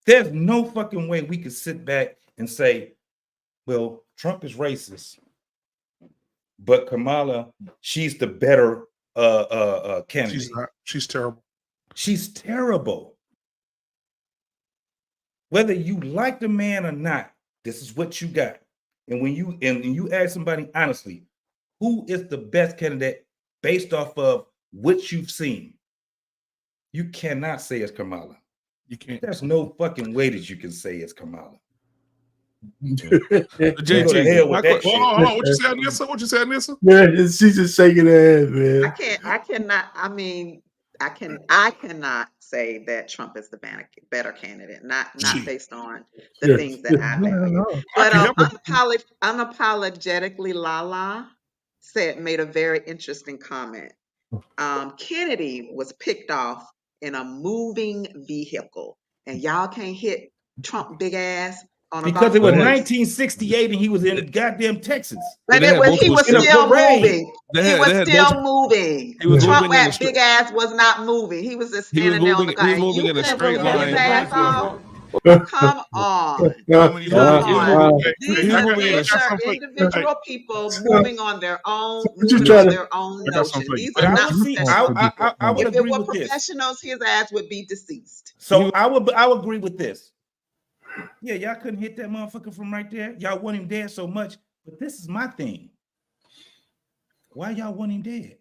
There's no fucking way we could sit back and say, well, Trump is racist, but Kamala, she's the better candidate. She's terrible. She's terrible. Whether you like the man or not, this is what you got. And when you ask somebody honestly, who is the best candidate based off of what you've seen, you cannot say it's Kamala. You can't. There's no fucking way that you can say it's Kamala. JT, hold on. What you said, Nissa? What you said, Nissa? Yeah, she's just shaking her head, man. I cannot say that Trump is the better candidate, not based on the things that I've evaluated. But unapologetically, Lala made a very interesting comment. Kennedy was picked off in a moving vehicle, and y'all can't hit Trump big ass on a because it was golf course. 1968 and he was in goddamn Texas. But he was still moving. He was still moving. Trump that big ass was not moving. He was just standing there on the car. He was moving in a straight line. Come on. These are individual people moving on their own notion. These are not professionals. If it were professionals, his ass would be deceased. So I would agree with this. Yeah, y'all couldn't hit that motherfucker from right there. Y'all want him dead so much. But this is my thing. Why y'all want him dead?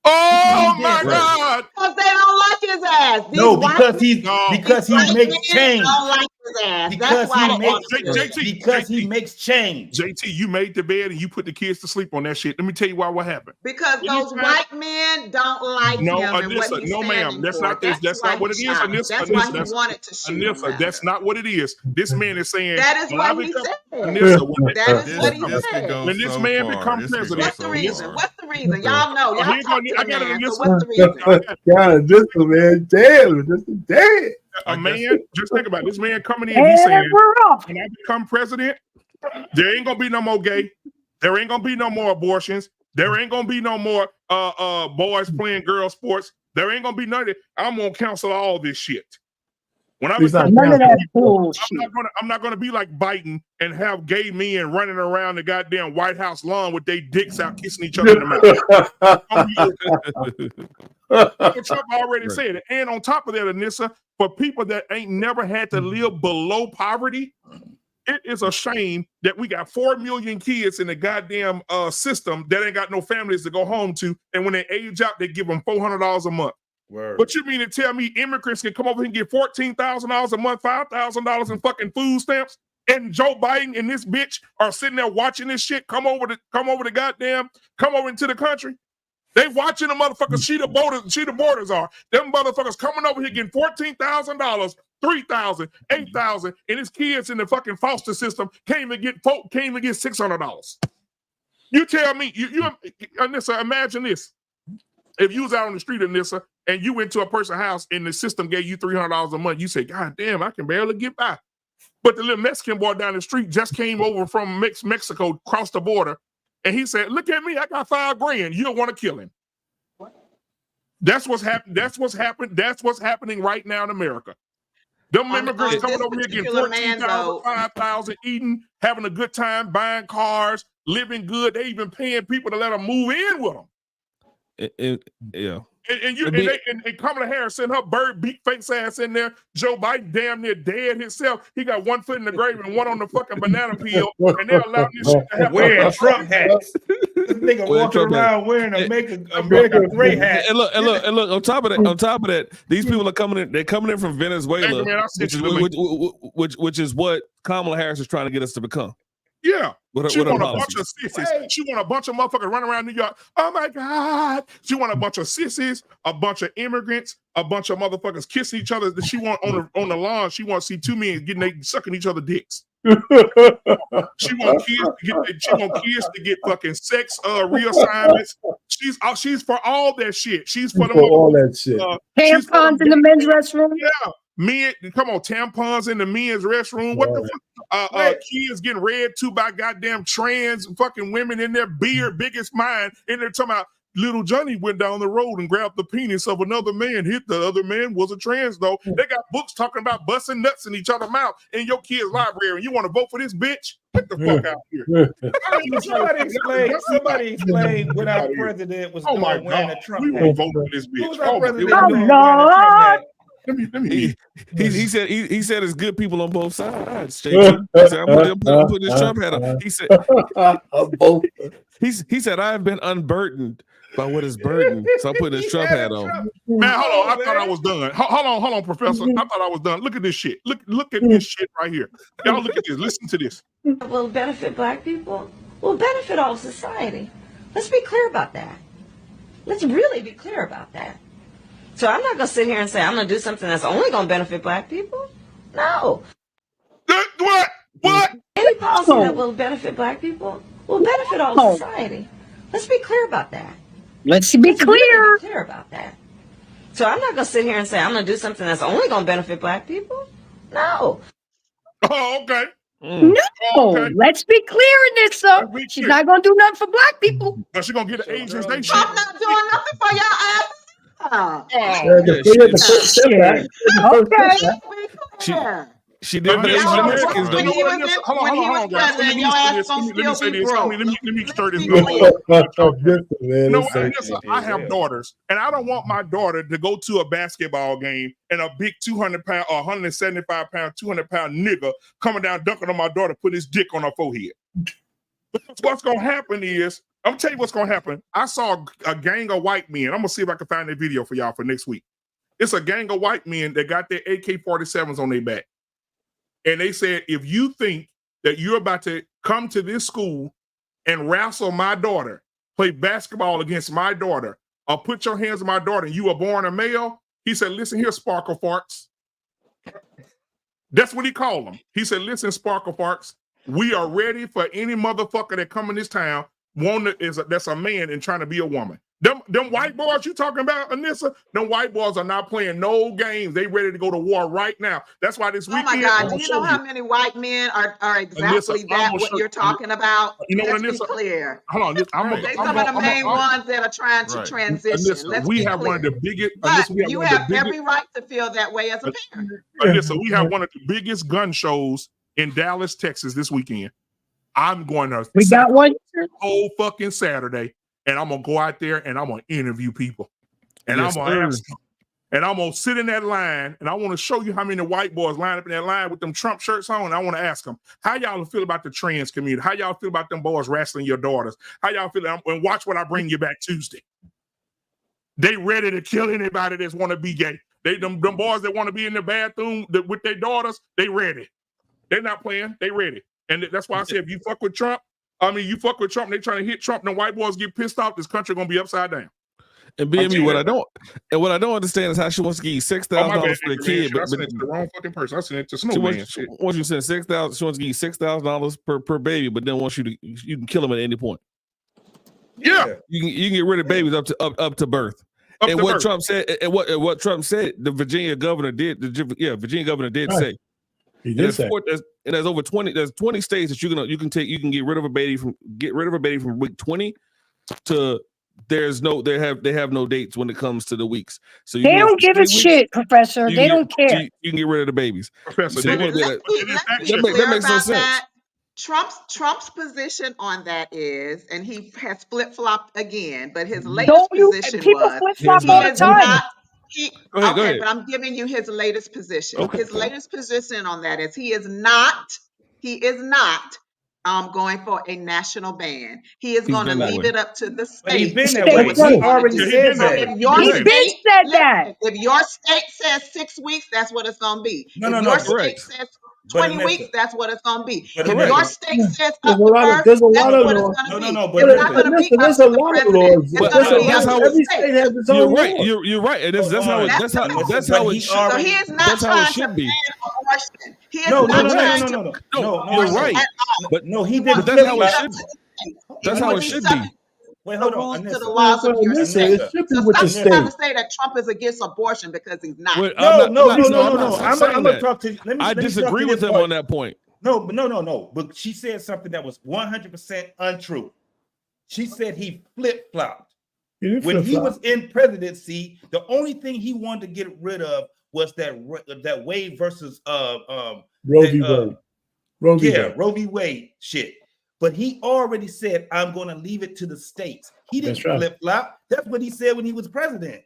Oh my God! Because they don't like his ass. No, because he makes change. Don't like his ass. Because he makes change. JT, you made the bed and you put the kids to sleep on that shit. Let me tell you what happened. Because those white men don't like him and what he's ma'am. That's for. not this. That's not what it is. That's why he wanted to shoot him. That's not what it is. This man is saying that is what he said. That is what he said. When this man becomes president, what's the reason? What's the reason? Y'all know. Y'all talk to I got it in this one. What's the reason? God, this one, man, damn. A man, just think about it. This man coming in, he's saying, when I become president, there ain't gonna be no more gay. There ain't gonna be no more abortions. There ain't gonna be no more boys playing girl sports. There ain't gonna be none of it. I'm gonna cancel all this shit. When I become I'm not gonna be like Biden and have gay men running around the goddamn White House lawn with their dicks out kissing each other in the mouth. Trump already said it. And on top of that, Anissa, for people that ain't never had to live below poverty, it is a shame that we got 4 million kids in the goddamn system that ain't got no families to go home to, and when they age out, they give them $400 a month. Word. But you mean to tell me immigrants can come over here and get $14,000 a month, $5,000 in fucking food stamps, and Joe Biden and this bitch are sitting there watching this shit come over into the country? They watching the motherfuckers see the borders are. Them motherfuckers coming over here getting $14,000, $3,000, $8,000, and his kids in the fucking foster system can't even get $600. You tell me, Anissa, imagine this. If you was out on the street, Anissa, and you went to a person's house and the system gave you $300 a month, you say, God damn, I can barely get by. But the little Mexican boy down the street just came over from Mexico, crossed the border, and he said, look at me, I got $5,000. You don't want to kill him. What? That's what's happening. That's what's happening right now in America. Them immigrants coming over here getting $14,000, $5,000, eating, having a good time, buying cars, living good. They even paying people to let them move in with them. Yeah. And Kamala Harris sent her bird beat face ass in there. Joe Biden damn near dead himself. He got one foot in the grave and one on the fucking banana peel. And they're allowing this shit to happen. Wearing Trump hats. This nigga walking around wearing a American gray hat. And look, on top of that, these people are coming in, they're coming in from Venezuela, which is what Kamala Harris is trying to get us to become. Yeah. She What are want a bunch policies? of sissies. She want a bunch of motherfuckers running around New York. Oh my God. She want a bunch of sissies, a bunch of immigrants, a bunch of motherfuckers kissing each other. She want on the lawn. She want to see two men sucking each other dicks. She want kids to get fucking sex reassignments. She's for all that shit. She's for them all that shit. she's for them Tampons in the men's restroom. yeah. Men, come on, tampons in the men's restroom. What the fuck? Kids getting read to by goddamn trans fucking women in their biggest mind, and they're talking about little Johnny went down the road and grabbed the penis of another man, hit the other man, was a trans though. They got books talking about busting nuts in each other's mouth in your kid's library. You want to vote for this bitch? Get the fuck out here. Somebody explain what our president was doing wearing a Trump hat. We won't vote for this bitch. What was our president Oh, doing wearing a Trump hat? Let me he said it's good people on both sides. JP. He said, I'm putting this Trump hat on. He said I have been unburdened by what is burdened, so I'm putting this Trump hat on. Man, hold on. I thought I was done. Hold on, Professor. I thought I was done. Look at this shit. Look at this shit right here. Y'all look at this. Listen to this. Will benefit black people, will benefit all society. Let's be clear about that. Let's really be clear about that. So I'm not going to sit here and say I'm going to do something that's only going to benefit black people. No. What? Any policy that will benefit black people will benefit all society. Let's be clear about that. Let's be clear. Really be clear about that. So I'm not going to sit here and say I'm going to do something that's only going to benefit black people. No. Oh, okay. No, okay. Let's be clear in this, sir. She's not going to do nothing for black people. But she's going to get an Asians. I'm not doing nothing for y'all ass. She did the Asian Americans though. Hold on, guys. Let me say this. Let me stir this up. I have daughters, and I don't want my daughter to go to a basketball game and a big 200-pound or 175-pound, 200-pound nigga coming down dunking on my daughter, put his dick on her forehead. Because what's gonna happen is, I'm gonna tell you what's gonna happen. I saw a gang of white men. I'm gonna see if I can find that video for y'all for next week. It's a gang of white men that got their AK-47s on their back. And they said, if you think that you're about to come to this school and wrestle my daughter, play basketball against my daughter, or put your hands on my daughter and you were born a male, he said, listen here, Sparkle Farts. That's what he called them. He said, listen, Sparkle Farts, we are ready for any motherfucker that come in this town, that's a man and trying to be a woman. Them white boys you talking about, Anissa, them white boys are not playing no games. They ready to go to war right now. That's why this weekend. Oh my God, do you know how many white men are exactly Anissa, what you're talking about? You know what, Let's Anissa? be clear. Hold on. They're some of the main ones that are trying to transition. Anissa, Let's we be have clear. one of the biggest. But you have every right to feel that way as a parent. Anissa, we have one of the biggest gun shows in Dallas, Texas this weekend. I'm going to got one whole fucking Saturday, and I'm gonna go out there and I'm gonna interview people, and I'm gonna ask them, and I'm gonna sit in that line, and I want to show you how many white boys line up in that line with them Trump shirts on. And I want to ask them, how y'all feel about the trans community? How y'all feel about them boys wrestling your daughters? How y'all feel? And watch what I bring you back Tuesday. They ready to kill anybody that's want to be gay. Them boys that want to be in the bathroom with their daughters, they ready. They're not playing. They ready. And that's why I said, if you fuck with Trump, you fuck with Trump, and they trying to hit Trump, and the white boys get pissed off, this country gonna be upside down. And BME, what I don't understand is how she wants to give you $6,000 for a kid. But I sent it to the wrong fucking person. I sent it to Snowman. She wants you to send $6,000. She wants to give you $6,000 per baby, but then wants you can kill them at any point. Yeah, you can get rid of babies up to birth. And what Trump said, and what Trump said, the Virginia governor did. Virginia governor did say. There's 20 states that you can get rid of a baby from week 20 to they have no dates when it comes to the weeks. So they don't give a shit, Professor. They don't care. You can get rid of the babies. Professor, that makes no sense. Trump's position on that is, and he has flip-flopped again, but his latest position was flip-flop all the time. Go ahead. But I'm giving you his latest position. Okay. His latest position on that is he is not going for a national ban. He is going to leave it up to the state. He's been that way. He already said that. If your state says 6 weeks, that's what it's going to be. No, State says 20 weeks, that's what it's going to be. But If Correct. your state says There's up a to lot of birth, there's a that's lot of what it's laws. going to be. No, It's not going to be Listen, up there's to a the lot of president. laws. It's But going to be that's up how to the Every state. state has its you're own right. laws. You're right. And that's how That's the law. that's how it So he is not that's how it trying to should be. ban abortion. He is No, not no, no, no, trying no, to no, ban no, no, no. You're abortion right. at all. But no, he He didn't wants that's to how leave it it up should to the state. He that's how wants it to be should subject be. Wait, to hold the on, rules, to the Anissa. laws of your Listen, state. it should be So with the stop trying to state. say that Trump is against abortion because he's not. Well, No, no, I'm no, no, not no, no. I'm saying gonna that. talk to. Let I me talk disagree to with this him part. on that point. No, no, no, no. But she said something that was 100% untrue. She said he flip flopped. When he was in presidency, the only thing he wanted to get rid of was that Wade versus Roe v. Wade. Roe v. Wade. Roe v. Wade shit. But he already said, I'm going to leave it to the states. He didn't That's right. flip flop. That's what he said when he was president.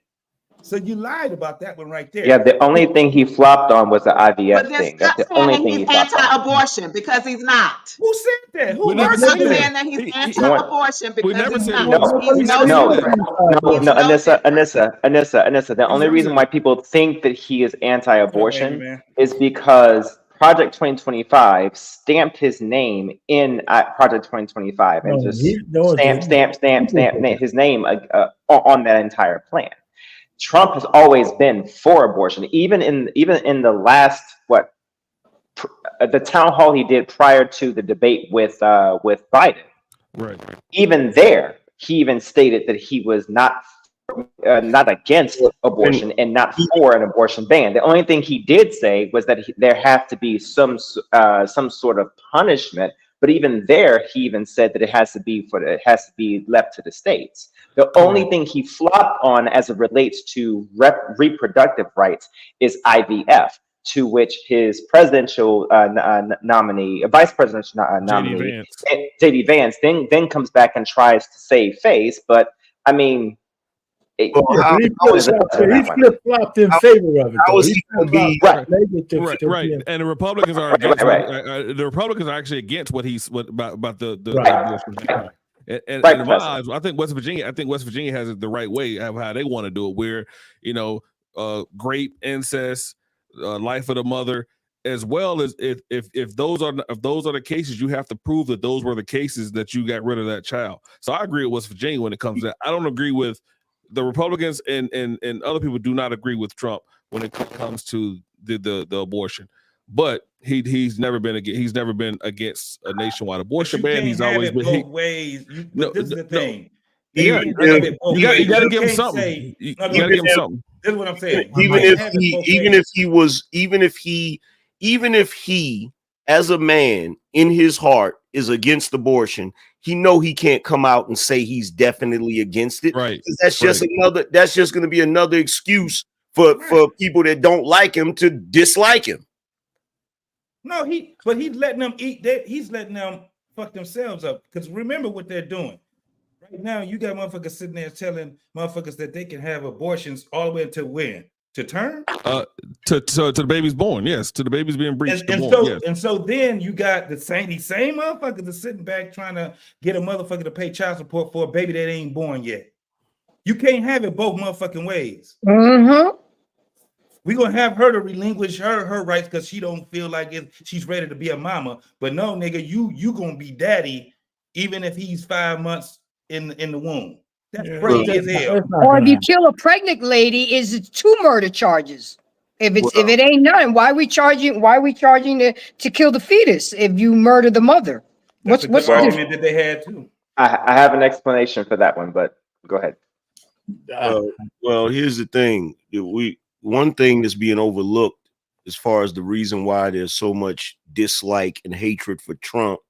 So you lied about that one right there. Yeah, the only thing he flopped on was the But IVF then thing. That's stop the saying only that thing he's he flopped on. anti-abortion because he's not. Who said that? Who We never Stop said saying that. that he's No one. anti-abortion We because never he's said not. he No, was. He's We no never said different. no, He's no, no different. Anissa. The only reason why people think that he is Hold on, Amy, anti-abortion man. is because Project 2025 stamped his name in Project 2025 and No, just people stamp his name on that entire plan. Trump has always been for abortion, even in the last the town hall he did prior to the debate with Biden. Right. Even there, he even stated that he was not against abortion and not for an abortion ban. The only thing he did say was that there have to be some sort of punishment. But even there, he even said that it has to be left to the states. The only thing he flopped on as it relates to reproductive rights is IVF, to which his presidential nominee, vice presidential nominee, JD Vance, then comes back and tries to save face. But I mean, he flip flopped in favor of it. How Though. is He he gonna be flip-flopped Right. negative to Right. yeah. And the Republicans are against the Republicans are actually against about the abortion ban. And in my eyes, I think West Virginia has it the right way of how they want to do it, where grape, incest, life of the mother, as well as if those are the cases, you have to prove that those were the cases that you got rid of that child. So I agree with West Virginia when it comes to that. I don't agree with the Republicans and other people do not agree with Trump when it comes to the abortion. But he's never been against a nationwide abortion ban. He's always been both ways. This is the thing. You got to give him something. You got to give him something. This is what I'm saying. Even if he, as a man in his heart, is against abortion, he know he can't come out and say he's definitely against it. Right. That's just going to be another excuse for people that don't like him to dislike him. No, he's letting them eat that. He's letting them fuck themselves up. Because remember what they're doing. Right now, you got motherfuckers sitting there telling motherfuckers that they can have abortions all the way until when? To term? To the baby's born, yes. To the baby's being breached. And so then you got these same motherfuckers are sitting back trying to get a motherfucker to pay child support for a baby that ain't born yet. You can't have it both motherfucking ways. Mm-hmm. We're gonna have her to relinquish her rights because she don't feel like she's ready to be a mama. But no, nigga, you gonna be daddy even if he's 5 months in the womb. That's crazy as hell. Or if you kill a pregnant lady, is it 2 murder charges? If it ain't none, why are we charging to kill the fetus if you murder the mother? What's the argument that they had too? I have an explanation for that one, but go ahead. Well, here's the thing. One thing that's being overlooked as far as the reason why there's so much dislike and hatred for Trump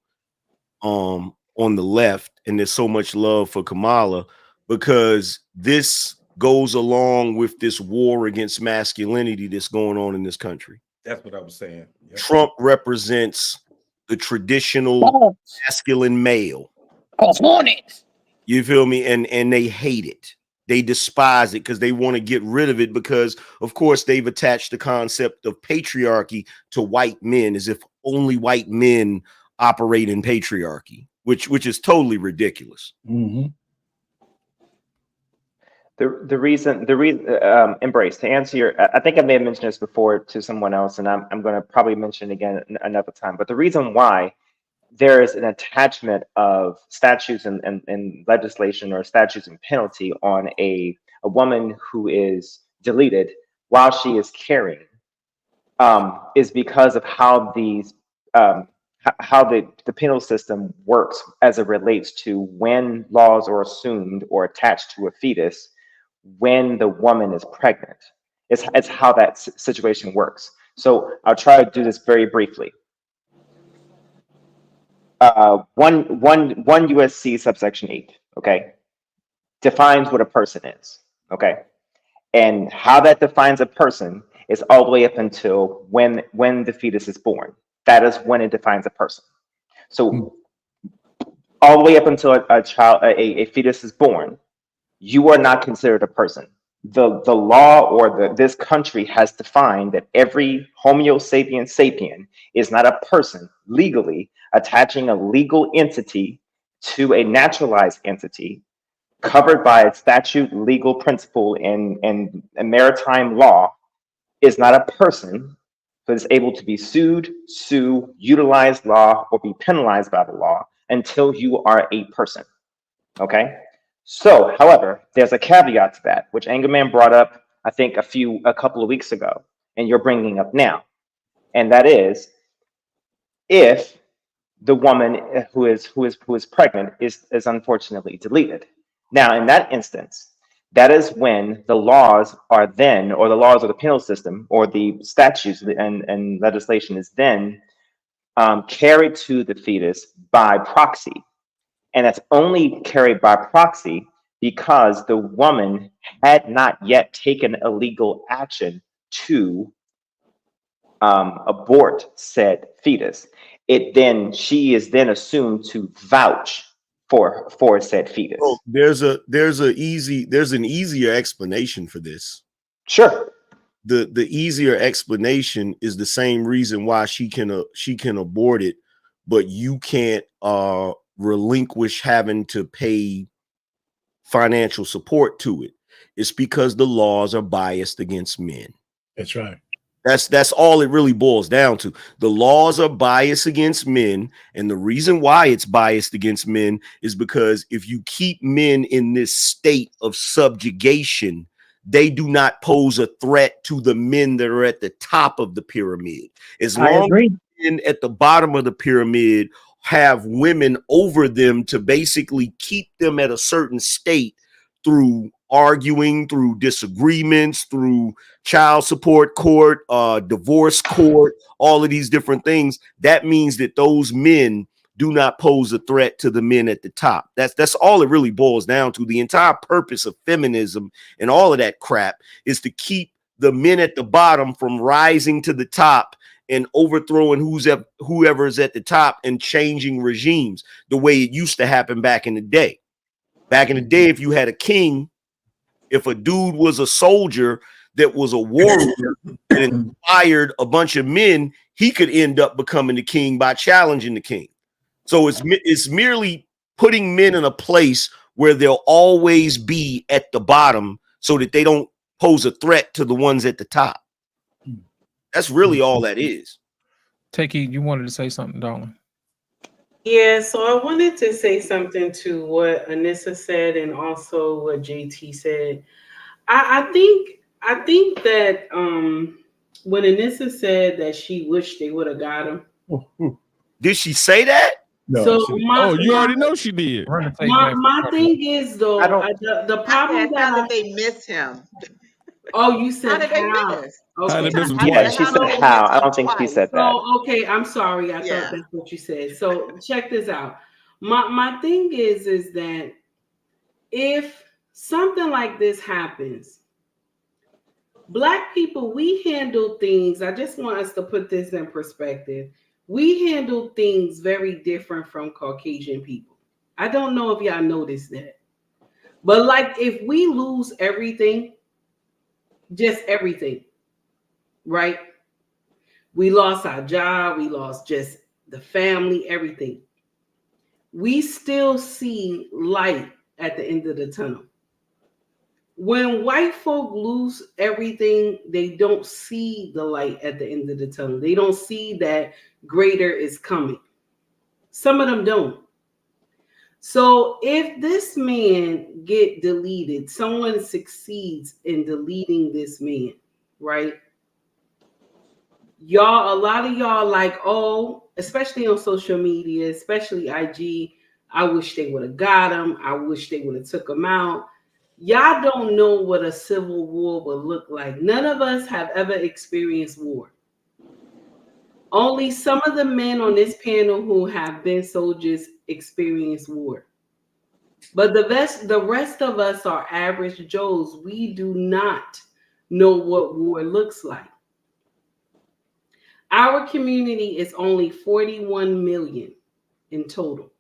on the left, and there's so much love for Kamala, because this goes along with this war against masculinity that's going on in this country. That's what I was saying. Yep. Trump represents the traditional masculine male. You feel me? And they hate it. They despise it because they want to get rid of it because, of course, they've attached the concept of patriarchy to white men as if only white men operate in patriarchy, which is totally ridiculous. Mm-hmm. The reason embrace, to answer your, I think I may have mentioned this before to someone else, and I'm going to probably mention it again another time. But the reason why there is an attachment of statutes and legislation or statutes and penalty on a woman who is deleted while she is carrying is because of how these how the penal system works as it relates to when laws are assumed or attached to a fetus when the woman is pregnant. It's how that situation works. So I'll try to do this very briefly. 1 USC subsection 8, okay, defines what a person is, okay? And how that defines a person is all the way up until when the fetus is born. That is when it defines a person. So all the way up until a fetus is born, you are not considered a person. The law or this country has defined that every Homo sapiens sapien is not a person legally attaching a legal entity to a naturalized entity covered by a statute, legal principle, and maritime law is not a person that is able to be sued, sue, utilize law, or be penalized by the law until you are a person. Okay? So, however, there's a caveat to that, which Angerman brought up, I think, a couple of weeks ago, and you're bringing up now. And that is, if the woman who is pregnant is unfortunately deleted. Now, in that instance, that is when the laws are then, or the laws of the penal system, or the statutes and legislation is then carried to the fetus by proxy. And that's only carried by proxy because the woman had not yet taken a legal action to abort said fetus. She is then assumed to vouch for said fetus. Oh, there's an easier explanation for this. Sure. The easier explanation is the same reason why she can abort it, but you can't relinquish having to pay financial support to it. It's because the laws are biased against men. That's right. That's all it really boils down to. The laws are biased against men, and the reason why it's biased against men is because if you keep men in this state of subjugation, they do not pose a threat to the men that are at the top of the pyramid. As long as men at the bottom of the pyramid have women over them to basically keep them at a certain state through arguing, through disagreements, through child support court, divorce court, all of these different things, that means that those men do not pose a threat to the men at the top. That's all it really boils down to. The entire purpose of feminism and all of that crap is to keep the men at the bottom from rising to the top and overthrowing whoever is at the top and changing regimes the way it used to happen back in the day. Back in the day, if you had a king, if a dude was a soldier that was a warrior and inspired a bunch of men, he could end up becoming the king by challenging the king. So it's merely putting men in a place where they'll always be at the bottom so that they don't pose a threat to the ones at the top. That's really all that is. Takey, you wanted to say something, darling? Yeah, so I wanted to say something to what Anissa said and also what JT said. I think that when Anissa said that she wished they would have got him. Did she say that? No, so you already know she did. My thing is though, the problem how did they miss him? Oh, you said how did they how? miss? Okay. Yeah, she said how. I don't think she said that. So okay, I'm sorry. I thought that's what you said. So check this out. My thing is that if something like this happens, Black people, we handle things. I just want us to put this in perspective. We handle things very different from Caucasian people. I don't know if y'all noticed that. But like if we lose everything, just everything, right? We lost our job, we lost just the family, everything. We still see light at the end of the tunnel. When white folk lose everything, they don't see the light at the end of the tunnel. They don't see that greater is coming. Some of them don't. So if this man get deleted, someone succeeds in deleting this man, right? Y'all, a lot of y'all like, oh, especially on social media, especially IG, I wish they would have got him. I wish they would have took him out. Y'all don't know what a civil war would look like. None of us have ever experienced war. Only some of the men on this panel who have been soldiers experience war. But the rest of us are average Joes. We do not know what war looks like. Our community is only 41 million in total.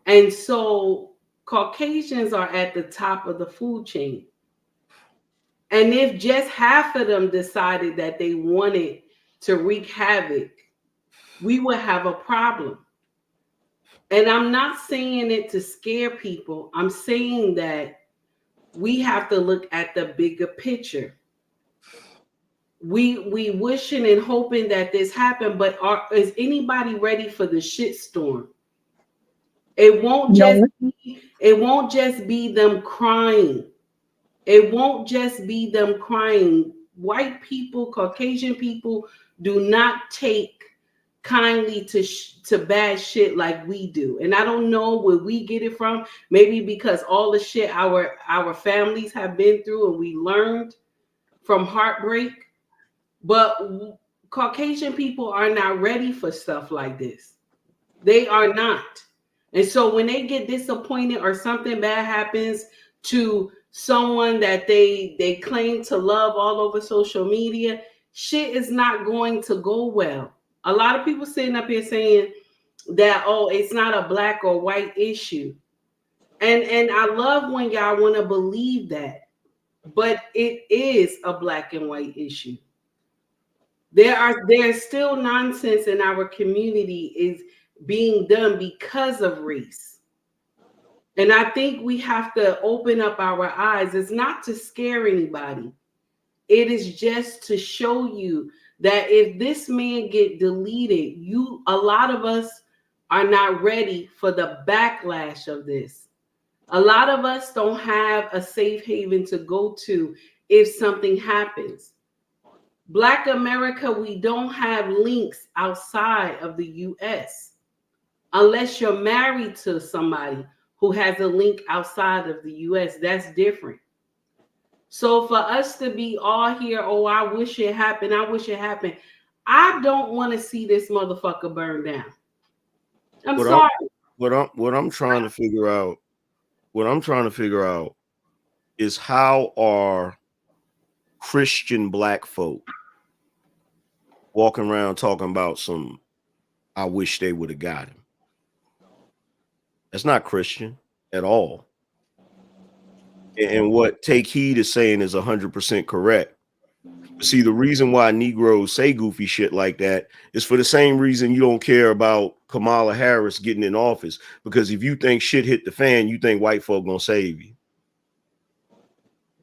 And so Caucasians are at the top of the food chain. And if just half of them decided that they wanted to wreak havoc, we would have a problem. And I'm not saying it to scare people. I'm saying that we have to look at the bigger picture. We wishing and hoping that this happened, but is anybody ready for the shitstorm? It won't just be them crying. It won't just be them crying. White people, Caucasian people do not take kindly to bad shit like we do. And I don't know where we get it from. Maybe because all the shit our families have been through and we learned from heartbreak. But Caucasian people are not ready for stuff like this. They are not. And so when they get disappointed or something bad happens to someone that they claim to love all over social media, shit is not going to go well. A lot of people sitting up here saying that, oh, it's not a black or white issue. And I love when y'all want to believe that. But it is a black and white issue. There's still nonsense in our community is being done because of race. And I think we have to open up our eyes. It's not to scare anybody. It is just to show you that if this man get deleted, a lot of us are not ready for the backlash of this. A lot of us don't have a safe haven to go to if something happens. Black America, we don't have links outside of the US unless you're married to somebody who has a link outside of the US. That's different. So for us to be all here, oh, I wish it happened. I wish it happened. I don't want to see this motherfucker burn down. I'm sorry. What I'm trying to figure out is how are Christian black folk walking around talking about some, I wish they would have got him. That's not Christian at all. And what Take Heed is saying is 100% correct. See, the reason why Negroes say goofy shit like that is for the same reason you don't care about Kamala Harris getting in office. Because if you think shit hit the fan, you think white folk gonna save you.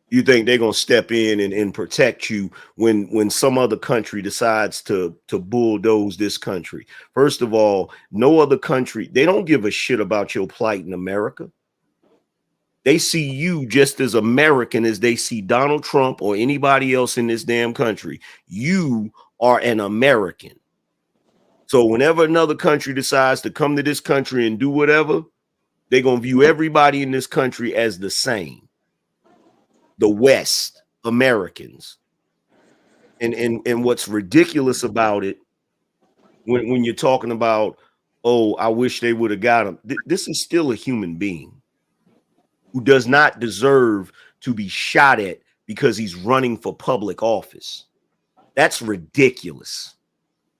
You think they're gonna step in and protect you when some other country decides to bulldoze this country. First of all, no other country, they don't give a shit about your plight in America. They see you just as American as they see Donald Trump or anybody else in this damn country. You are an American. So whenever another country decides to come to this country and do whatever, they're going to view everybody in this country as the same. The West, Americans. And what's ridiculous about it, when you're talking about, oh, I wish they would have got him. This is still a human being who does not deserve to be shot at because he's running for public office. That's ridiculous.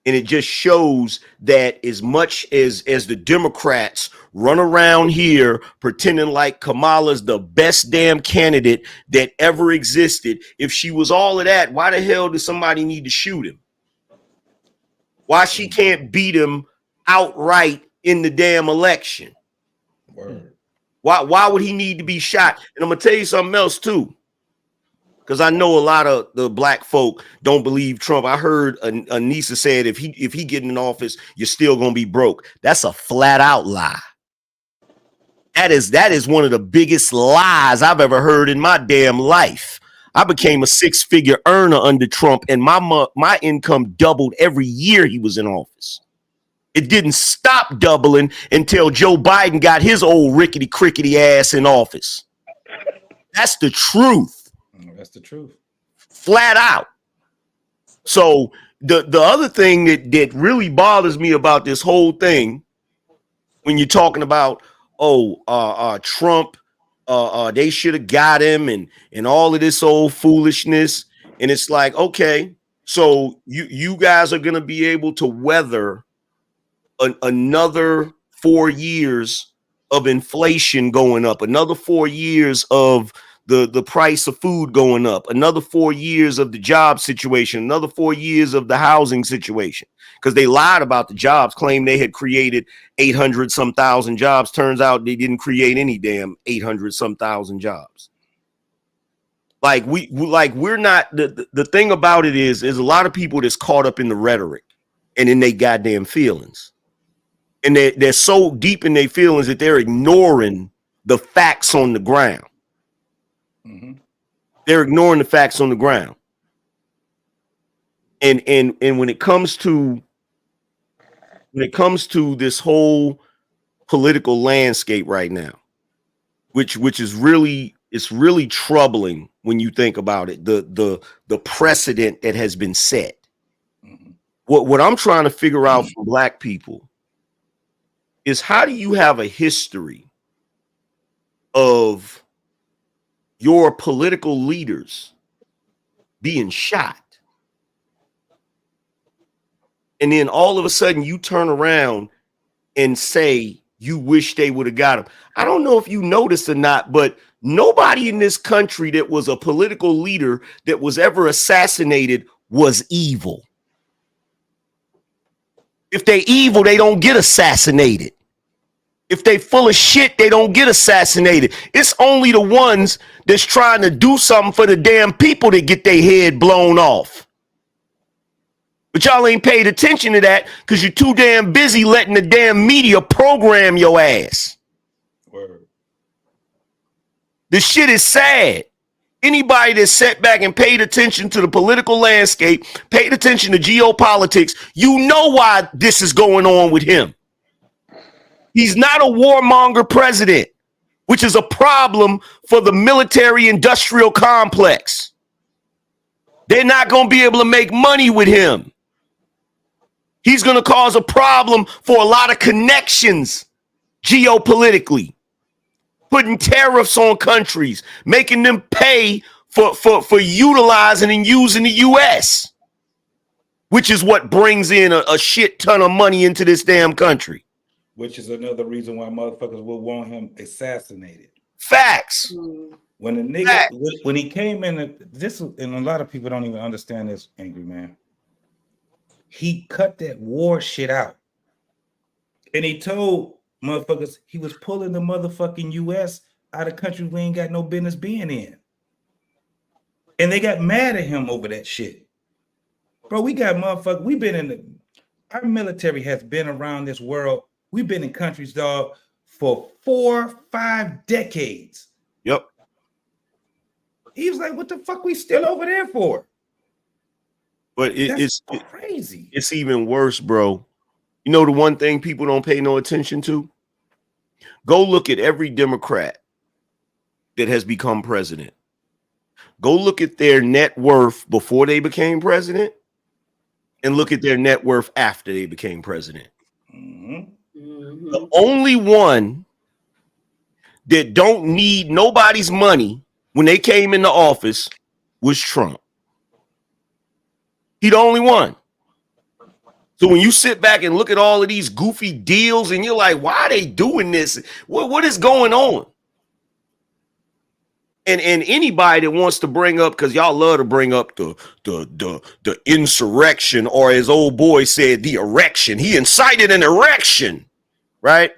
And it just shows that as much as the Democrats run around here pretending like Kamala's the best damn candidate that ever existed, if she was all of that, why the hell does somebody need to shoot him? Why she can't beat him outright in the damn election? Word. Why would he need to be shot? And I'm gonna tell you something else too, because I know a lot of the black folk don't believe Trump. I heard Anissa said if he get in office, you're still gonna be broke. That's a flat out lie. That is one of the biggest lies I've ever heard in my damn life. I became a 6-figure earner under Trump, and my income doubled every year he was in office. It didn't stop doubling until Joe Biden got his old rickety crickety ass in office. That's the truth. That's the truth. Flat out. So the other thing that really bothers me about this whole thing, when you're talking about Trump, they should have got him and all of this old foolishness, and it's like, okay, so you guys are gonna be able to weather another 4 years of inflation going up, another 4 years of the price of food going up, another 4 years of the job situation, another 4 years of the housing situation, because they lied about the jobs, claimed they had created 800 some thousand jobs. Turns out they didn't create any damn 800 some thousand jobs. Like we're not, the thing about it is a lot of people that's caught up in the rhetoric and in their goddamn feelings. And they're so deep in their feelings that they're ignoring the facts on the ground. Mm-hmm. They're ignoring the facts on the ground. And when it comes to this whole political landscape right now, which is really, it's really troubling when you think about it, the precedent that has been set. Mm-hmm. What I'm trying to figure out from black people is, how do you have a history of your political leaders being shot, and then all of a sudden you turn around and say you wish they would have got him? I don't know if you noticed or not, but nobody in this country that was a political leader that was ever assassinated was evil. If they evil, they don't get assassinated. If they full of shit, they don't get assassinated. It's only the ones that's trying to do something for the damn people that get their head blown off. But y'all ain't paid attention to that because you're too damn busy letting the damn media program your ass. Word. The shit is sad. Anybody that sat back and paid attention to the political landscape, paid attention to geopolitics, you know why this is going on with him. He's not a warmonger president, which is a problem for the military-industrial complex. They're not going to be able to make money with him. He's going to cause a problem for a lot of connections geopolitically, putting tariffs on countries, making them pay for utilizing and using the U.S., which is what brings in a shit ton of money into this damn country. Which is another reason why motherfuckers will want him assassinated. Facts. When the nigga, when he came in, this, and a lot of people don't even understand this, Angry Man. He cut that war shit out. And he told motherfuckers he was pulling the motherfucking U.S. out of countries we ain't got no business being in. And they got mad at him over that shit. Bro, we got motherfuckers, we've been in our military has been around this world. We've been in countries, dog, for 4-5 decades. Yep. He was like, what the fuck we still over there for? But it's crazy. It's even worse, bro. You know the one thing people don't pay no attention to? Go look at every Democrat that has become president. Go look at their net worth before they became president and look at their net worth after they became president. Mm-hmm. The only one that don't need nobody's money when they came into office was Trump. He the only one. So when you sit back and look at all of these goofy deals and you're like, why are they doing this? What is going on? And anybody that wants to bring up, because y'all love to bring up the insurrection, or as old boy said, the erection. He incited an erection, right?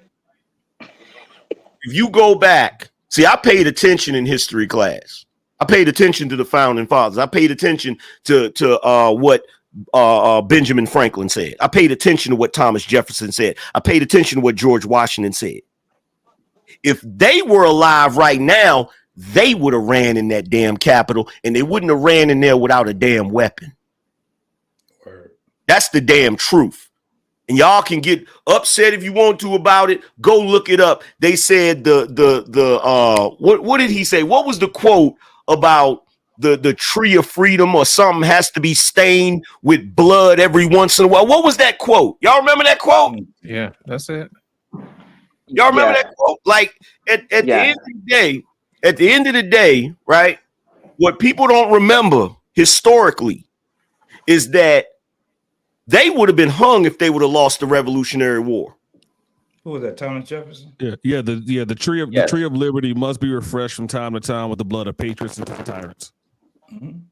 if you go back, see, I paid attention in history class. I paid attention to the founding fathers. I paid attention to what Benjamin Franklin said. I paid attention to what Thomas Jefferson said. I paid attention to what George Washington said. If they were alive right now, they would have ran in that damn Capitol, and they wouldn't have ran in there without a damn weapon. Word. That's the damn truth. And y'all can get upset if you want to about it. Go look it up. They said what did he say? What was the quote about the tree of freedom or something has to be stained with blood every once in a while? What was that quote? Y'all remember that quote? Yeah, that's it. Y'all remember that quote? Like at the end of the day, right? What people don't remember historically is that they would have been hung if they would have lost the Revolutionary War. Who was that? Thomas Jefferson? Yeah. The tree of liberty must be refreshed from time to time with the blood of patriots and tyrants. And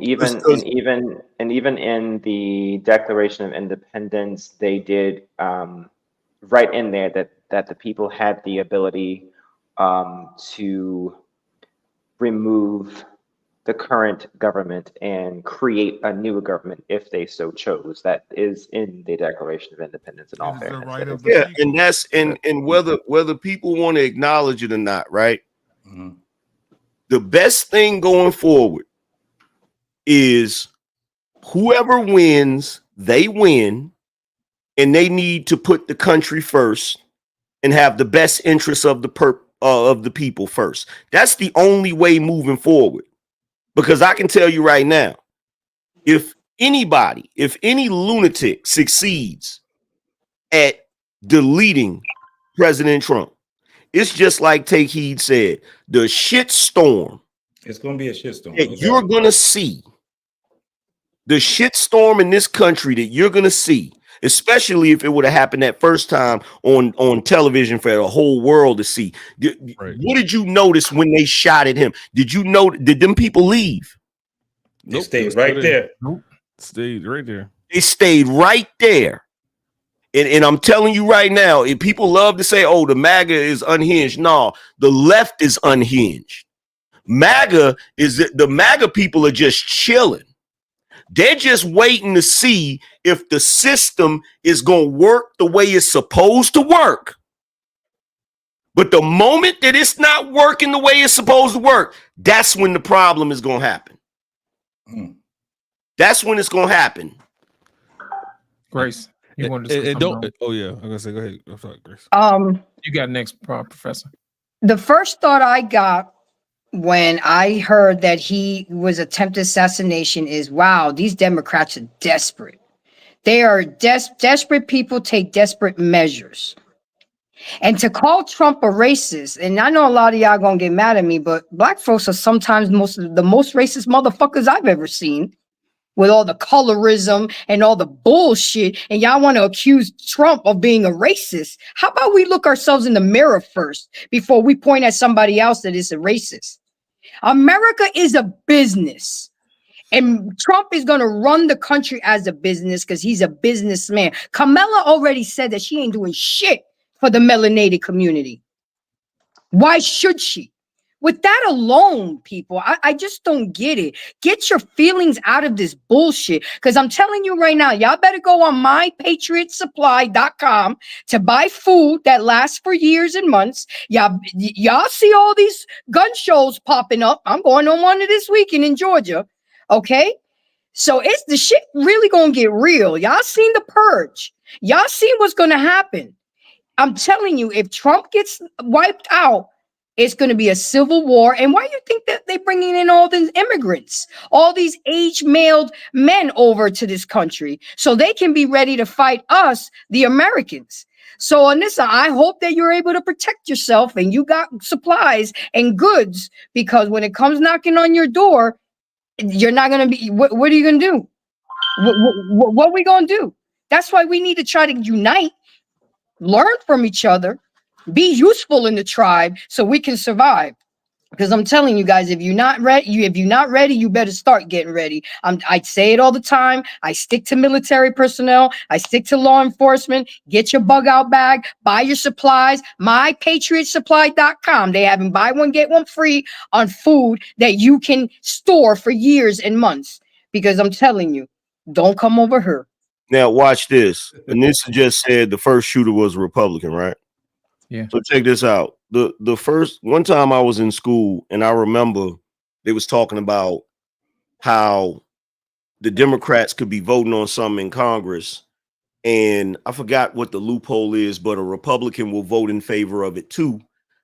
even in the Declaration of Independence, they did write in there that the people had the ability to remove the current government and create a new government if they so chose. That is in the Declaration of Independence in all fairness. And that's and whether people want to acknowledge it or not, right? Mm-hmm. The best thing going forward is whoever wins, they win, and they need to put the country first and have the best interests of the people first. That's the only way moving forward. Because I can tell you right now, if any lunatic succeeds at deleting President Trump, it's just like Take Heed said, the shit storm. It's going to be a shitstorm. That you're going to see. The shit storm in this country that you're going to see, especially if it would have happened that first time on television for the whole world to see. What did you notice when they shot at him? Did them people leave? They stayed right there. Nope. Stayed right there. They stayed right there. And I'm telling you right now, if people love to say, oh, the MAGA is unhinged. No, the left is unhinged. The MAGA people are just chilling. They're just waiting to see if the system is going to work the way it's supposed to work. But the moment that it's not working the way it's supposed to work, that's when the problem is going to happen. That's when it's going to happen. Grace, you wanted to say something? Oh yeah, I'm gonna say, go ahead. I'm sorry, Grace. You got next, Professor. The first thought I got when I heard that he was attempted assassination is, wow, these Democrats are desperate. They are desperate people take desperate measures. And to call Trump a racist, and I know a lot of y'all gonna get mad at me, but black folks are sometimes the most racist motherfuckers I've ever seen, with all the colorism and all the bullshit, and y'all want to accuse Trump of being a racist. How about we look ourselves in the mirror first before we point at somebody else that is a racist? America is a business, and Trump is going to run the country as a business because he's a businessman. Kamala already said that she ain't doing shit for the melanated community. Why should she? With that alone, people, I just don't get it. Get your feelings out of this bullshit. Because I'm telling you right now, y'all better go on mypatriotsupply.com to buy food that lasts for years and months. Y'all see all these gun shows popping up. I'm going on one this weekend in Georgia. Okay? So it's the shit really gonna get real. Y'all seen the purge. Y'all seen what's gonna happen. I'm telling you, if Trump gets wiped out, it's going to be a civil war. And why do you think that they're bringing in all these immigrants, all these age-mailed men over to this country so they can be ready to fight us, the Americans? So on this, I hope that you're able to protect yourself and you got supplies and goods, because when it comes knocking on your door, you're not going to be, what are you going to do? What are we going to do? That's why we need to try to unite, learn from each other, be useful in the tribe so we can survive. Because I'm telling you guys, if you're not ready, you better start getting ready. I say it all the time. I stick to military personnel. I stick to law enforcement. Get your bug out bag. Buy your supplies. MyPatriotSupply.com. They have them buy one get one free on food that you can store for years and months. Because I'm telling you, don't come over here. Now watch this. Anissa just said the first shooter was a Republican, right? Yeah. So check this out. The first one time I was in school, and I remember they was talking about how the Democrats could be voting on something in Congress, and I forgot what the loophole is, but a Republican will vote in favor of it too,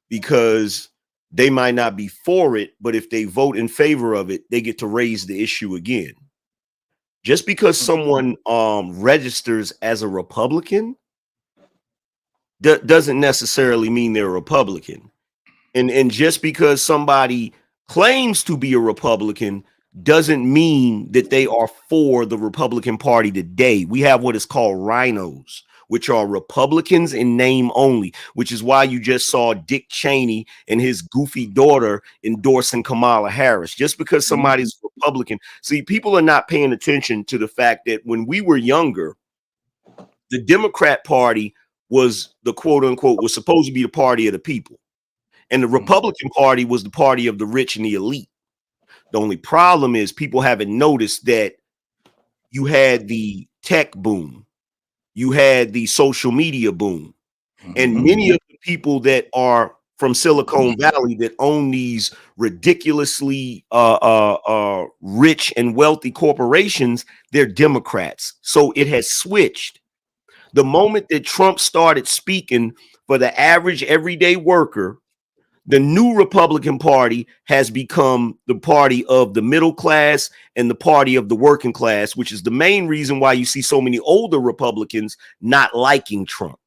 because they might not be for it, but if they vote in favor of it, they get to raise the issue again. Just because someone registers as a Republican doesn't necessarily mean they're a Republican. And just because somebody claims to be a Republican doesn't mean that they are for the Republican Party today. We have what is called rhinos, which are Republicans in name only, which is why you just saw Dick Cheney and his goofy daughter endorsing Kamala Harris. Just because somebody's Republican. See, people are not paying attention to the fact that when we were younger, the Democrat Party was the quote unquote was supposed to be the party of the people. And the Republican Party was the party of the rich and the elite. The only problem is people haven't noticed that you had the tech boom, you had the social media boom, and many of the people that are from Silicon Valley that own these ridiculously rich and wealthy corporations, they're Democrats. So it has switched. The moment that Trump started speaking for the average everyday worker, the new Republican Party has become the party of the middle class and the party of the working class, which is the main reason why you see so many older Republicans not liking Trump.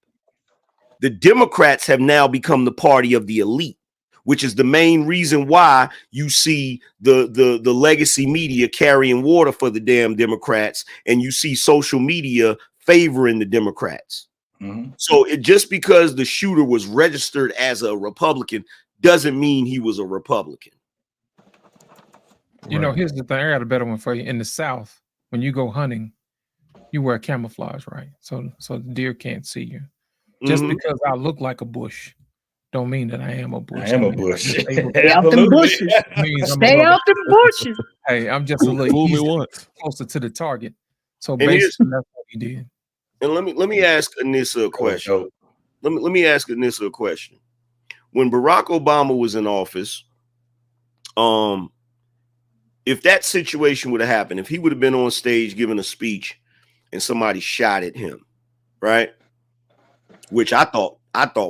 The Democrats have now become the party of the elite, which is the main reason why you see the legacy media carrying water for the damn Democrats, and you see social media favoring the Democrats. So it just because the shooter was registered as a Republican doesn't mean he was a Republican. You know, here's the thing. I got a better one for you. In the South, when you go hunting, you wear camouflage, right? So the deer can't see you. Just because I look like a bush, don't mean that I am a bush. I am a bush. Stay out them bushes. Stay out them bushes. Hey, I'm just a little closer to the target. So basically, that's what he did. And let me ask Anissa a question. Let me ask Anissa a question. When Barack Obama was in office, if that situation would have happened, if he would have been on stage giving a speech and somebody shot at him, right? Which I thought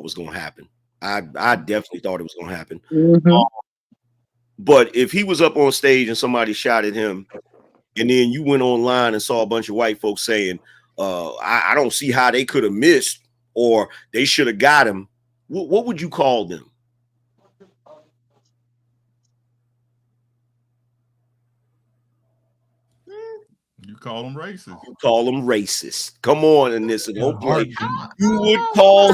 was going to happen. I definitely thought it was going to happen. But if he was up on stage and somebody shot at him, and then you went online and saw a bunch of white folks saying, I don't see how they could have missed, or they should have got him, what would you call them? You call them racist. You call them racist. Come on, Anissa, don't play. You would call.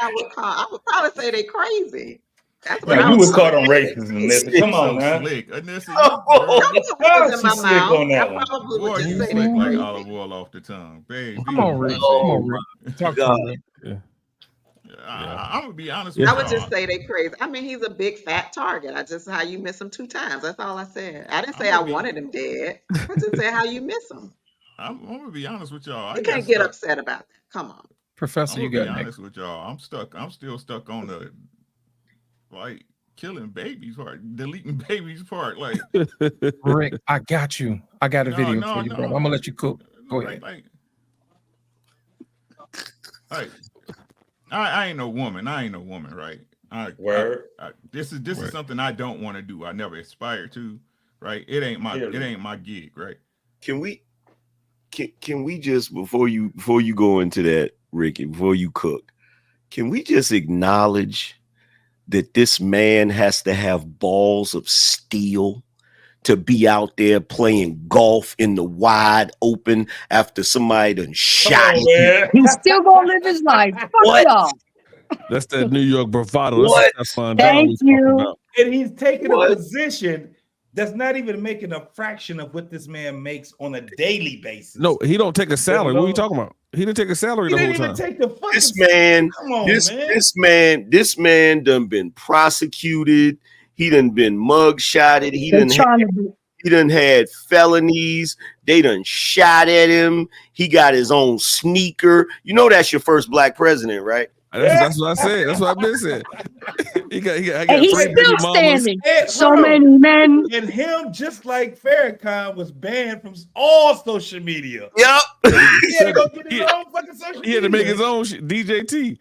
I would probably say they crazy. That's what you would call them racist, Anissa. Come on, man. Slick, Anissa. In my mouth. On that one. Probably Boy, would you just say slick they like crazy. olive oil off the tongue, baby. Come on, Rick. Come on, Rick. Talk to me, Rick. I'm gonna be honest with I you. would just say they crazy. I mean, he's a big fat target. I just how you miss him 2 times. That's all I said. I didn't say I wanted him dead. I just said how you miss him. I'm gonna be honest with y'all. You can't get upset about that. Come on, Professor. I'm You gonna got be honest with y'all. I'm stuck. I'm still stuck on the like killing babies part, deleting babies part. Like Rick, I got you. I got a video for you, bro. I'm gonna let you cook. Go ahead. Like, I ain't no woman. I ain't no woman, right? This is something I don't want to do. I never aspire to, right? It ain't my gig, right? Can we just before you go into that, Ricky, before you cook, can we just acknowledge that this man has to have balls of steel to be out there playing golf in the wide open after somebody done shot him? He's still gonna live his life. Fuck y'all. That's that New York bravado. What? That's Thank you. And he's taking a What? position that's not even making a fraction of what this man makes on a daily basis. No, he don't take a salary. What are you talking about? He didn't take a salary He the whole didn't even time. take the fucking. This man, Come on, this man done been prosecuted. He done been mugshotted. He done had felonies. They done shot at him. He got his own sneaker. You know that's your first black president, right? That's what I said. That's what I've been saying. I got And he's 3 baby still mamas. standing. Hey, So hold on. many men. And him, just like Farrakhan, was banned from all social media. Yep. He had to go get his own fucking social media. He had to make his own shit, DJT.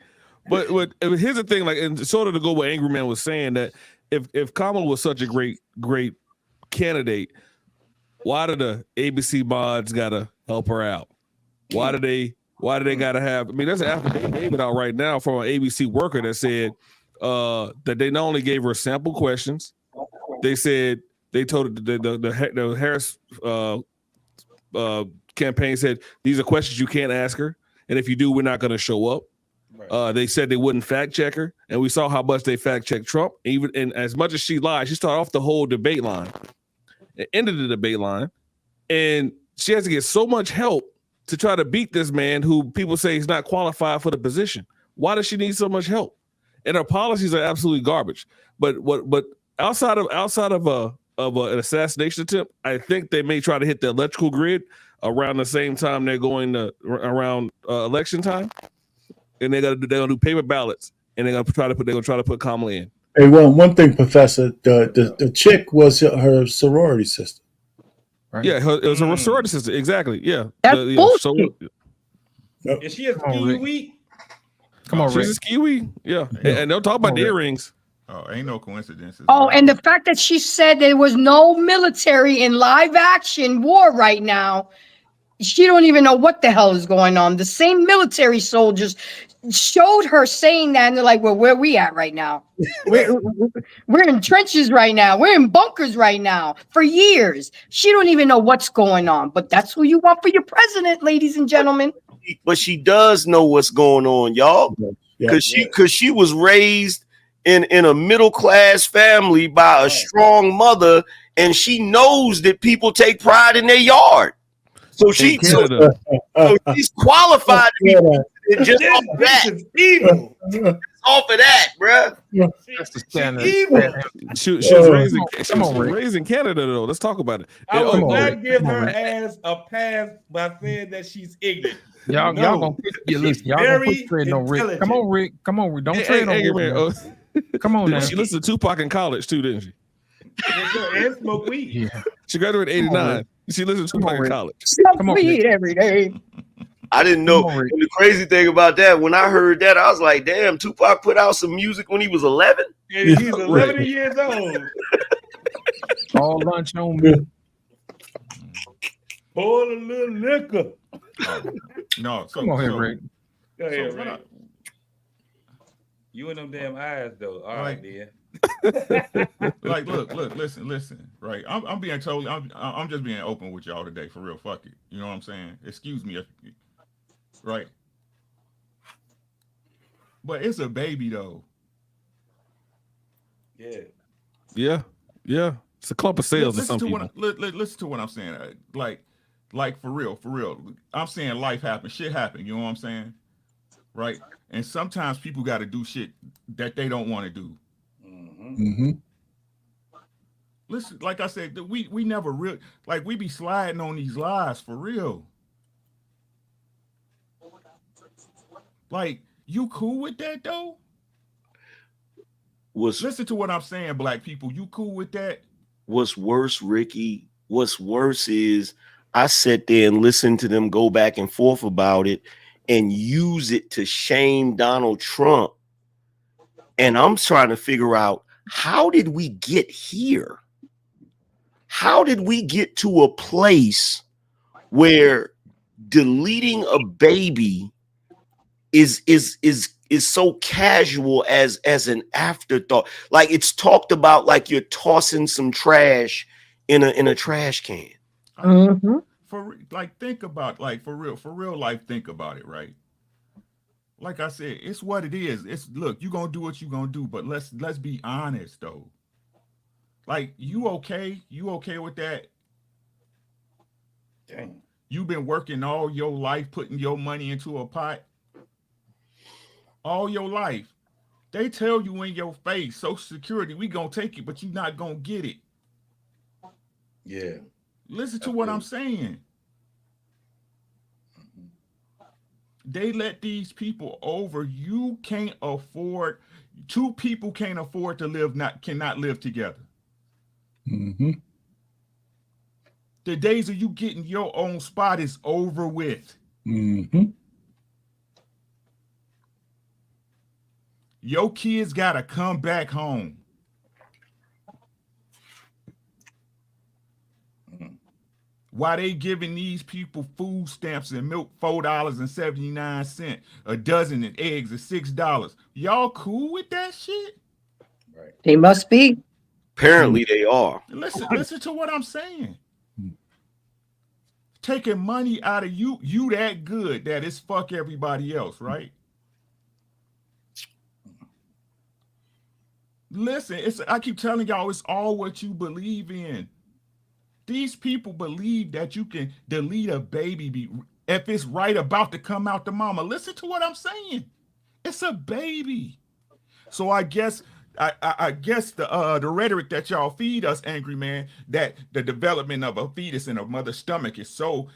But here's the thing, like, and sort of to go what Angry Man was saying, that if Kamala was such a great candidate, why do the ABC mods gotta help her out? Why do they gotta have? I mean, there's an affidavit out right now from an ABC worker that said that they not only gave her sample questions, they said they told the Harris campaign said these are questions you can't ask her, and if you do, we're not going to show up. They said they wouldn't fact check her, and we saw how much they fact checked Trump. Even and as much as she lied, she started off the whole debate line, it ended the debate line, and she has to get so much help to try to beat this man who people say is not qualified for the position. Why does she need so much help? And her policies are absolutely garbage. But outside of an assassination attempt, I think they may try to hit the electrical grid around the same time they're going to around election time, and they're gonna do paper ballots, and they're gonna try to put Kamala in. Hey, well, one thing, Professor, the chick was her sorority sister. Right? Yeah, it was a sorority sister. Exactly. Yeah. That's bullshit. Is she a kiwi? Come on, she's a kiwi. Yeah. And they'll talk about the earrings. Oh, ain't no coincidences. Oh, and the fact that she said there was no military in live action war right now, she don't even know what the hell is going on. The same military soldiers showed her saying that, and they're like, well, where are we at right now? We're in trenches right now. We're in bunkers right now for years. She don't even know what's going on, but that's who you want for your president, ladies and gentlemen. But she does know what's going on, y'all, because she was raised in a middle class family by a strong mother, and she knows that people take pride in their yard. So she's qualified to be just off of that. Evil. Off of that, bruh. That's the standard. She was raised in Canada, though. Let's talk about it. I would not give her ass a pass by saying that she's ignorant. Y'all gonna put tread on Rick. Come on, Rick. Don't tread on Rick. Come on now. She listened to Tupac in college too, didn't she? And smoke weed. Yeah. She graduated in '89. She listened to Tupac in college. Smoke weed every day. I didn't know. And the crazy thing about that, when I heard that, I was like, damn, Tupac put out some music when he was 11? And he's 11 years old. All lunch on me. Pour a little liquor. No, so, come on here, Rick. Go ahead, Rick. You and them damn eyes, though. All right, man. Like, look, listen. Right, I'm being totally, I'm just being open with y'all today, for real. Fuck it, you know what I'm saying? Excuse me, right? But it's a baby, though. Yeah. It's a clump of cells to some people. Listen to what I'm saying. Like for real. I'm saying life happens, shit happens. You know what I'm saying? Right? And sometimes people got to do shit that they don't want to do. Mm-hmm. Listen, like I said, we never really, like, we be sliding on these lies for real. Like, you cool with that though? Listen to what I'm saying, black people. You cool with that? What's worse, Ricky? What's worse is I sat there and listened to them go back and forth about it and use it to shame Donald Trump. And I'm trying to figure out, how did we get here? How did we get to a place where deleting a baby is so casual as an afterthought? Like, it's talked about like you're tossing some trash in a trash can. Mm-hmm. Think about, like, for real life, think about it, right? Like I said, it's what it is. Look, you're gonna do what you're gonna do, but let's be honest though. Like, you okay? You okay with that? Dang. You've been working all your life, putting your money into a pot. All your life. They tell you in your face, Social Security, we gonna take it, but you're not gonna get it. Yeah. Listen to what I'm saying. They let these people over. You can't afford. Two people can't afford to live. Cannot live together. Mm-hmm. The days of you getting your own spot is over with. Mm-hmm. Your kids gotta come back home. Why they giving these people food stamps and milk $4.79, a dozen and eggs at $6? Y'all cool with that shit? Right. They must be. Apparently they are. Listen to what I'm saying. Taking money out of you that good that it's fuck everybody else, right? Listen, I keep telling y'all, it's all what you believe in. These people believe that you can delete a baby if it's right about to come out the mama. Listen to what I'm saying. It's a baby. So I guess the rhetoric that y'all feed us, angry man, that the development of a fetus in a mother's stomach is so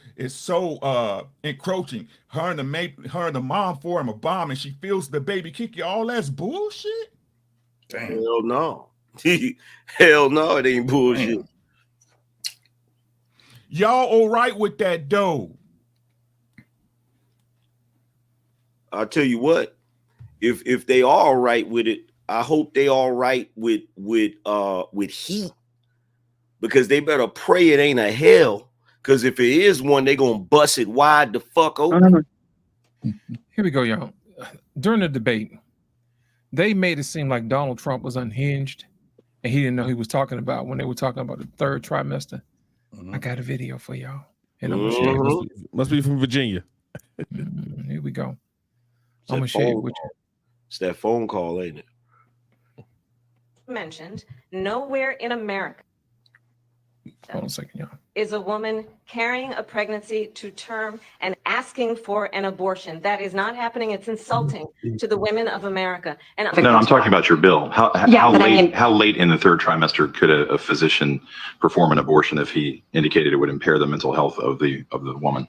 encroaching. Her and the mom form a bomb and she feels the baby kick you. All that's bullshit. Damn. Hell no. Hell no, it ain't bullshit. Damn. Y'all all right with that dough? I'll tell you what, if they are all right with it, I hope they all right with heat, because they better pray it ain't a hell. Because if it is one, they gonna bust it wide the fuck open. Here we go, y'all. During the debate, they made it seem like Donald Trump was unhinged and he didn't know he was talking about when they were talking about the third trimester. I got a video for y'all. And I'm gonna share it. Must be from Virginia. Here we go. It's I'm gonna share it with you. It's that phone call, ain't it? Mentioned nowhere in America Hold on a second, y'all. is a woman carrying a pregnancy to term and asking for an abortion. That is not happening. It's insulting to the women of America. And No, I'm talking about your bill. How late in the third trimester could a physician perform an abortion if he indicated it would impair the mental health of the woman?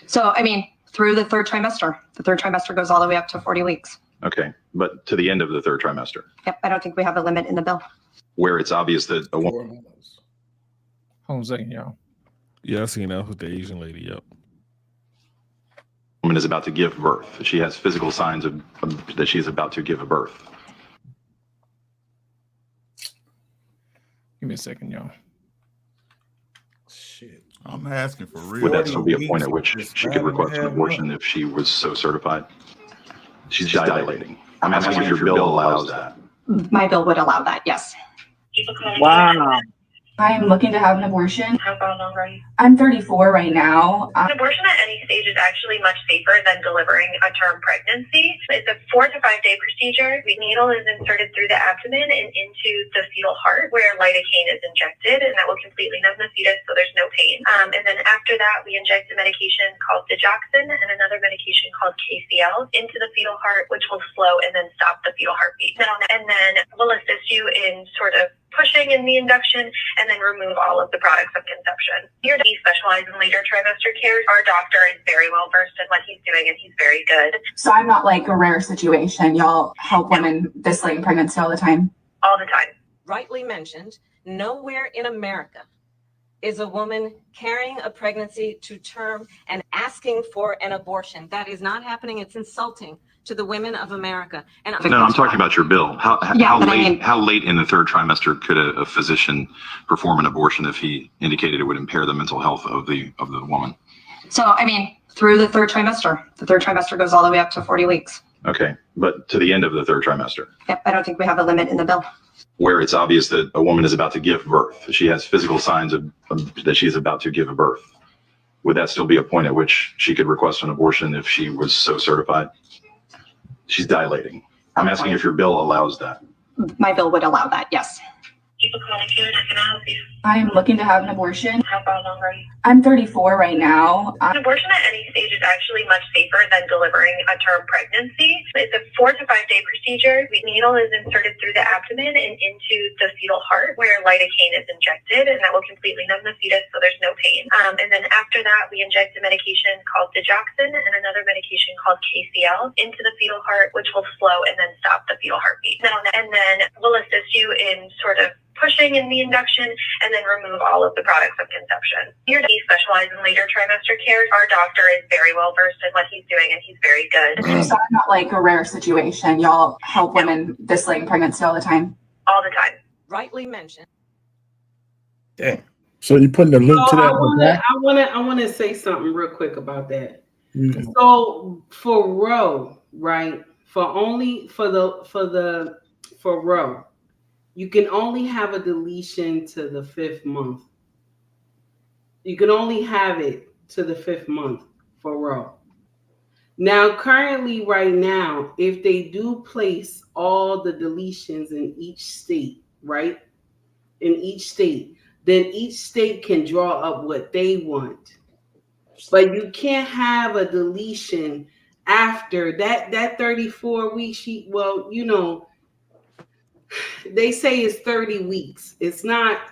So, I mean, through the third trimester. The third trimester goes all the way up to 40 weeks. Okay, but to the end of the third trimester. Yep, I don't think we have a limit in the bill. Where it's obvious that a woman. Hold on a second, y'all. Yeah, I seen that with the Asian lady. Yep. Woman is about to give birth. She has physical signs of that she is about to give a birth. Give me a second, y'all. Shit. I'm asking for real. Would that still be a point at which she could request an abortion if she was so certified? She's dilating. I'm asking if your bill allows that. My bill would allow that, yes. Wow. I'm looking to have an abortion. How far along are you? I'm 34 right now. An abortion at any stage is actually much safer than delivering a term pregnancy. It's a 4 to 5 day procedure. The needle is inserted through the abdomen and into the fetal heart where lidocaine is injected, and that will completely numb the fetus so there's no pain. And then after that, we inject a medication called digoxin and another medication called KCL into the fetal heart, which will slow and then stop the fetal heartbeat. And then we'll assist you in sort of pushing in the induction and then remove all of the products of conception. Here we specialize in later trimester care. Our doctor is very well versed in what he's doing and he's very good. So I'm not like a rare situation. Y'all help women this late in pregnancy all the time? All the time. Rightly mentioned, nowhere in America is a woman carrying a pregnancy to term and asking for an abortion. That is not happening. It's insulting to the women of America. And No, I'm talking about your bill. How late in the third trimester could a physician perform an abortion if he indicated it would impair the mental health of the woman? So, I mean, through the third trimester. The third trimester goes all the way up to 40 weeks. Okay, but to the end of the third trimester. Yep, I don't think we have a limit in the bill. Where it's obvious that a woman is about to give birth. She has physical signs of that she is about to give a birth. Would that still be a point at which she could request an abortion if she was so certified? She's dilating. I'm asking if your bill allows that. My bill would allow that, yes. People calling you, I can help you. I'm looking to have an abortion. How far along are you? I'm 34 right now. An abortion at any stage is actually much safer than delivering a term pregnancy. It's a 4 to 5 day procedure. The needle is inserted through the abdomen and into the fetal heart where lidocaine is injected, and that will completely numb the fetus so there's no pain. And then after that, we inject a medication called digoxin and another medication called KCL into the fetal heart, which will slow and then stop the fetal heartbeat. And then we'll assist you in sort of pushing in the induction and then remove all of the products of conception. Here we specialize in later trimester care. Our doctor is very well versed in what he's doing and he's very good. So I'm not like a rare situation. Y'all help women dislaying pregnancy all the time. All the time. Rightly mentioned. Damn. So you're putting a link to that in the back? I want to say something real quick about that. Mhm. So for Roe, right? For Roe, you can only have a deletion to the 5th month. You can only have it to the 5th month for Roe. Now, currently, right now, if they do place all the deletions in each state, right? In each state, then each state can draw up what they want. But you can't have a deletion after that 34 weeks. They say it's 30 weeks. It's not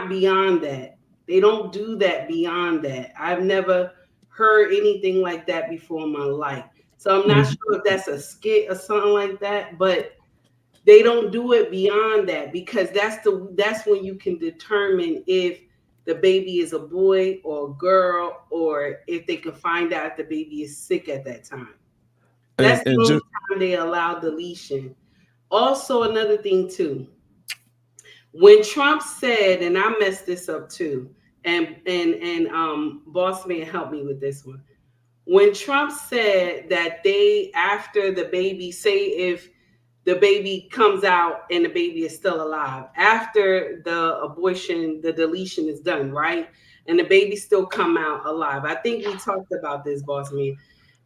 beyond that. They don't do that beyond that. I've never heard anything like that before in my life. So I'm not sure if that's a skit or something like that, but they don't do it beyond that because that's when you can determine if the baby is a boy or a girl, or if they can find out if the baby is sick at that time. That's the only time they allow deletion. Also, another thing too, when Trump said, and I messed this up too, and Boss Man helped me with this one. When Trump said that after the baby, say if the baby comes out and the baby is still alive, after the abortion, the deletion is done, right? And the baby still come out alive. I think we talked about this, Boss Man.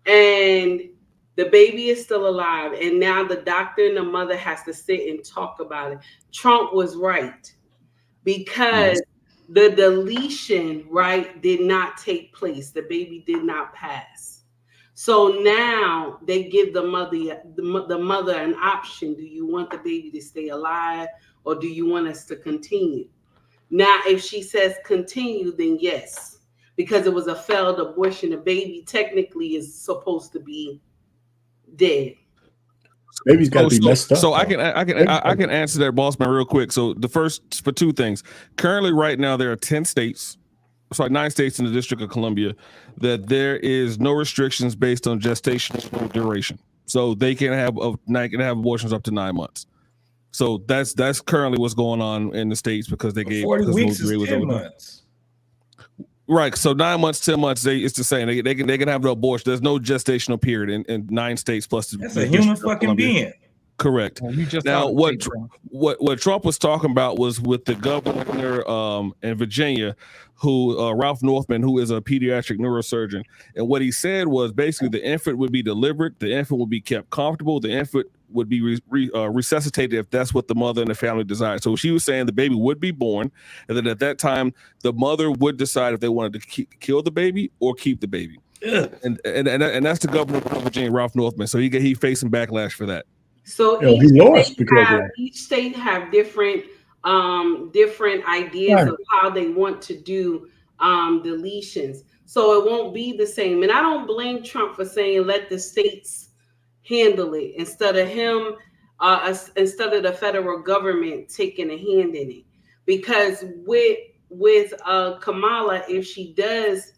And the baby is still alive, and now the doctor and the mother has to sit and talk about it. Trump was right because the deletion, right, did not take place. The baby did not pass. So now they give the mother an option. Do you want the baby to stay alive, or do you want us to continue? Now, if she says continue, then yes, because it was a failed abortion. The baby technically is supposed to be dead. Baby's got to be messed up. So I can answer that, Boss Man, real quick. So the first, for 2 things. Currently, right now, there are 9 states in the District of Columbia that there is no restrictions based on gestational duration. So they can have abortions up to 9 months. So that's currently what's going on in the states because they gave 40 weeks is 10 months. Right. So 9 months, 10 months, it's the same. They can have the abortion. There's no gestational period in 9 states plus that's a human fucking being. Correct. Well, you just now, what Trump was talking about was with the governor in Virginia, who Ralph Northman, who is a pediatric neurosurgeon, and what he said was basically the infant would be delivered, the infant would be kept comfortable, the infant would be resuscitated if that's what the mother and the family desired. So she was saying the baby would be born, and then at that time the mother would decide if they wanted to kill the baby or keep the baby. And that's the governor of Virginia, Ralph Northman. So he facing backlash for that. So each state have different ideas of how they want to do deletions. So it won't be the same. And I don't blame Trump for saying let the states handle it instead of him, instead of the federal government taking a hand in it. Because with Kamala, if she does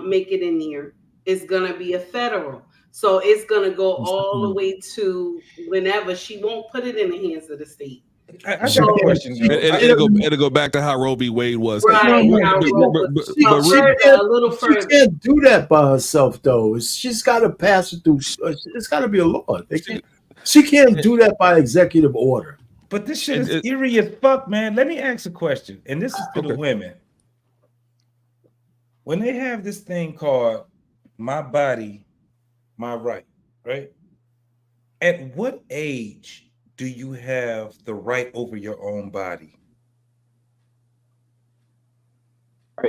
make it in there, it's gonna be a federal. So it's gonna go all the way to whenever. She won't put it in the hands of the state. I got a question. It'll go back to how Roe v. Wade was. Right. She can't do that by herself, though. She's got to pass it through. It's got to be a law. She can't do that by executive order. But this shit is eerie as fuck, man. Let me ask a question, and this is to the women. When they have this thing called "My Body, My Right," right? At what age do you have the right over your own body?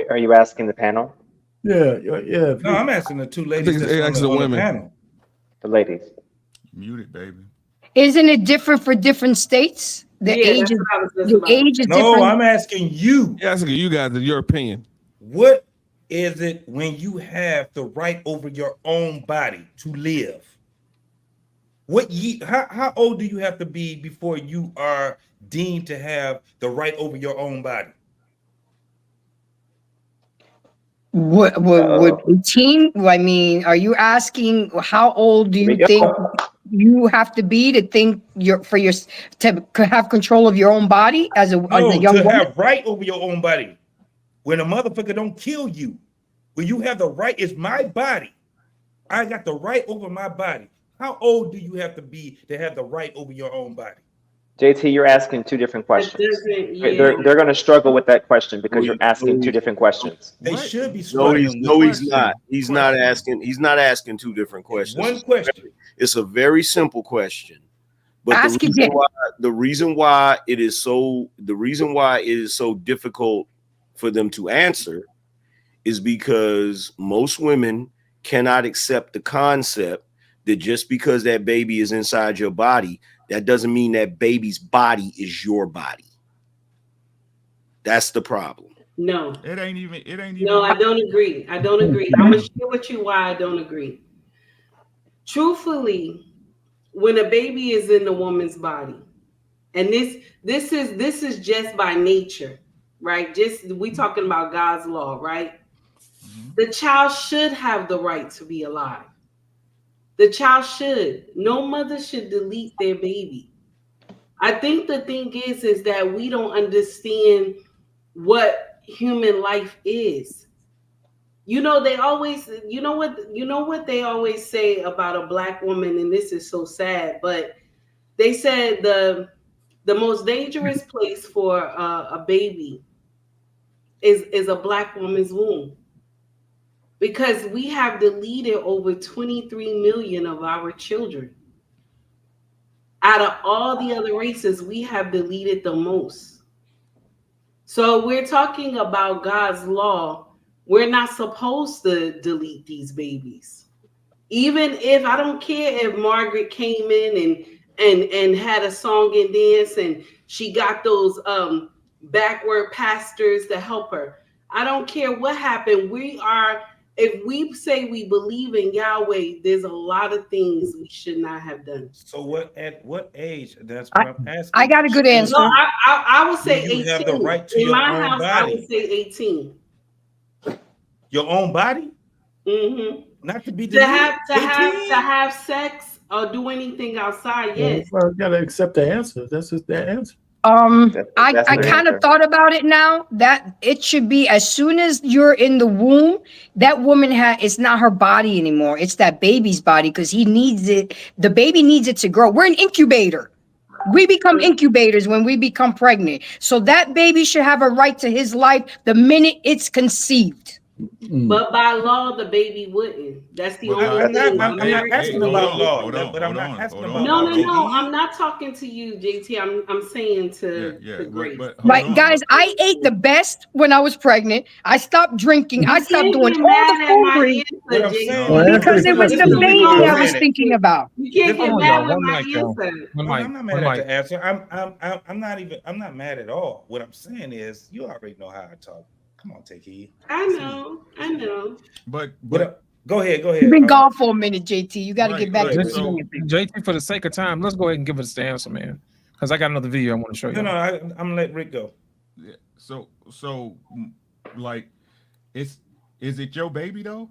Are you asking the panel? Yeah. No, I'm asking the two I ladies think that's it's on asking the the women. panel. The ladies. Muted, baby. Isn't it different for different states? The Yeah, age that's is what I was just the about. age is No, different. I'm asking you. Yeah, asking you guys your opinion. What is it when you have the right over your own body to live? How old do you have to be before you are deemed to have the right over your own body? Would 18? I mean, are you asking how old do Here we you think go. you have to be to think to have control of your own body as a No, young to woman? have right over your own body. When a motherfucker don't kill you, when you have the right, it's my body. I got the right over my body. How old do you have to be to have the right over your own body? JT, you're asking two different questions. Yeah. They're going to struggle with that question because you're asking No, two different questions. They should be No, struggling with he's not. He's not asking. He's not asking two different questions. one question. It's a very simple question. But Ask again. the reason why it is so difficult for them to answer is because most women cannot accept the concept that just because that baby is inside your body, that doesn't mean that baby's body is your body. That's the problem. No. It ain't even. No, I don't agree. I don't agree. I'm gonna share with you why I don't agree. Truthfully, when a baby is in the woman's body, and this is just by nature, right? Just we talking about God's law, right? The child should have the right to be alive. The child should. No mother should delete their baby. I think the thing is that we don't understand what human life is. You know, they always, you know what they always say about a Black woman, and this is so sad, but they said the most dangerous place for a baby is a Black woman's womb, because we have deleted over 23 million of our children. Out of all the other races, we have deleted the most. So we're talking about God's law. We're not supposed to delete these babies. Even if, I don't care if Margaret came in and had a song and dance and she got those backward pastors to help her. I don't care what happened. If we say we believe in Yahweh, there's a lot of things we should not have done. So at what age? That's what I'm asking. I got a good answer. No, I would say Do you 18. have the right to in your my own house, body? I would say 18. Your own body? Mm-hmm. Not to be to have deleted? sex or do anything outside. Yeah, Yes. well, you gotta accept the answer. That's just their answer. I kind of thought about it now that it should be as soon as you're in the womb, that woman it's not her body anymore. It's that baby's body, because he needs it. The baby needs it to grow. We're an incubator. We become incubators when we become pregnant. So that baby should have a right to his life the minute it's conceived. But by law, the baby wouldn't. That's the only thing. I'm not asking about law, but I'm not asking about No, I'm not talking to you, JT. I'm saying to Grace. Right, guys, I ate the best when I was pregnant. I stopped drinking. I stopped doing all the foolery because it was the baby I was thinking about. You can't get mad at my answer. I'm not mad at the answer. I'm not mad at all. What I'm saying is, you already know how I talk. Come on, take heed. I know. But go ahead. You've been gone for a minute, JT. You got to get back to the So, JT, for the sake of time, let's go ahead and give us the answer, man. Because I got another video I want to show you. No, I'm gonna let Rick go. Yeah. So, like, is it your baby though?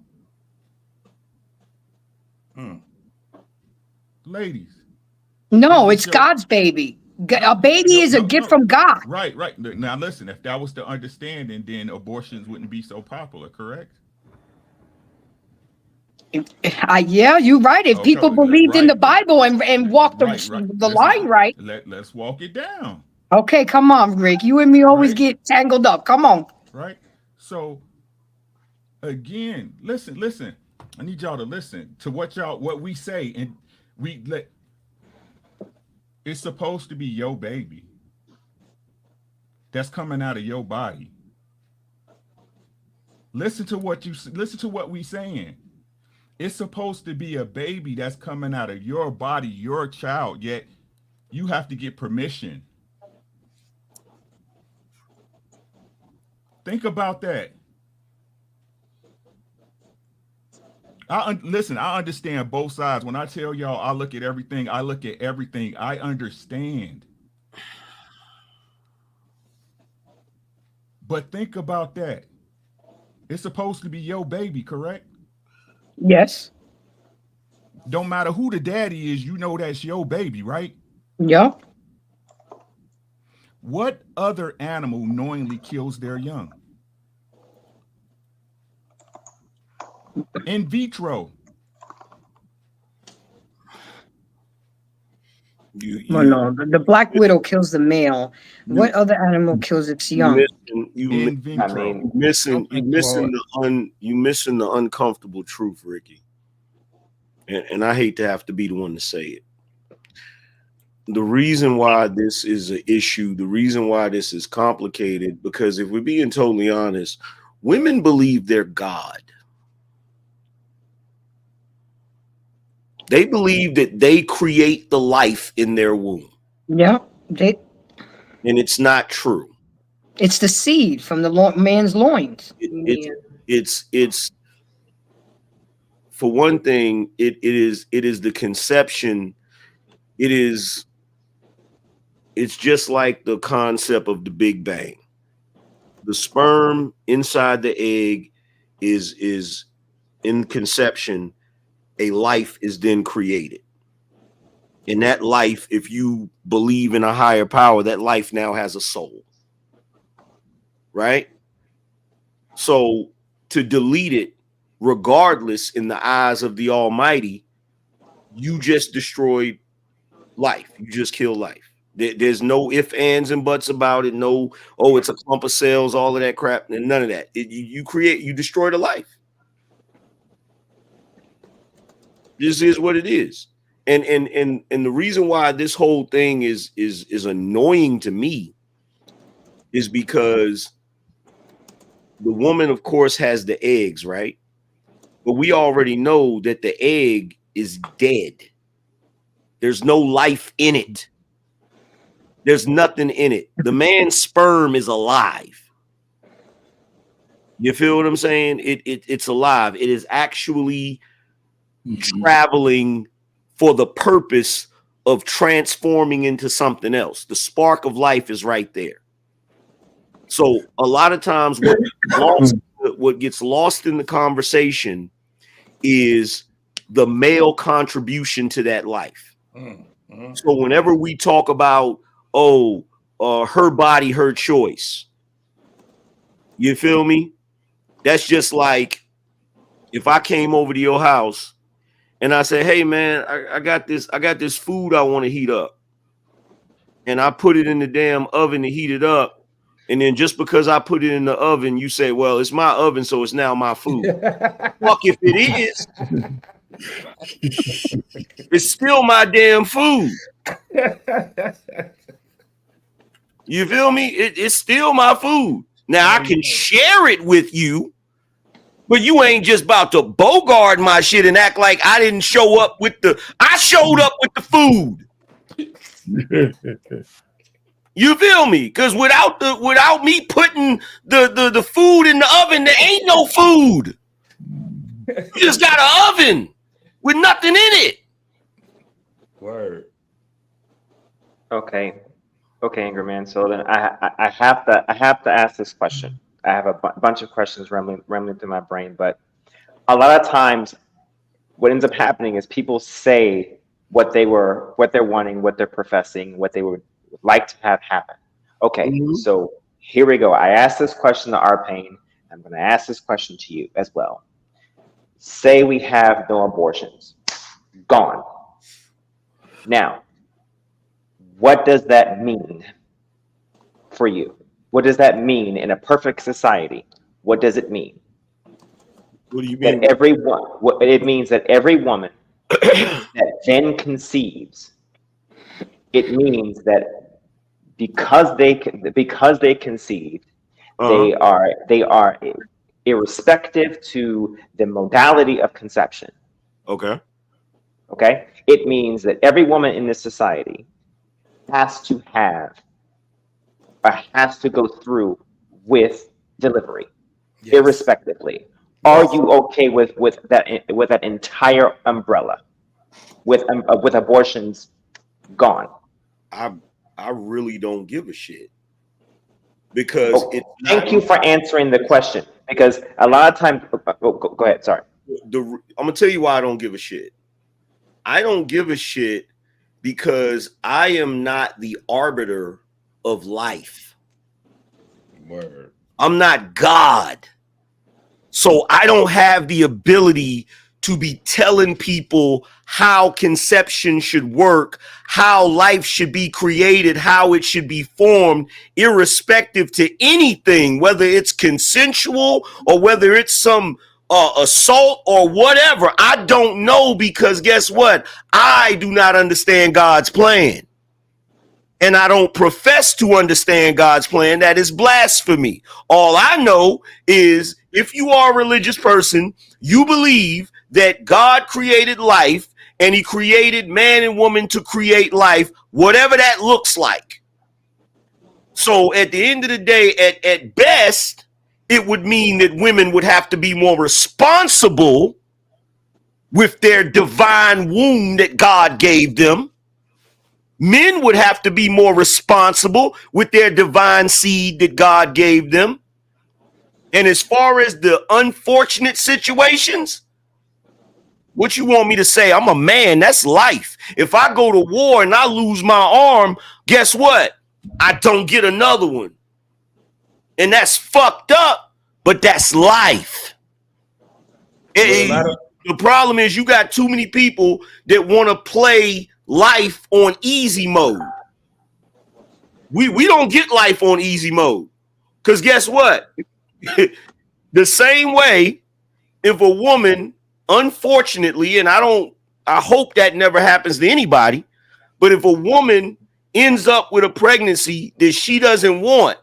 Ladies. No, it's God's baby. A baby is a gift from God. Right. Now listen, if that was the understanding, then abortions wouldn't be so popular, correct? Yeah, you're right. If people believed in the Bible and walked the line right. Let's walk it down. Okay, come on, Rick. You and me always get tangled up. Come on. Right. So again, listen. I need y'all to listen to what we say, and It's supposed to be your baby that's coming out of your body. Listen to what we saying. It's supposed to be a baby that's coming out of your body, your child, yet you have to get permission. Think about that. Listen, I understand both sides. When I tell y'all I look at everything, I understand. But think about that. It's supposed to be your baby, correct? Yes. Don't matter who the daddy is, you know that's your baby, right? Yep. What other animal knowingly kills their young? In vitro. Well, no, the black widow kills the male. What other animal kills its young? In vitro. You missing the uncomfortable truth, Ricky. And I hate to have to be the one to say it. The reason why this is an issue, the reason why this is complicated, because if we're being totally honest, women believe they're God. They believe that they create the life in their womb. Yeah, and it's not true. It's the seed from the man's loins. It's for one thing, it is the conception. It's just like the concept of the Big Bang. The sperm inside the egg is in conception. A life is then created. And that life, if you believe in a higher power, that life now has a soul. Right? So to delete it, regardless, in the eyes of the Almighty, you just destroyed life. You just killed life. There's no ifs, ands, and buts about it. No, oh, it's a clump of cells, all of that crap, and none of that. You destroyed a life. This is what it is. And the reason why this whole thing is annoying to me is because the woman, of course, has the eggs, right? But we already know that the egg is dead. There's no life in it. There's nothing in it. The man's sperm is alive. You feel what I'm saying? It's alive. It is actually traveling for the purpose of transforming into something else. The spark of life is right there. So a lot of times what gets lost in the conversation is the male contribution to that life. So whenever we talk about, her body, her choice, you feel me? That's just like if I came over to your house and I said, hey man, I got this food I want to heat up. And I put it in the damn oven to heat it up. And then just because I put it in the oven, you say, well, it's my oven, so it's now my food. Fuck if it is. It's still my damn food. You feel me? It's still my food. Now I can share it with you, but you ain't just about to bogart my shit and act like I didn't show up with I showed up with the food. You feel me? Because without me putting the food in the oven, there ain't no food. You just got an oven with nothing in it. Word. Okay, Angry Man. So then I have to ask this question. I have a bunch of questions rambling through my brain, but a lot of times, what ends up happening is people say what they're wanting, what they're professing, what they would like to have happen. Okay, so here we go. I asked this question to Arpain. I'm going to ask this question to you as well. Say we have no abortions. Gone. Now, what does that mean for you? What does that mean in a perfect society? What does it mean? What do you mean? It means that every woman that then conceives It means that because they conceived, they are irrespective to the modality of conception. Okay. Okay, it means that every woman in this society has to go through with delivery, irrespectively. Are you okay with that entire umbrella, with abortions gone? I really don't give a shit, because it's thank you for answering the question, because a lot of times, go ahead, sorry. I'm gonna tell you why I don't give a shit. I don't give a shit because I am not the arbiter of life. Word. I'm not God. So I don't have the ability to be telling people how conception should work, how life should be created, how it should be formed, irrespective to anything, whether it's consensual or whether it's some assault or whatever. I don't know, because guess what? I do not understand God's plan. And I don't profess to understand God's plan. That is blasphemy. All I know is, if you are a religious person, you believe that God created life and he created man and woman to create life, whatever that looks like. So at the end of the day, at best, it would mean that women would have to be more responsible with their divine womb that God gave them. Men would have to be more responsible with their divine seed that God gave them. And as far as the unfortunate situations, what you want me to say? I'm a man. That's life. If I go to war and I lose my arm, guess what? I don't get another one. And that's fucked up, but that's life. The problem is you got too many people that want to play life on easy mode. We don't get life on easy mode. Because guess what? The same way, if a woman, unfortunately, and I hope that never happens to anybody, but if a woman ends up with a pregnancy that she doesn't want,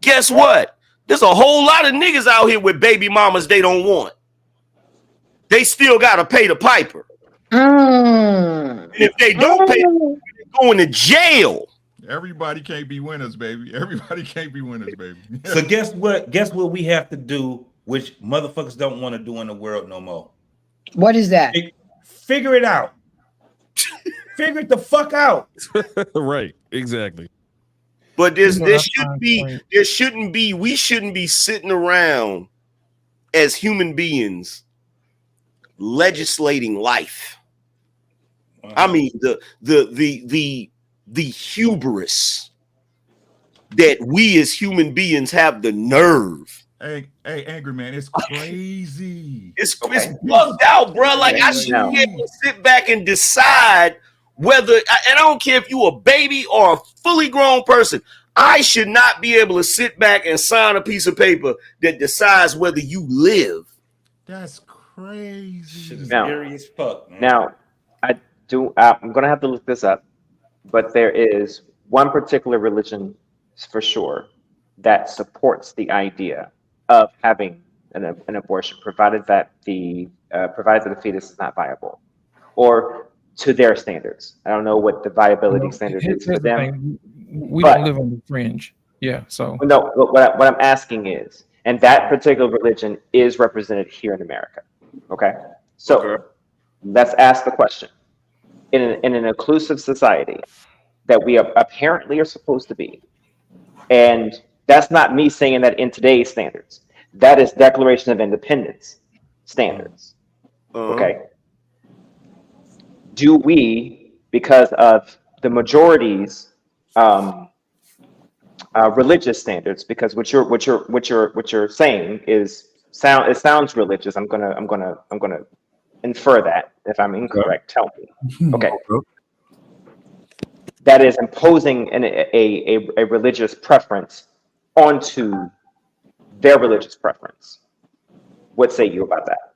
guess what? There's a whole lot of niggas out here with baby mamas they don't want. They still got to pay the piper. And if they don't pay, they're going to jail. Everybody can't be winners, baby. Everybody can't be winners, baby. So guess what? Guess what we have to do, which motherfuckers don't want to do in the world no more. What is that? Figure it out. Figure it the fuck out. Right. Exactly. But there shouldn't be. We shouldn't be sitting around as human beings legislating life. I mean, the hubris that we as human beings have the nerve. Hey, angry man, it's crazy. It's bugged out, bro. Like, I should be able to sit back and decide whether, and I don't care if you a baby or a fully grown person, I should not be able to sit back and sign a piece of paper that decides whether you live. That's crazy. Scary as fuck, man. Now, I'm gonna have to look this up, but there is one particular religion for sure that supports the idea of having an abortion, provided that the fetus is not viable, or to their standards. I don't know what the viability standard is for them. We don't live on the fringe. Yeah. So no, what I'm asking is, and that particular religion is represented here in America. Okay. So let's ask the question. In an inclusive society that we apparently are supposed to be, and that's not me saying that in today's standards, that is Declaration of Independence standards. Okay. Do we, because of the majority's religious standards, because what you're saying it sounds religious. I'm gonna infer that. If I'm incorrect, tell me. Okay. That is imposing a religious preference onto their religious preference. What say you about that?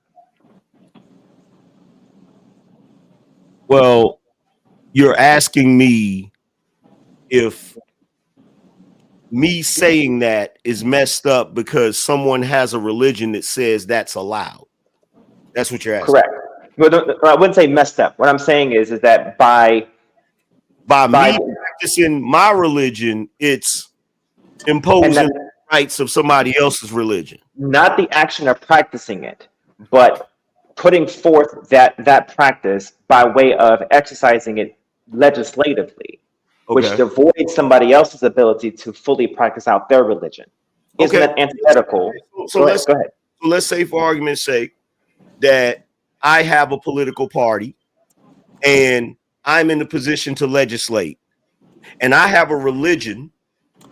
Well, you're asking me if me saying that is messed up because someone has a religion that says that's allowed. That's what you're asking. Correct. Well, I wouldn't say messed up. What I'm saying is that by me practicing my religion, it's imposing the rights of somebody else's religion. Not the action of practicing it, but putting forth that practice by way of exercising it legislatively, which devoids somebody else's ability to fully practice out their religion. Isn't that antithetical? So go let's ahead. So let's say, for argument's sake, that I have a political party and I'm in the position to legislate, and I have a religion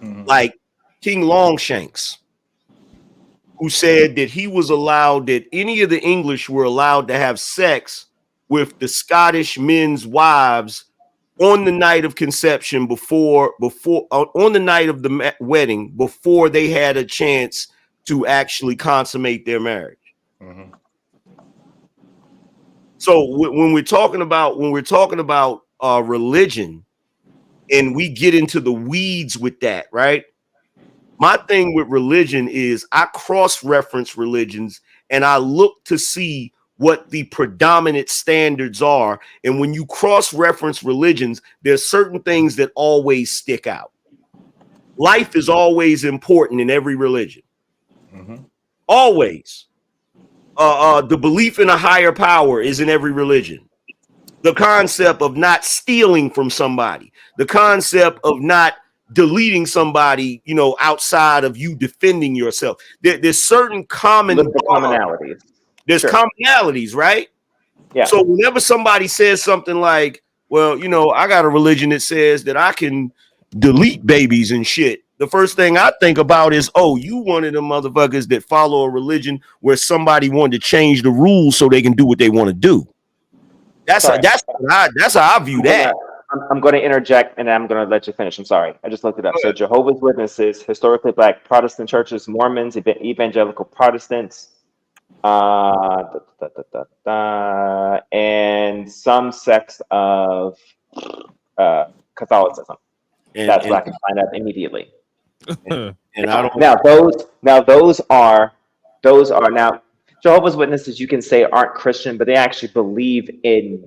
like King Longshanks, who said that he was allowed, that any of the English were allowed to have sex with the Scottish men's wives on the night of conception, on the night of the wedding, before they had a chance to actually consummate their marriage. So when we're talking about religion, and we get into the weeds with that, right? My thing with religion is I cross-reference religions and I look to see what the predominant standards are. And when you cross-reference religions, there's certain things that always stick out. Life is always important in every religion. Always. The belief in a higher power is in every religion. The concept of not stealing from somebody, the concept of not deleting somebody, outside of you defending yourself. There's certain commonalities. There's commonalities, right? Yeah. So whenever somebody says something like, well, I got a religion that says that I can delete babies and shit, the first thing I think about is, oh, you one of them motherfuckers that follow a religion where somebody wanted to change the rules so they can do what they want to do. That's how I view that. I'm going to interject and I'm going to let you finish. I'm sorry. I just looked it up. So Jehovah's Witnesses, historically Black Protestant churches, Mormons, evangelical Protestants, and some sects of Catholicism. That's what I can find out immediately. And I don't. Those are now Jehovah's Witnesses, you can say, aren't Christian, but they actually believe in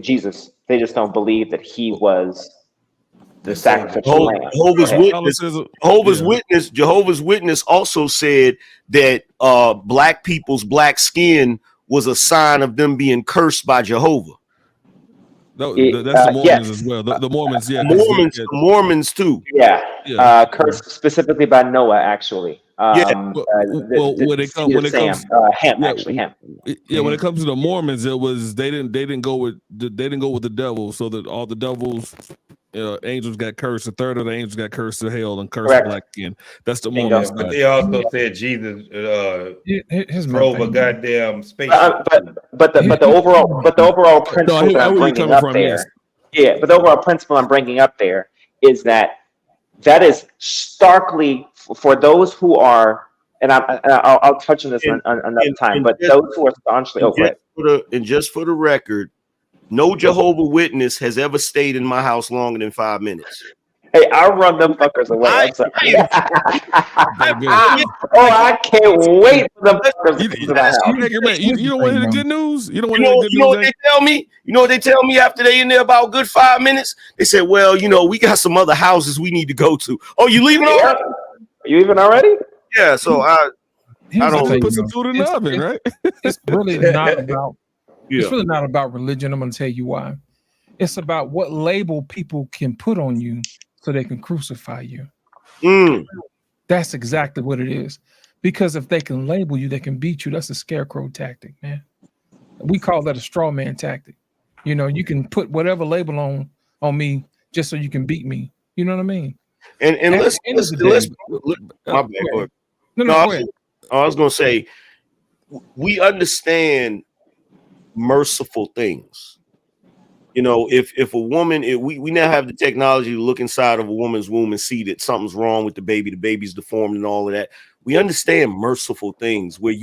Jesus. They just don't believe that he was the sacrificial lamb. Jehovah's Witness also said that black people's black skin was a sign of them being cursed by Jehovah. That's the Mormons as well. The Mormons, yeah. Mormons too. Yeah. Cursed specifically by Noah, actually. When it comes when it comes to the Mormons, it was they didn't go with the devil, so that all the devils angels got cursed. A third of the angels got cursed to hell and cursed black skin. That's the Mormons. But they also said Jesus drove a goddamn spaceship. But the overall principle that I'm bringing up there, but the overall principle I'm bringing up there is that is starkly for those who are, and I'll touch on this another time. But those who are staunchly, and just for the record, no Jehovah's Witness has ever stayed in my house longer than 5 minutes. Hey, I'll run them fuckers away. I can't wait for them fuckers to come to my house. You don't want to hear the good news? You don't want to hear the good news? You know what they tell me? You know what they tell me after they in there about a good 5 minutes? They said, well, we got some other houses we need to go to. Oh, you leaving already? Are you leaving already? Yeah, so I don't put some food in the oven, right? It's really not about it's really not about religion. I'm going to tell you why. It's about what label people can put on you so they can crucify you. That's exactly what it is. Because if they can label you, they can beat you. That's a scarecrow tactic, man. We call that a straw man tactic. You can put whatever label on me just so you can beat me. You know what I mean? And let's my bad. I was going to say, we understand merciful things. If a woman, we now have the technology to look inside of a woman's womb and see that something's wrong with the baby's deformed and all of that. We understand merciful things where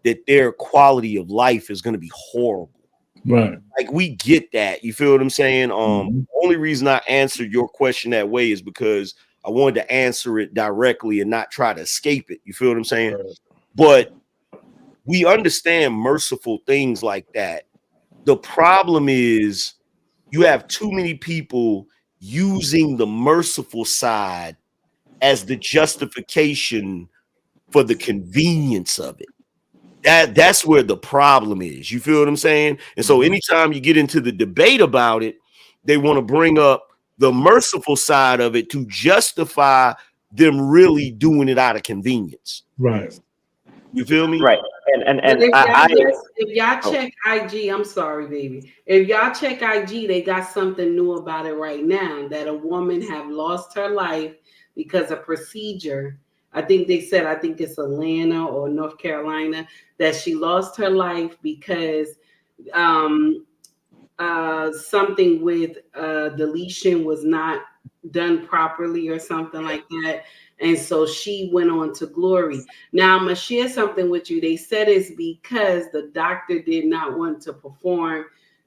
that their quality of life is going to be horrible. Right. Like, we get that. You feel what I'm saying? The only reason I answered your question that way is because I wanted to answer it directly and not try to escape it. You feel what I'm saying? But we understand merciful things like that. The problem is you have too many people using the merciful side as the justification for the convenience of it. That's where the problem is. You feel what I'm saying? And so anytime you get into the debate about it, they want to bring up the merciful side of it to justify them really doing it out of convenience. Right. You feel me? Right. And if y'all check IG, I'm sorry, baby. If y'all check IG, they got something new about it right now, that a woman have lost her life because of procedure. I think they said, I think it's Atlanta or North Carolina, that she lost her life because something with deletion was not done properly or something like that. And so she went on to glory. Now I'm gonna share something with you. They said it's because the doctor did not want to perform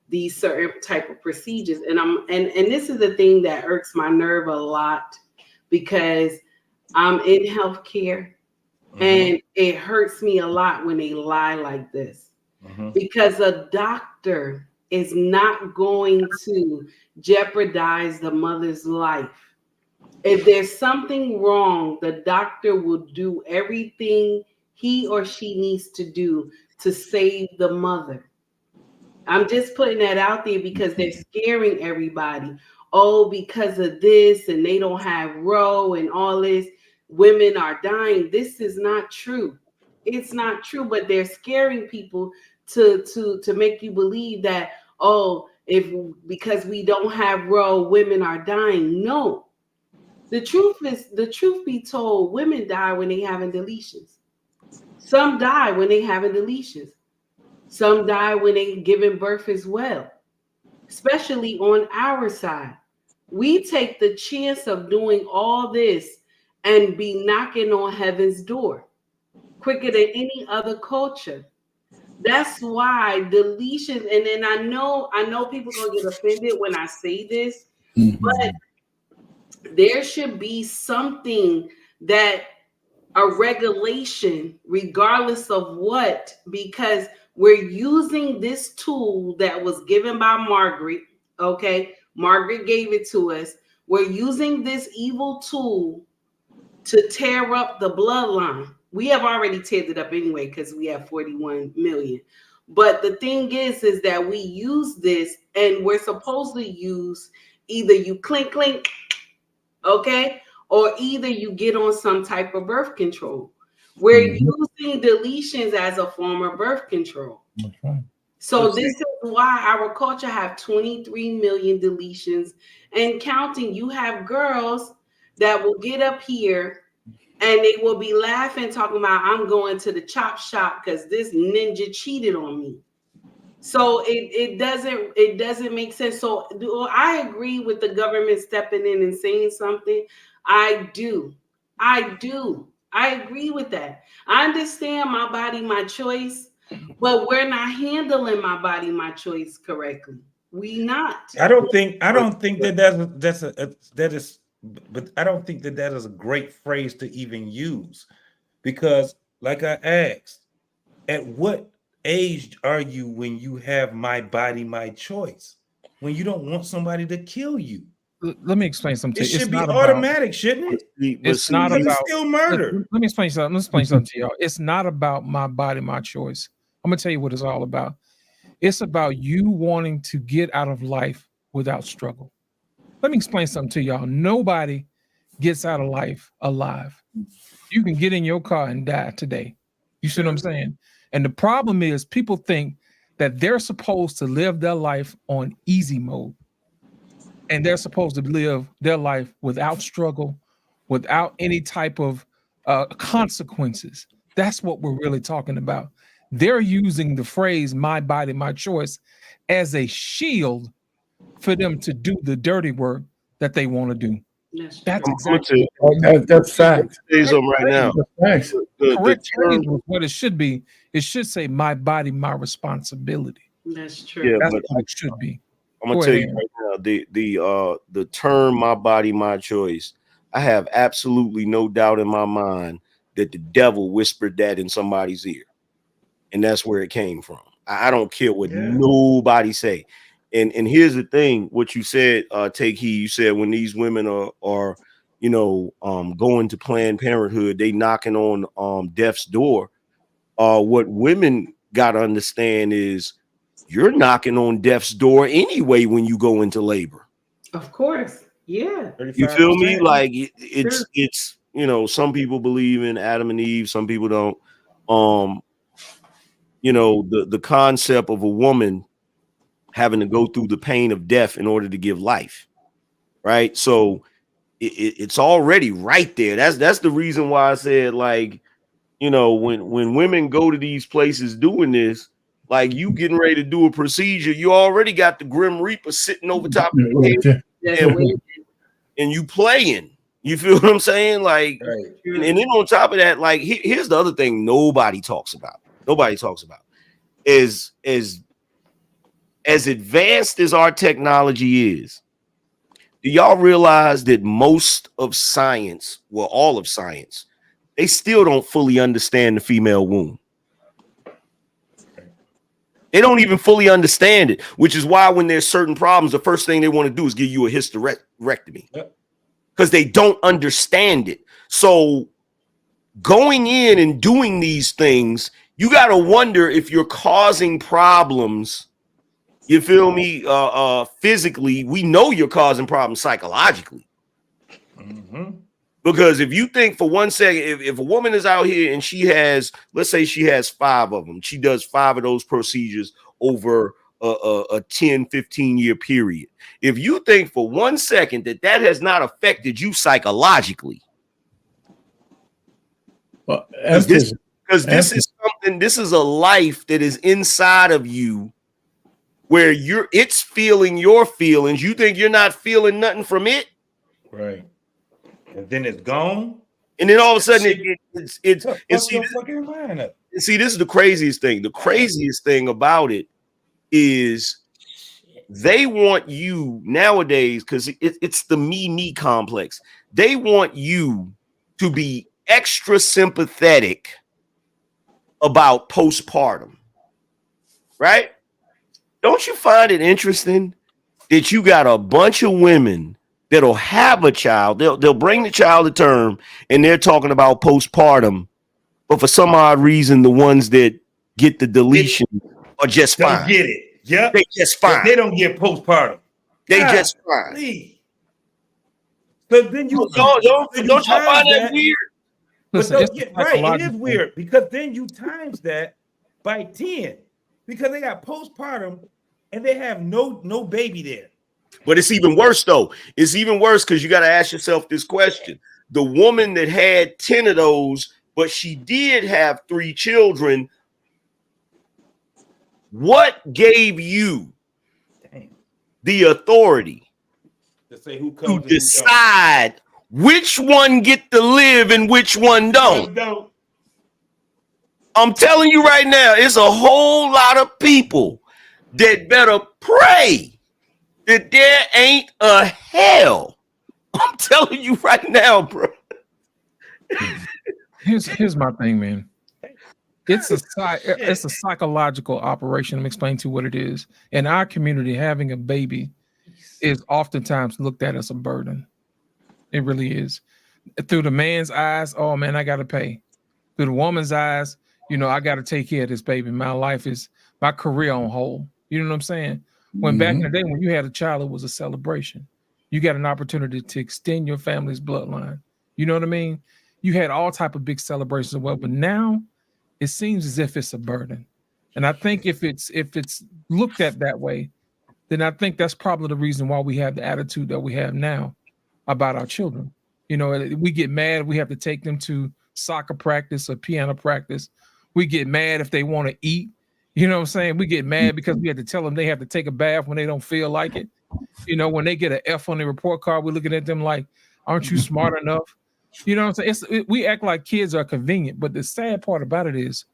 these certain type of procedures. And this is the thing that irks my nerve a lot, because I'm in healthcare and it hurts me a lot when they lie like this, because a doctor is not going to jeopardize the mother's life. If there's something wrong, the doctor will do everything he or she needs to do to save the mother. I'm just putting that out there because they're scaring everybody. Oh, because of this, and they don't have Roe and all this, women are dying. This is not true. It's not true, but they're scaring people to make you believe that, oh, because we don't have Roe, women are dying. No. The truth be told, women die when they having deletions. Some die when they having deletions. Some die when they giving birth as well, especially on our side. We take the chance of doing all this and be knocking on heaven's door quicker than any other culture. That's why deletions, and then I know people gonna get offended when I say this, but there should be something, that a regulation, regardless of what, because we're using this tool that was given by Margaret. Okay, Margaret gave it to us. We're using this evil tool to tear up the bloodline. We have already teared it up anyway because we have 41 million. But the thing is that we use this, and we're supposed to use either you clink, okay, or either you get on some type of birth control. We're using deletions as a form of birth control. So this is why our culture have 23 million deletions and counting. You have girls that will get up here and they will be laughing, talking about, I'm going to the chop shop because this ninja cheated on me. So it doesn't make sense. So do I agree with the government stepping in and saying something? I do. I agree with that. I understand my body, my choice, but we're not handling my body, my choice correctly. We not. I don't think that is, but I don't think that is a great phrase to even use, because like I asked, at what age are you when you have my body, my choice? When you don't want somebody to kill you. Let me explain something. It should be automatic, shouldn't it? It's not about still murder. Let me explain something. Let's explain something to y'all. It's not about my body, my choice. I'm gonna tell you what it's all about. It's about you wanting to get out of life without struggle. Let me explain something to y'all. Nobody gets out of life alive. You can get in your car and die today. You see what I'm saying? And the problem is people think that they're supposed to live their life on easy mode. And they're supposed to live their life without struggle, without any type of consequences. That's what we're really talking about. They're using the phrase "my body, my choice" as a shield for them to do the dirty work that they want to do. That's exactly that's fact. Right now, correct phrase was what it should be. It should say "my body, my responsibility." That's true. Yeah, That's but what it should be. I'm gonna Go tell ahead, you right now, the term "my body, my choice." I have absolutely no doubt in my mind that the devil whispered that in somebody's ear, and that's where it came from. I don't care what nobody say. And here's the thing: what you said, take heed. You said when these women are going to Planned Parenthood, they knocking on death's door. What women got to understand is you're knocking on death's door anyway when you go into labor. Of course. Yeah. You feel me? 35%. Like it's some people believe in Adam and Eve, some people don't. The concept of a woman having to go through the pain of death in order to give life, right? So it's already right there. That's the reason why I said, like, when women go to these places doing this, like, you getting ready to do a procedure, you already got the Grim Reaper sitting over top of your head and you playing. You feel what I'm saying? Like, and then on top of that, like, here's the other thing nobody talks about. Is as advanced as our technology is, do y'all realize that most of science, well, all of science, they still don't fully understand the female womb? They don't even fully understand it, which is why when there's certain problems, the first thing they want to do is give you a hysterectomy because they don't understand it. So going in and doing these things, you got to wonder if you're causing problems. You feel me? Physically, we know you're causing problems psychologically. Because if you think for 1 second, if a woman is out here and she has, let's say she has 5 of them, she does 5 of those procedures over a 10, 15-year period. If you think for 1 second that has not affected you psychologically, because this is something, this is a life that is inside of you where it's feeling your feelings. You think you're not feeling nothing from it, right? And then it's gone. And then all of a sudden it's your fucking mind up. See, this is the craziest thing. The craziest thing about it is they want you nowadays, because it's the me complex. They want you to be extra sympathetic about postpartum, right? Don't you find it interesting that you got a bunch of women that'll have a child, they'll bring the child to term, and they're talking about postpartum, but for some odd reason, the ones that get the deletion are just fine. Don't get it. Yep. They just fine. They don't get postpartum. They just fine. Please. So then don't y'all find that weird? Listen, right, it is weird because then you times that by 10 because they got postpartum and they have no baby there. But it's even worse though. It's even worse because you got to ask yourself this question: the woman that had 10 of those, but she did have 3 children, what gave you the authority to say who to decide which one get to live and which one don't? I'm telling you right now, it's a whole lot of people that better pray that there ain't a hell. I'm telling you right now, bro. Here's my thing, man. It's a psychological operation. Let me explain to you what it is. In our community, having a baby is oftentimes looked at as a burden. It really is. Through the man's eyes, oh man, I gotta pay. Through the woman's eyes, I gotta take care of this baby. My career on hold. You know what I'm saying? When back in the day, when you had a child, it was a celebration. You got an opportunity to extend your family's bloodline. You know what I mean? You had all type of big celebrations as well, but now it seems as if it's a burden. And I think if it's looked at that way, then I think that's probably the reason why we have the attitude that we have now about our children. We get mad. We have to take them to soccer practice or piano practice. We get mad if they want to eat. You know what I'm saying? We get mad because we have to tell them they have to take a bath when they don't feel like it. When they get an F on the report card, we're looking at them like, aren't you smart enough? You know what I'm saying? We act like kids are convenient, but the sad part about it is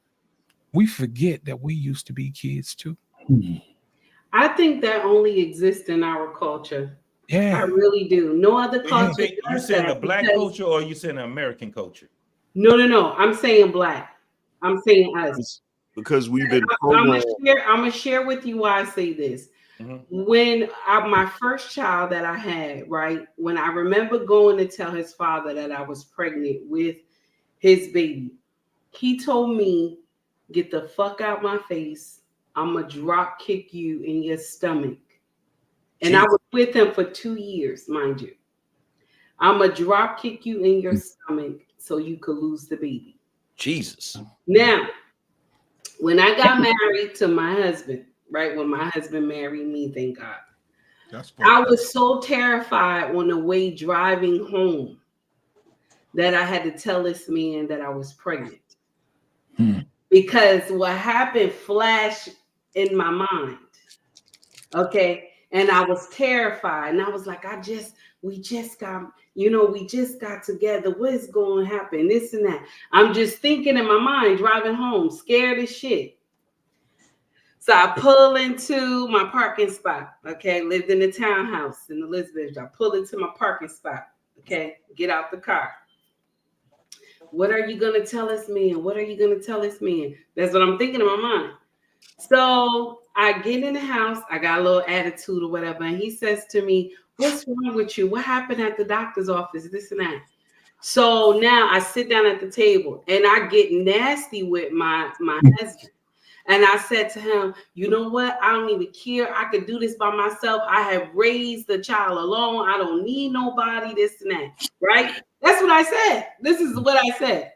we forget that we used to be kids too. I think that only exists in our culture. Yeah. I really do. No other You culture think you does saying that the black because- culture or you saying the American culture? No. I'm saying black. I'm saying us. Because we've been I'm programmed. gonna share with you why I say this. When my first child that I had, right, when I remember going to tell his father that I was pregnant with his baby, he told me, "Get the fuck out my face. I'm gonna drop kick you in your stomach." And I was with him for 2 years, mind you. I'm gonna drop kick you in your stomach so you could lose the baby. Jesus. Now, when I got married to my husband, right, when my husband married me, thank God, I was so terrified on the way driving home that I had to tell this man that I was pregnant. Because what happened flashed in my mind. Okay. And I was terrified. And I was like, we just got together. What is going to happen? This and that. I'm just thinking in my mind, driving home, scared as shit. So I pull into my parking spot. Okay. Lived in a townhouse in Elizabeth. I pull into my parking spot. Okay. Get out the car. What are you going to tell us, man? What are you going to tell us, man? That's what I'm thinking in my mind. So I get in the house. I got a little attitude or whatever. And he says to me, "What's wrong with you? What happened at the doctor's office? This and that." So now I sit down at the table and I get nasty with my husband. And I said to him, "You know what? I don't even care. I could do this by myself. I have raised the child alone. I don't need nobody, this and that." Right? That's what I said. This is what I said.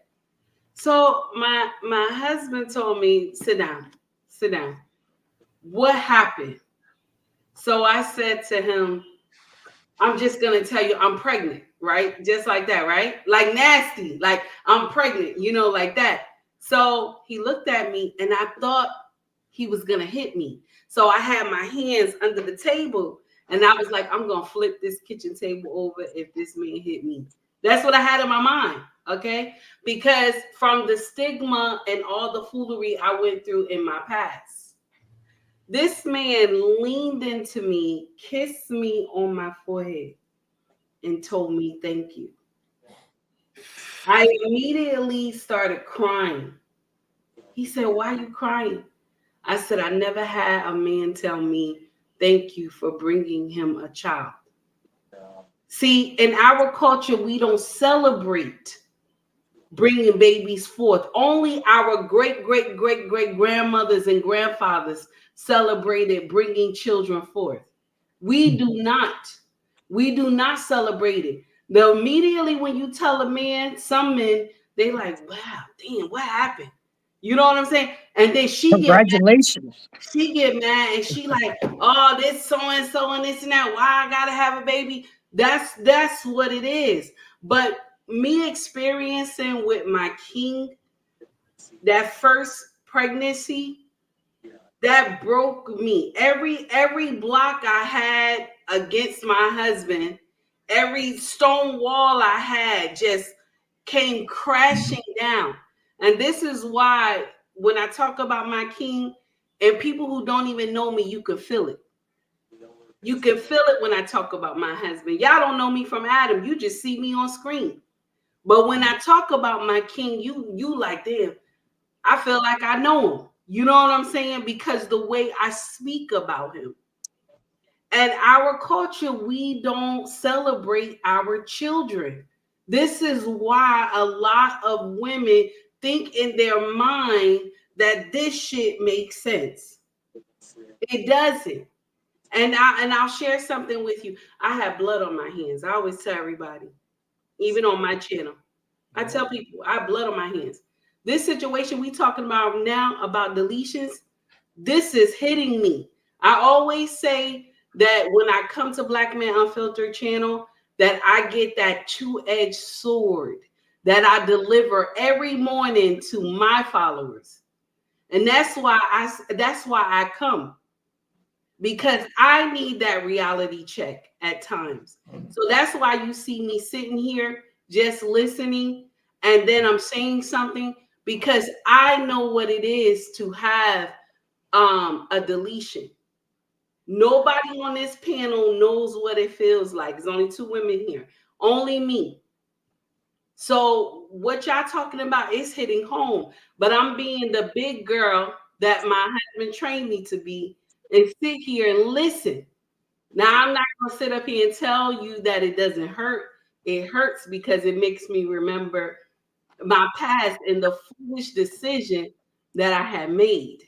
So my husband told me, sit down. What happened? So I said to him, "I'm just going to tell you I'm pregnant," right? Just like that, right? Like nasty, like I'm pregnant, like that. So he looked at me and I thought he was going to hit me. So I had my hands under the table and I was like, I'm going to flip this kitchen table over if this man hit me. That's what I had in my mind, okay? Because from the stigma and all the foolery I went through in my past, this man leaned into me, kissed me on my forehead, and told me thank you. I immediately started crying. He said, "Why are you crying?" I said, "I never had a man tell me thank you for bringing him a child." See, in our culture, we don't celebrate bringing babies forth. Only our great grandmothers and grandfathers celebrated bringing children forth. We do not. We do not celebrate it. Now, immediately when you tell a man, some men, they like, "Wow, damn, what happened?" You know what I'm saying? And then Congratulations. She get mad and she like, "Oh, this so and so and this and that. Why I gotta have a baby?" That's what it is. But me experiencing with my king that first pregnancy, that broke me. Every block I had against my husband, every stone wall I had just came crashing down. And this is why when I talk about my king and people who don't even know me, you can feel it. You can feel it when I talk about my husband. Y'all don't know me from Adam. You just see me on screen. But when I talk about my king, you like, damn, I feel like I know him. You know what I'm saying? Because the way I speak about him. And our culture, we don't celebrate our children. This is why a lot of women think in their mind that this shit makes sense. It doesn't. And I'll share something with you. I have blood on my hands. I always tell everybody, even on my channel. I tell people I have blood on my hands. This situation we talking about now about deletions, this is hitting me. I always say that when I come to Black Man Unfiltered channel, that I get that two-edged sword that I deliver every morning to my followers. And that's why I come. Because I need that reality check at times. So that's why you see me sitting here just listening and then I'm saying something because I know what it is to have a deletion. Nobody on this panel knows what it feels like. There's only 2 women here, only me. So what y'all talking about is hitting home, but I'm being the big girl that my husband trained me to be and sit here and listen. Now, I'm not going to sit up here and tell you that it doesn't hurt. It hurts because it makes me remember my past and the foolish decision that I had made.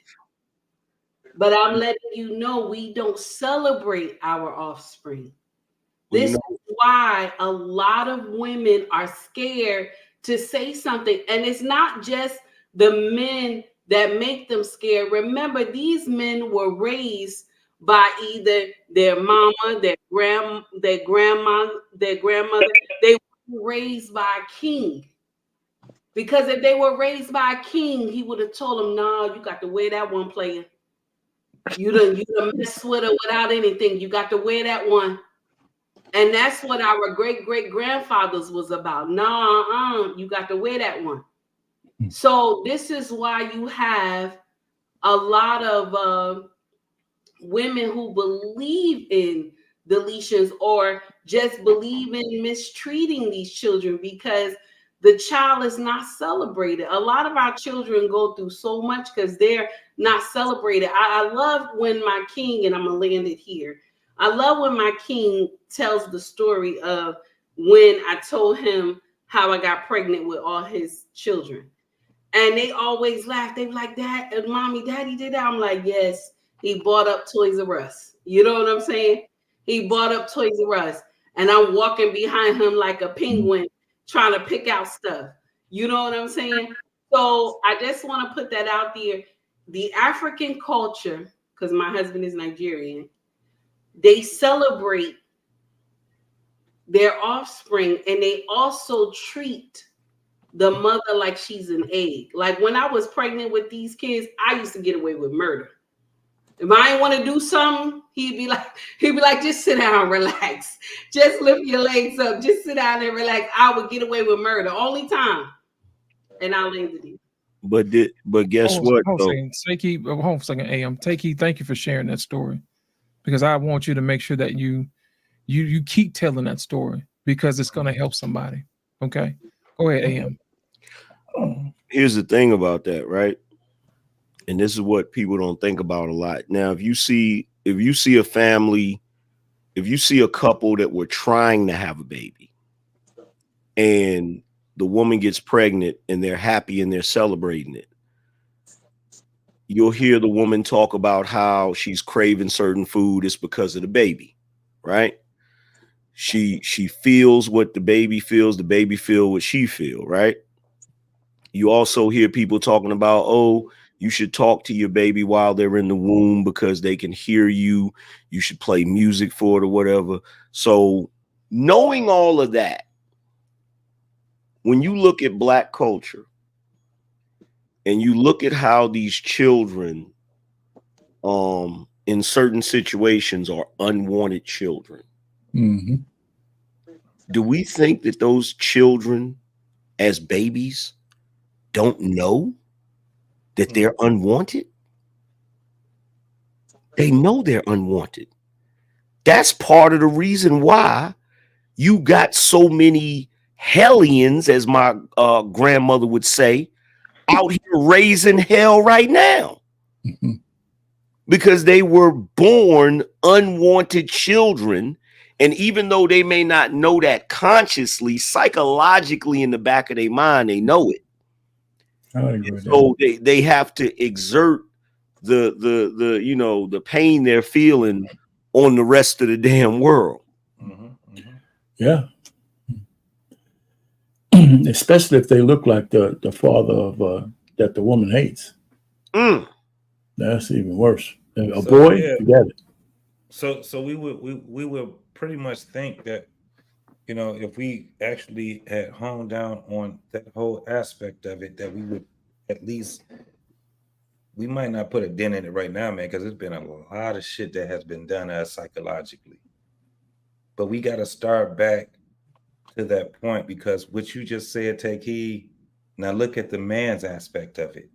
But I'm letting you know we don't celebrate our offspring. This is why a lot of women are scared to say something. And it's not just the men that make them scared. Remember, these men were raised by either their mama, their grandmother. They were raised by a king. Because if they were raised by a king, he would have told them, no, you got to wear that one, player. You done mess with her without anything. You got to wear that one. And that's what our great-great-grandfathers was about. No, you got to wear that one. So this is why you have a lot of women who believe in deletions or just believe in mistreating these children because the child is not celebrated. A lot of our children go through so much because they're not celebrated. I love when my king, and I'm going to land it here. I love when my king tells the story of when I told him how I got pregnant with all his children. And they always laugh. They be like, Dad, Mommy, Daddy did that. I'm like, yes, he bought up Toys R Us. You know what I'm saying? He bought up Toys R Us. And I'm walking behind him like a penguin trying to pick out stuff. You know what I'm saying? So I just want to put that out there. The African culture, because my husband is Nigerian, they celebrate their offspring and they also treat the mother like she's an egg. Like when I was pregnant with these kids, I used to get away with murder. If I didn't want to do something, he'd be like, just sit down, relax. Just lift your legs up. Just sit down and relax. I would get away with murder. Only time. And I landed it. But guess what? Hold on a second, AM. Takey, thank you for sharing that story. Because I want you to make sure that you keep telling that story because it's going to help somebody. Okay? Go ahead, AM. Here's the thing about that, right? And this is what people don't think about a lot. Now, if you see a family, if you see a couple that were trying to have a baby and the woman gets pregnant and they're happy and they're celebrating it, you'll hear the woman talk about how she's craving certain food. It's because of the baby, right? She feels what the baby feels. The baby feel what she feel, right? You also hear people talking about, oh, you should talk to your baby while they're in the womb because they can hear you. You should play music for it or whatever. So knowing all of that, when you look at Black culture and you look at how these children in certain situations are unwanted children, do we think that those children as babies don't know that they're unwanted? They know they're unwanted. That's part of the reason why you got so many hellions, as my grandmother would say, out here raising hell right now. Because they were born unwanted children. And even though they may not know that consciously, psychologically in the back of their mind, they know it. So they have to exert the pain they're feeling on the rest of the damn world. Yeah. Especially if they look like the father of that the woman hates. That's even worse. A boy, forget it. So we would pretty much think that, you know, if we actually had honed down on that whole aspect of it, that we would at least, we might not put a dent in it right now, man, because there's been a lot of shit that has been done to us psychologically. But we got to start back to that point, because what you just said, take heed. Now look at the man's aspect of it.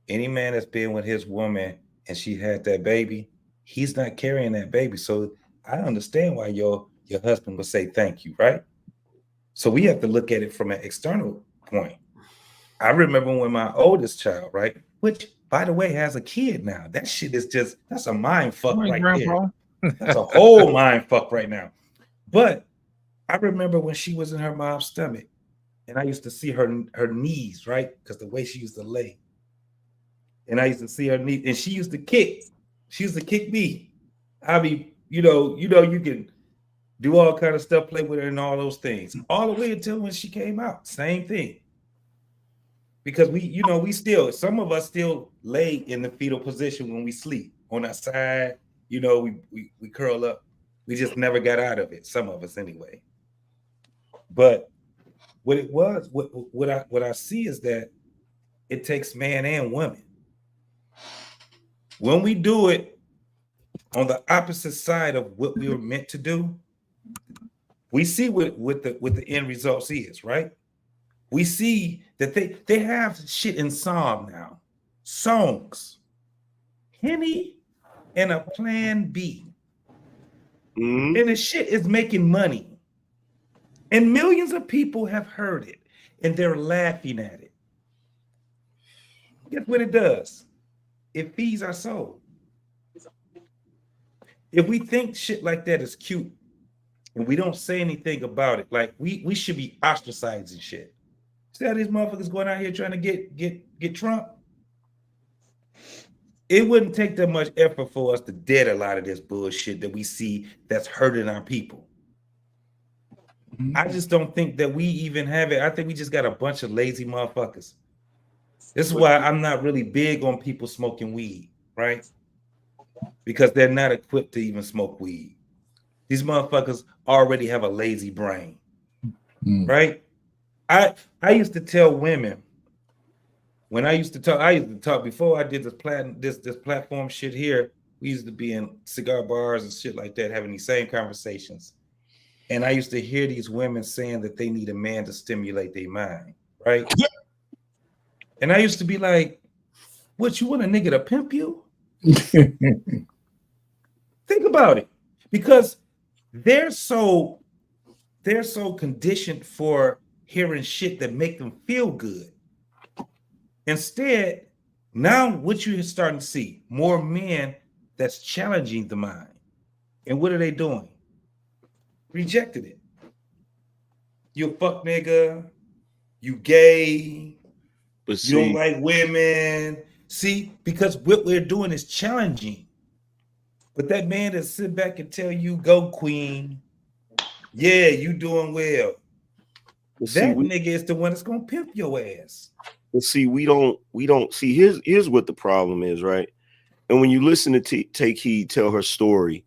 Any man that's been with his woman and she had that baby, he's not carrying that baby. So I understand why your husband would say thank you, right? So we have to look at it from an external point. I remember when my oldest child, right, which by the way has a kid now. That shit is just, that's a mind fuck right Grandpa. there. That's a whole mind fuck right now. But I remember when she was in her mom's stomach, and I used to see her knees, right, because the way she used to lay, and I used to see her knees, and she used to kick. She used to kick me. I mean, you can do all kind of stuff, play with her and all those things, all the way until when she came out. Same thing. Because we still, some of us still lay in the fetal position when we sleep on our side. We curl up. We just never got out of it. Some of us anyway. But what I see is that it takes man and woman. When we do it on the opposite side of what we were meant to do, we see what the end results is, right? We see that they have shit in Psalm now, songs, Henny and a Plan B, and the shit is making money, and millions of people have heard it, and they're laughing at it. Guess what it does? It feeds our soul. If we think shit like that is cute, and we don't say anything about it, like we should be ostracizing shit. See how these motherfuckers going out here trying to get Trump? It wouldn't take that much effort for us to dead a lot of this bullshit that we see that's hurting our people. I just don't think that we even have it. I think we just got a bunch of lazy motherfuckers. This is why I'm not really big on people smoking weed, right? Because they're not equipped to even smoke weed. These motherfuckers already have a lazy brain, right? I used to tell women, when I used to talk before I did this platform shit here. We used to be in cigar bars and shit like that, having these same conversations. And I used to hear these women saying that they need a man to stimulate their mind, right? And I used to be like, what, you want a nigga to pimp you? Think about it. Because they're so conditioned for hearing shit that make them feel good. Instead, now what you're starting to see, more men that's challenging the mind. And what are they doing? Rejected it. You a fuck nigga, you gay, but you don't like women. See, because what we're doing is challenging. But that man that sit back and tell you, go queen, yeah, you doing well. That nigga is the one that's gonna pimp your ass. But see, we don't see. Here's what the problem is, right? And when you listen to Take Heed tell her story,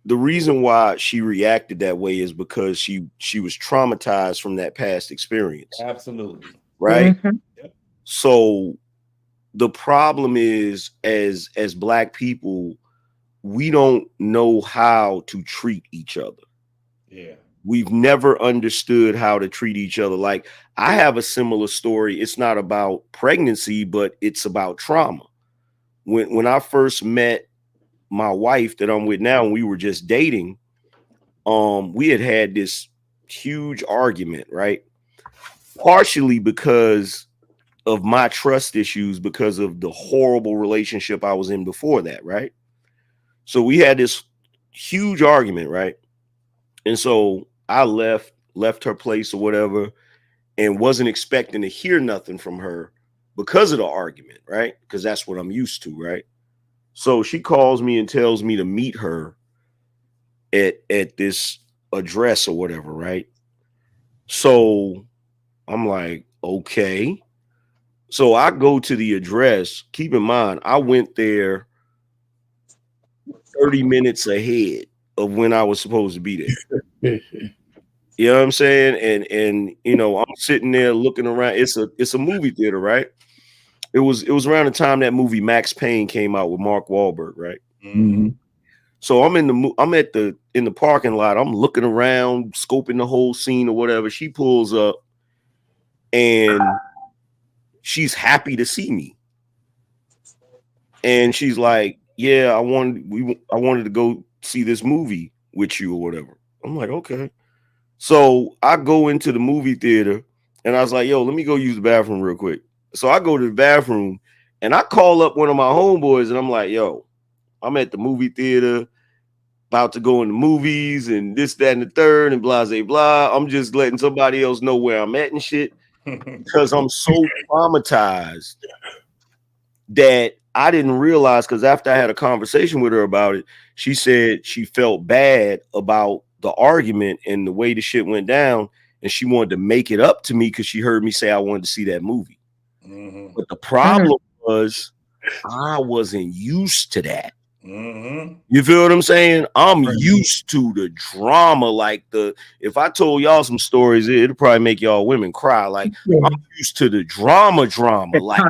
the reason why she reacted that way is because she was traumatized from that past experience. Absolutely. Right. So the problem is, as Black people, we don't know how to treat each other. Yeah. We've never understood how to treat each other. Like, I have a similar story. It's not about pregnancy, but it's about trauma. When I first met my wife that I'm with now, and we were just dating, we had this huge argument, right? Partially because of my trust issues, because of the horrible relationship I was in before that, right? So we had this huge argument, right? And so I left her place or whatever, and wasn't expecting to hear nothing from her because of the argument, right? Because that's what I'm used to, right? So she calls me and tells me to meet her at this address or whatever, right? So I'm like, okay. So I go to the address. Keep in mind, I went there 30 minutes ahead of when I was supposed to be there. You know what I'm saying? And I'm sitting there looking around. It's a movie theater, right? It was around the time that movie Max Payne came out with Mark Wahlberg, right? Mm-hmm. So I'm in the parking lot. I'm looking around, scoping the whole scene or whatever. She pulls up and she's happy to see me. And she's like, yeah, I wanted to go see this movie with you or whatever. I'm like, okay. So I go into the movie theater and I was like, yo, let me go use the bathroom real quick. So I go to the bathroom and I call up one of my homeboys and I'm like, yo, I'm at the movie theater, about to go in the movies and this, that, and the third and blah, blah, blah. I'm just letting somebody else know where I'm at and shit because I'm so traumatized that I didn't realize, because after I had a conversation with her about it, she said she felt bad about the argument and the way the shit went down, and she wanted to make it up to me because she heard me say I wanted to see that movie. Mm-hmm. But the problem was I wasn't used to that. Mm-hmm. You feel what I'm saying? I'm used to the drama. Like if I told y'all some stories, it'll probably make y'all women cry. Like I'm used to the drama. Like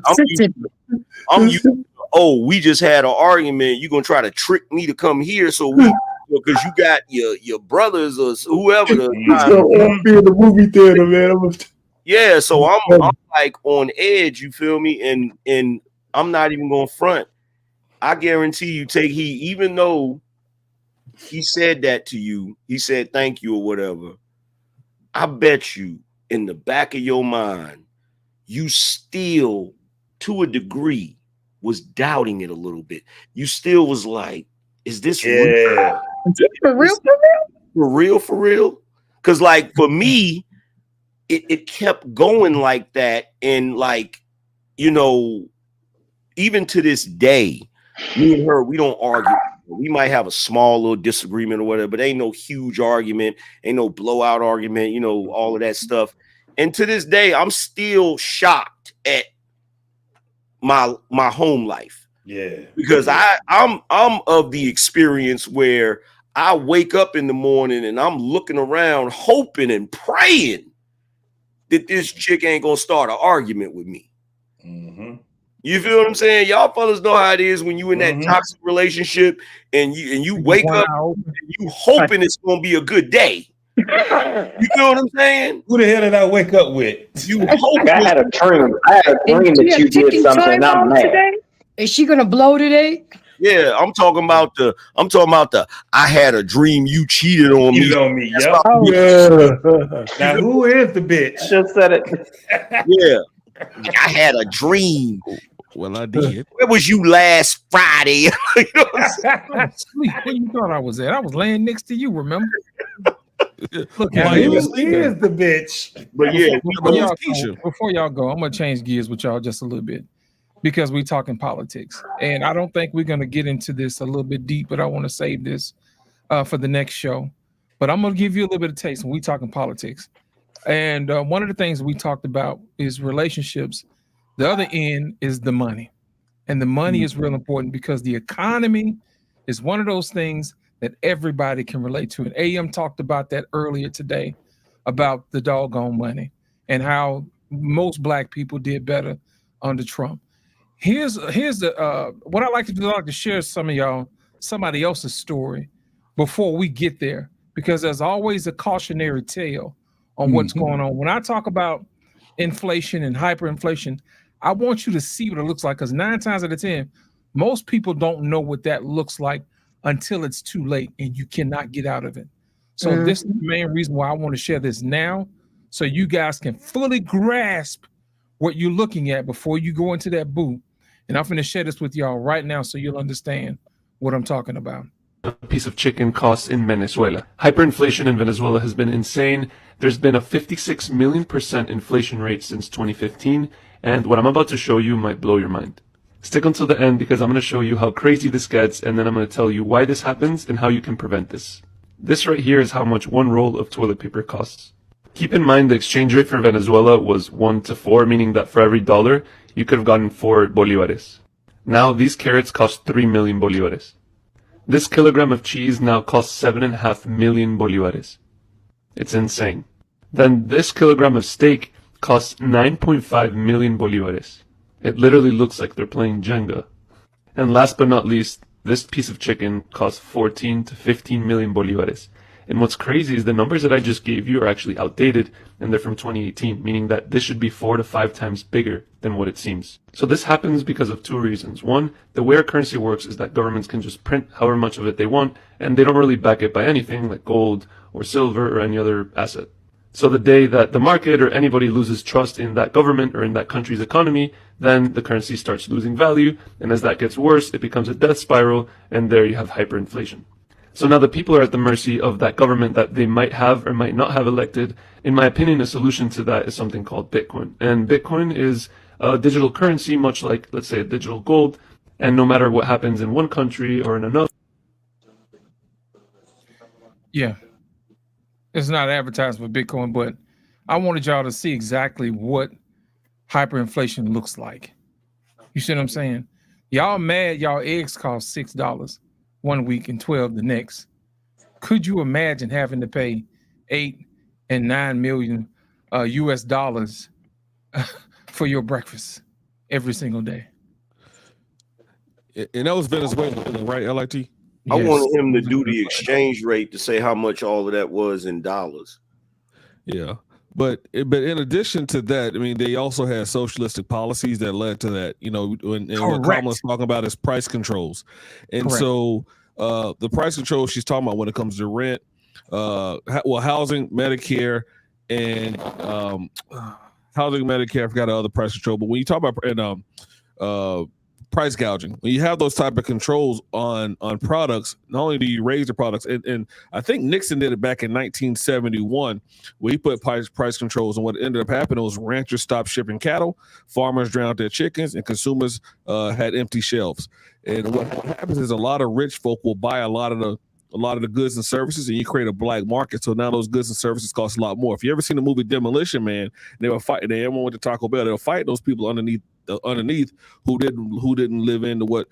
I'm used to, oh, we just had an argument. You're gonna try to trick me to come here so we because you got your brothers or whoever So be in the movie theater, man. Yeah, so I'm like on edge, you feel me? And I'm not even gonna front. I guarantee you take heed, even though he said that to you, he said thank you or whatever. I bet you in the back of your mind, you still, to a degree, was doubting it a little bit. You still was like, is this real? For real? For real? For real? Because like for me, it kept going like that. And like, you know, even to this day, me and her, we don't argue. We might have a small little disagreement or whatever, but ain't no huge argument, ain't no blowout argument, you know, all of that stuff. And to this day, I'm still shocked at my home life. Yeah. Because I'm of the experience where I wake up in the morning and I'm looking around hoping and praying that this chick ain't gonna start an argument with me. Mm-hmm. You feel what I'm saying? Y'all fellas know how it is when you in that toxic relationship and you wake up and you hoping it's gonna be a good day. You feel what I'm saying? Who the hell did I wake up with? I had a dream. I had a dream that you did something and I'm mad. Today? Is she gonna blow today? Yeah, I'm talking about the I had a dream you cheated on me. Yep. Now who is the bitch? Just said it. Yeah. I had a dream. Well, I did. Where was you last Friday? You know what I'm saying? Sleep. Where you thought I was at? I was laying next to you, remember? Look, who is the bitch? But yeah, before y'all go, I'm gonna change gears with y'all just a little bit because we're talking politics, and I don't think we're gonna get into this a little bit deep, but I want to save this for the next show. But I'm gonna give you a little bit of taste when we talking politics. And one of the things we talked about is relationships. The other end is the money, and the money is real important because the economy is one of those things that everybody can relate to. And AM talked about that earlier today about the doggone money and how most black people did better under Trump. Here's the what I like to do. I like to share somebody else's story before we get there, because there's always a cautionary tale on what's going on. When I talk about inflation and hyperinflation, I want you to see what it looks like, because 9 times out of 10, most people don't know what that looks like until it's too late and you cannot get out of it. So this is the main reason why I want to share this now, so you guys can fully grasp what you're looking at before you go into that booth. And I'm going to share this with y'all right now so you'll understand what I'm talking about. A piece of chicken costs in Venezuela. Hyperinflation in Venezuela has been insane. There's been a 56 million% inflation rate since 2015, and what I'm about to show you might blow your mind. Stick until the end because I'm going to show you how crazy this gets, and then I'm going to tell you why this happens and how you can prevent this. This right here is how much one roll of toilet paper costs. Keep in mind the exchange rate for Venezuela was 1 to 4, meaning that for every dollar, you could have gotten 4 bolivares. Now these carrots cost 3 million bolivares. This kilogram of cheese now costs 7.5 million bolivares. It's insane. Then this kilogram of steak costs 9.5 million bolivares. It literally looks like they're playing Jenga. And last but not least, this piece of chicken costs 14 to 15 million bolivares. And what's crazy is the numbers that I just gave you are actually outdated, and they're from 2018, meaning that this should be 4 to 5 times bigger than what it seems. So this happens because of two reasons. One, the way our currency works is that governments can just print however much of it they want, and they don't really back it by anything like gold or silver or any other asset. So the day that the market or anybody loses trust in that government or in that country's economy, then the currency starts losing value, and as that gets worse, it becomes a death spiral, and there you have hyperinflation. So now the people are at the mercy of that government that they might have or might not have elected. In my opinion, a solution to that is something called Bitcoin. And Bitcoin is a digital currency, much like, let's say, digital gold. And no matter what happens in one country or in another. Yeah. It's not advertised for Bitcoin, but I wanted y'all to see exactly what hyperinflation looks like. You see what I'm saying? Y'all mad y'all eggs cost $6 one week and 12 the next. Could you imagine having to pay 8 and 9 million US dollars for your breakfast every single day? And that was Venezuela, right, LIT? I wanted him to do the exchange rate to say how much all of that was in dollars. Yeah. But in addition to that, I mean, they also had socialistic policies that led to that, you know, and what Kamala's talking about is price controls. And so the price controls she's talking about when it comes to rent, housing, Medicare, and housing, Medicare, I forgot the other price control. But when you talk about price gouging, when you have those type of controls on products, not only do you raise the products, and I think Nixon did it back in 1971, where he put price controls, and what ended up happening was ranchers stopped shipping cattle, farmers drowned their chickens, and consumers had empty shelves. And what happens is a lot of rich folk will buy a lot of the goods and services, and you create a black market. So now those goods and services cost a lot more. If you ever seen the movie Demolition Man, they were fighting. Everyone went to Taco Bell. They were fighting those people underneath who didn't live into what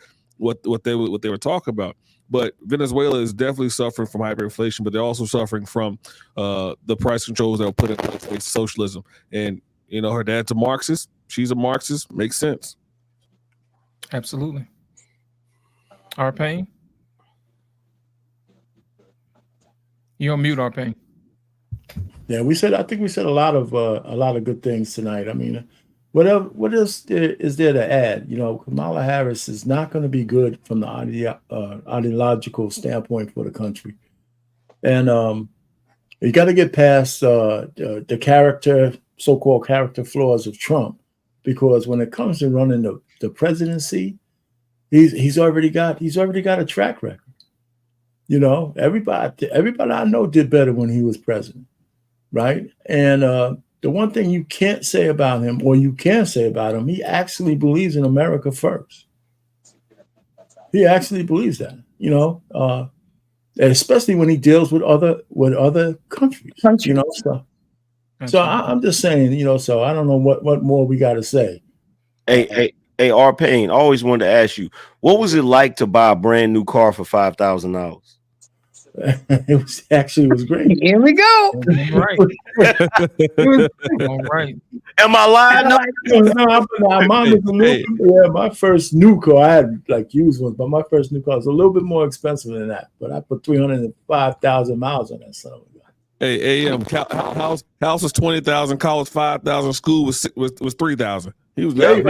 they were talking about. But Venezuela is definitely suffering from hyperinflation, but they're also suffering from the price controls that were put in place with socialism. And you know, her dad's a Marxist. She's a Marxist. Makes sense. Absolutely. Arpain, you're on mute, Arpain. Yeah, I think we said a lot of good things tonight. I mean, what else is there to add? You know, Kamala Harris is not going to be good from the ideological standpoint for the country, and you got to get past the so-called character flaws of Trump, because when it comes to running the presidency, he's already got a track record. You know, everybody I know did better when he was president, right? And the one thing you can't say about him, or you can say about him, he actually believes in America first. He actually believes that, you know, especially when he deals with other countries. You know, so I'm just saying, you know, so I don't know what more we got to say. Hey, Arpain, I always wanted to ask you, what was it like to buy a brand new car for $5,000? It was great. Here we go. Right. All right. Am I lying? No, my first new car, I had like used ones, but my first new car was a little bit more expensive than that. But I put 305,000 miles on that son of a gun. Hey, house was 20,000, college 5,000, school was 3,000. He was let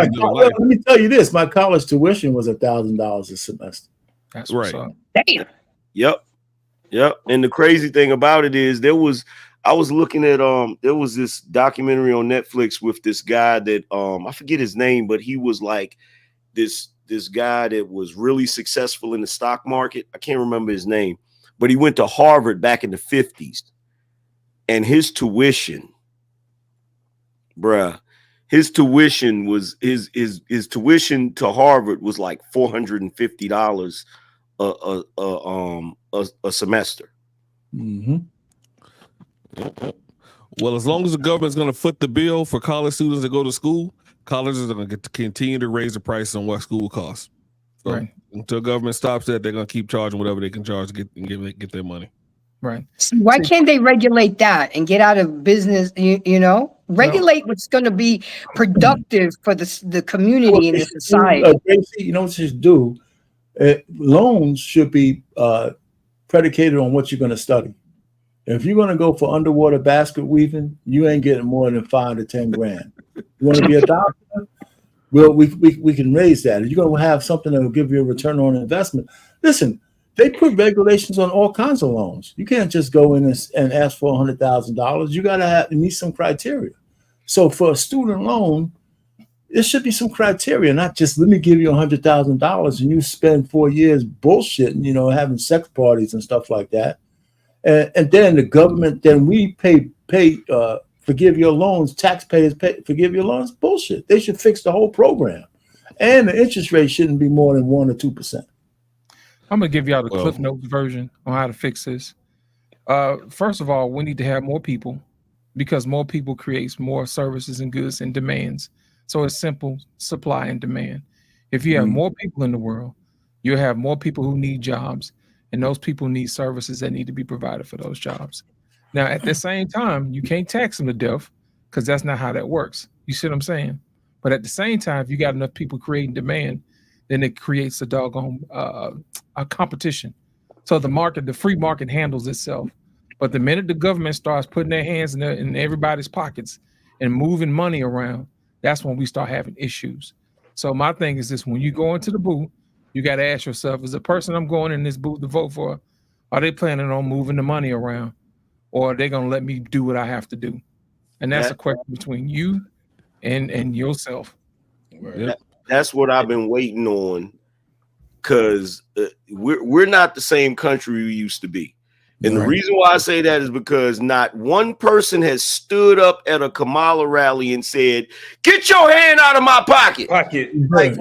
me tell you this: my college tuition was $1,000 a semester. That's right. Damn. Yep. And the crazy thing about it is I was looking at there was this documentary on Netflix with this guy that I forget his name, but he was like this guy that was really successful in the stock market. I can't remember his name, but he went to Harvard back in the 50s. And his tuition, his tuition was his tuition to Harvard was like $450 a semester. Mm-hmm. Well, as long as the government's going to foot the bill for college students to go to school, colleges are going to continue to raise the price on what school costs. So right. Until government stops that, they're going to keep charging whatever they can charge to get their money. Right. Why can't they regulate that and get out of business? You know, regulate what's going to be productive for the community and the society. You know what you should do? Loans should be predicated on what you're going to study. If you're going to go for underwater basket weaving, you ain't getting more than 5 to 10 grand. You want to be a doctor? Well, we can raise that. If you're going to have something that will give you a return on investment, listen, they put regulations on all kinds of loans. You can't just go in and ask for $100,000. You got to meet some criteria. So for a student loan, there should be some criteria, not just let me give you $100,000 and you spend 4 years bullshitting, having sex parties and stuff like that. And then the government, then we pay forgive your loans, taxpayers forgive your loans. Bullshit. They should fix the whole program. And the interest rate shouldn't be more than 1 or 2%. I'm going to give y'all the Cliff Notes version on how to fix this. First of all, we need to have more people because more people creates more services and goods and demands. So it's simple supply and demand. If you have more people in the world, you'll have more people who need jobs, and those people need services that need to be provided for those jobs. Now, at the same time, you can't tax them to death because that's not how that works. You see what I'm saying? But at the same time, if you got enough people creating demand, then it creates a doggone a competition. So the free market handles itself. But the minute the government starts putting their hands in everybody's pockets and moving money around, that's when we start having issues. So my thing is this: when you go into the booth, you got to ask yourself, is the person I'm going in this booth to vote for, are they planning on moving the money around, or are they going to let me do what I have to do? And that's a question between you and yourself. That's what I've been waiting on, because we're not the same country we used to be. And the reason why I say that is because not one person has stood up at a Kamala rally and said, "Get your hand out of my pocket." Like,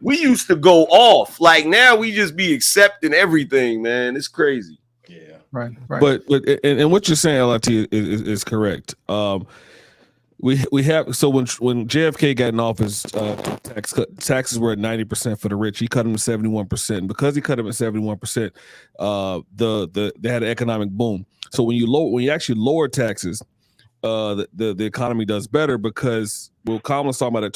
we used to go off. Like, now we just be accepting everything, man. It's crazy. Yeah. Right. But what you're saying, LIT, is correct. We have, so when JFK got in office, taxes were at 90% for the rich. He cut them to 71%. And because he cut them at 71%, they had an economic boom. So when you actually lower taxes, the economy does better, because Kamala's talking about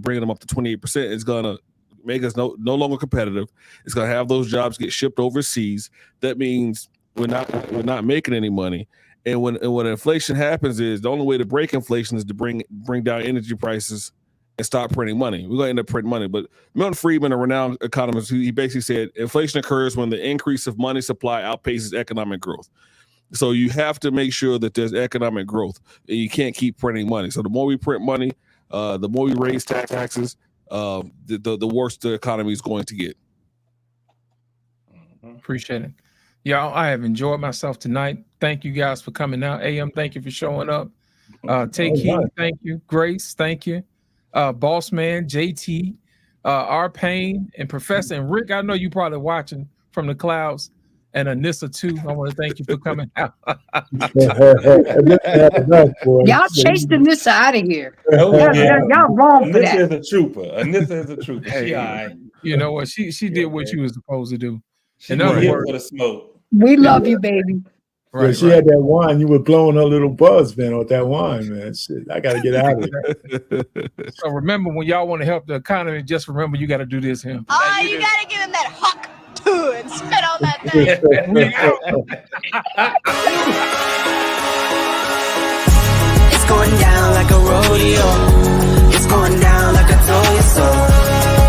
bringing them up to 28%. It's gonna make us no longer competitive. It's gonna have those jobs get shipped overseas. That means we're not making any money. And when inflation happens, is the only way to break inflation is to bring down energy prices and stop printing money. We're going to end up printing money. But Milton Friedman, a renowned economist, he basically said inflation occurs when the increase of money supply outpaces economic growth. So you have to make sure that there's economic growth, and you can't keep printing money. So the more we print money, the more we raise taxes, the worse the economy is going to get. Appreciate it. Y'all, I have enjoyed myself tonight. Thank you guys for coming out. AM, thank you for showing up. Take Heat, thank you. Grace, thank you. Boss Man, JT, R Payne, and Professor, and Rick, I know you probably watching from the clouds, and Anissa too. I want to thank you for coming out. Y'all chased Anissa out of here. Y'all wrong for that. Anissa is a trooper. She all right. You know what? She did what she was supposed to do. In other words, for the smoke. We love you, baby. Right, she had that wine. You were blowing her little buzz, man, with that wine, man. Shit, I got to get out of here. So remember, when y'all want to help the economy, just remember you got to do this here. Oh, you got to give him that huck too and spit on that thing. It's going down like a rodeo. It's going down like I told you so.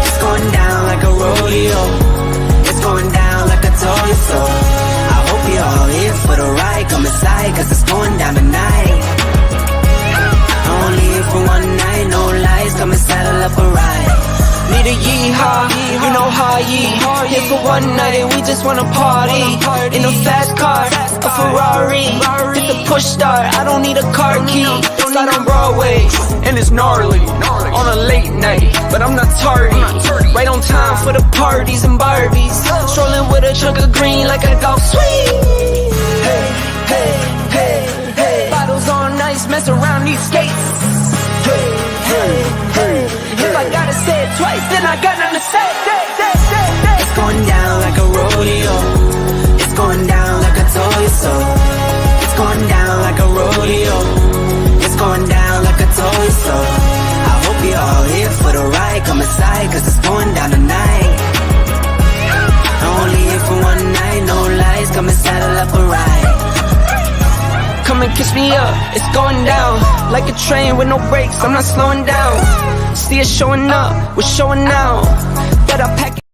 It's going down like a rodeo. It's going down like I told you so. I hope you're all here for the ride. Come inside, cause it's going down tonight. Only here for one night, no lies. Come and saddle up a ride. Need a yeehaw, you know how here for one night and we just wanna party. In a fast car, a Ferrari. It's a push start, I don't need a car key. It's out on Broadway, and it's gnarly. On a late night, but I'm not tardy. Right on time for the parties and Barbies. Strolling with a chunk of green like a golf swing. Hey, hey, hey, hey. Bottles on ice, mess around these skates. Hey, hey, hey. If I gotta say it twice, then I got nothing to say. It's going down like a rodeo. It's going down like I told you so. It's going down like a rodeo. It's going down like I told you so. I hope you're all here for the ride. Come inside, cause it's going down tonight. Only here for one night, no lies. Come and saddle up a ride. come and kiss me up. It's going down like a train with no brakes. I'm not slowing down. See us showing up, we're showing out. But I pack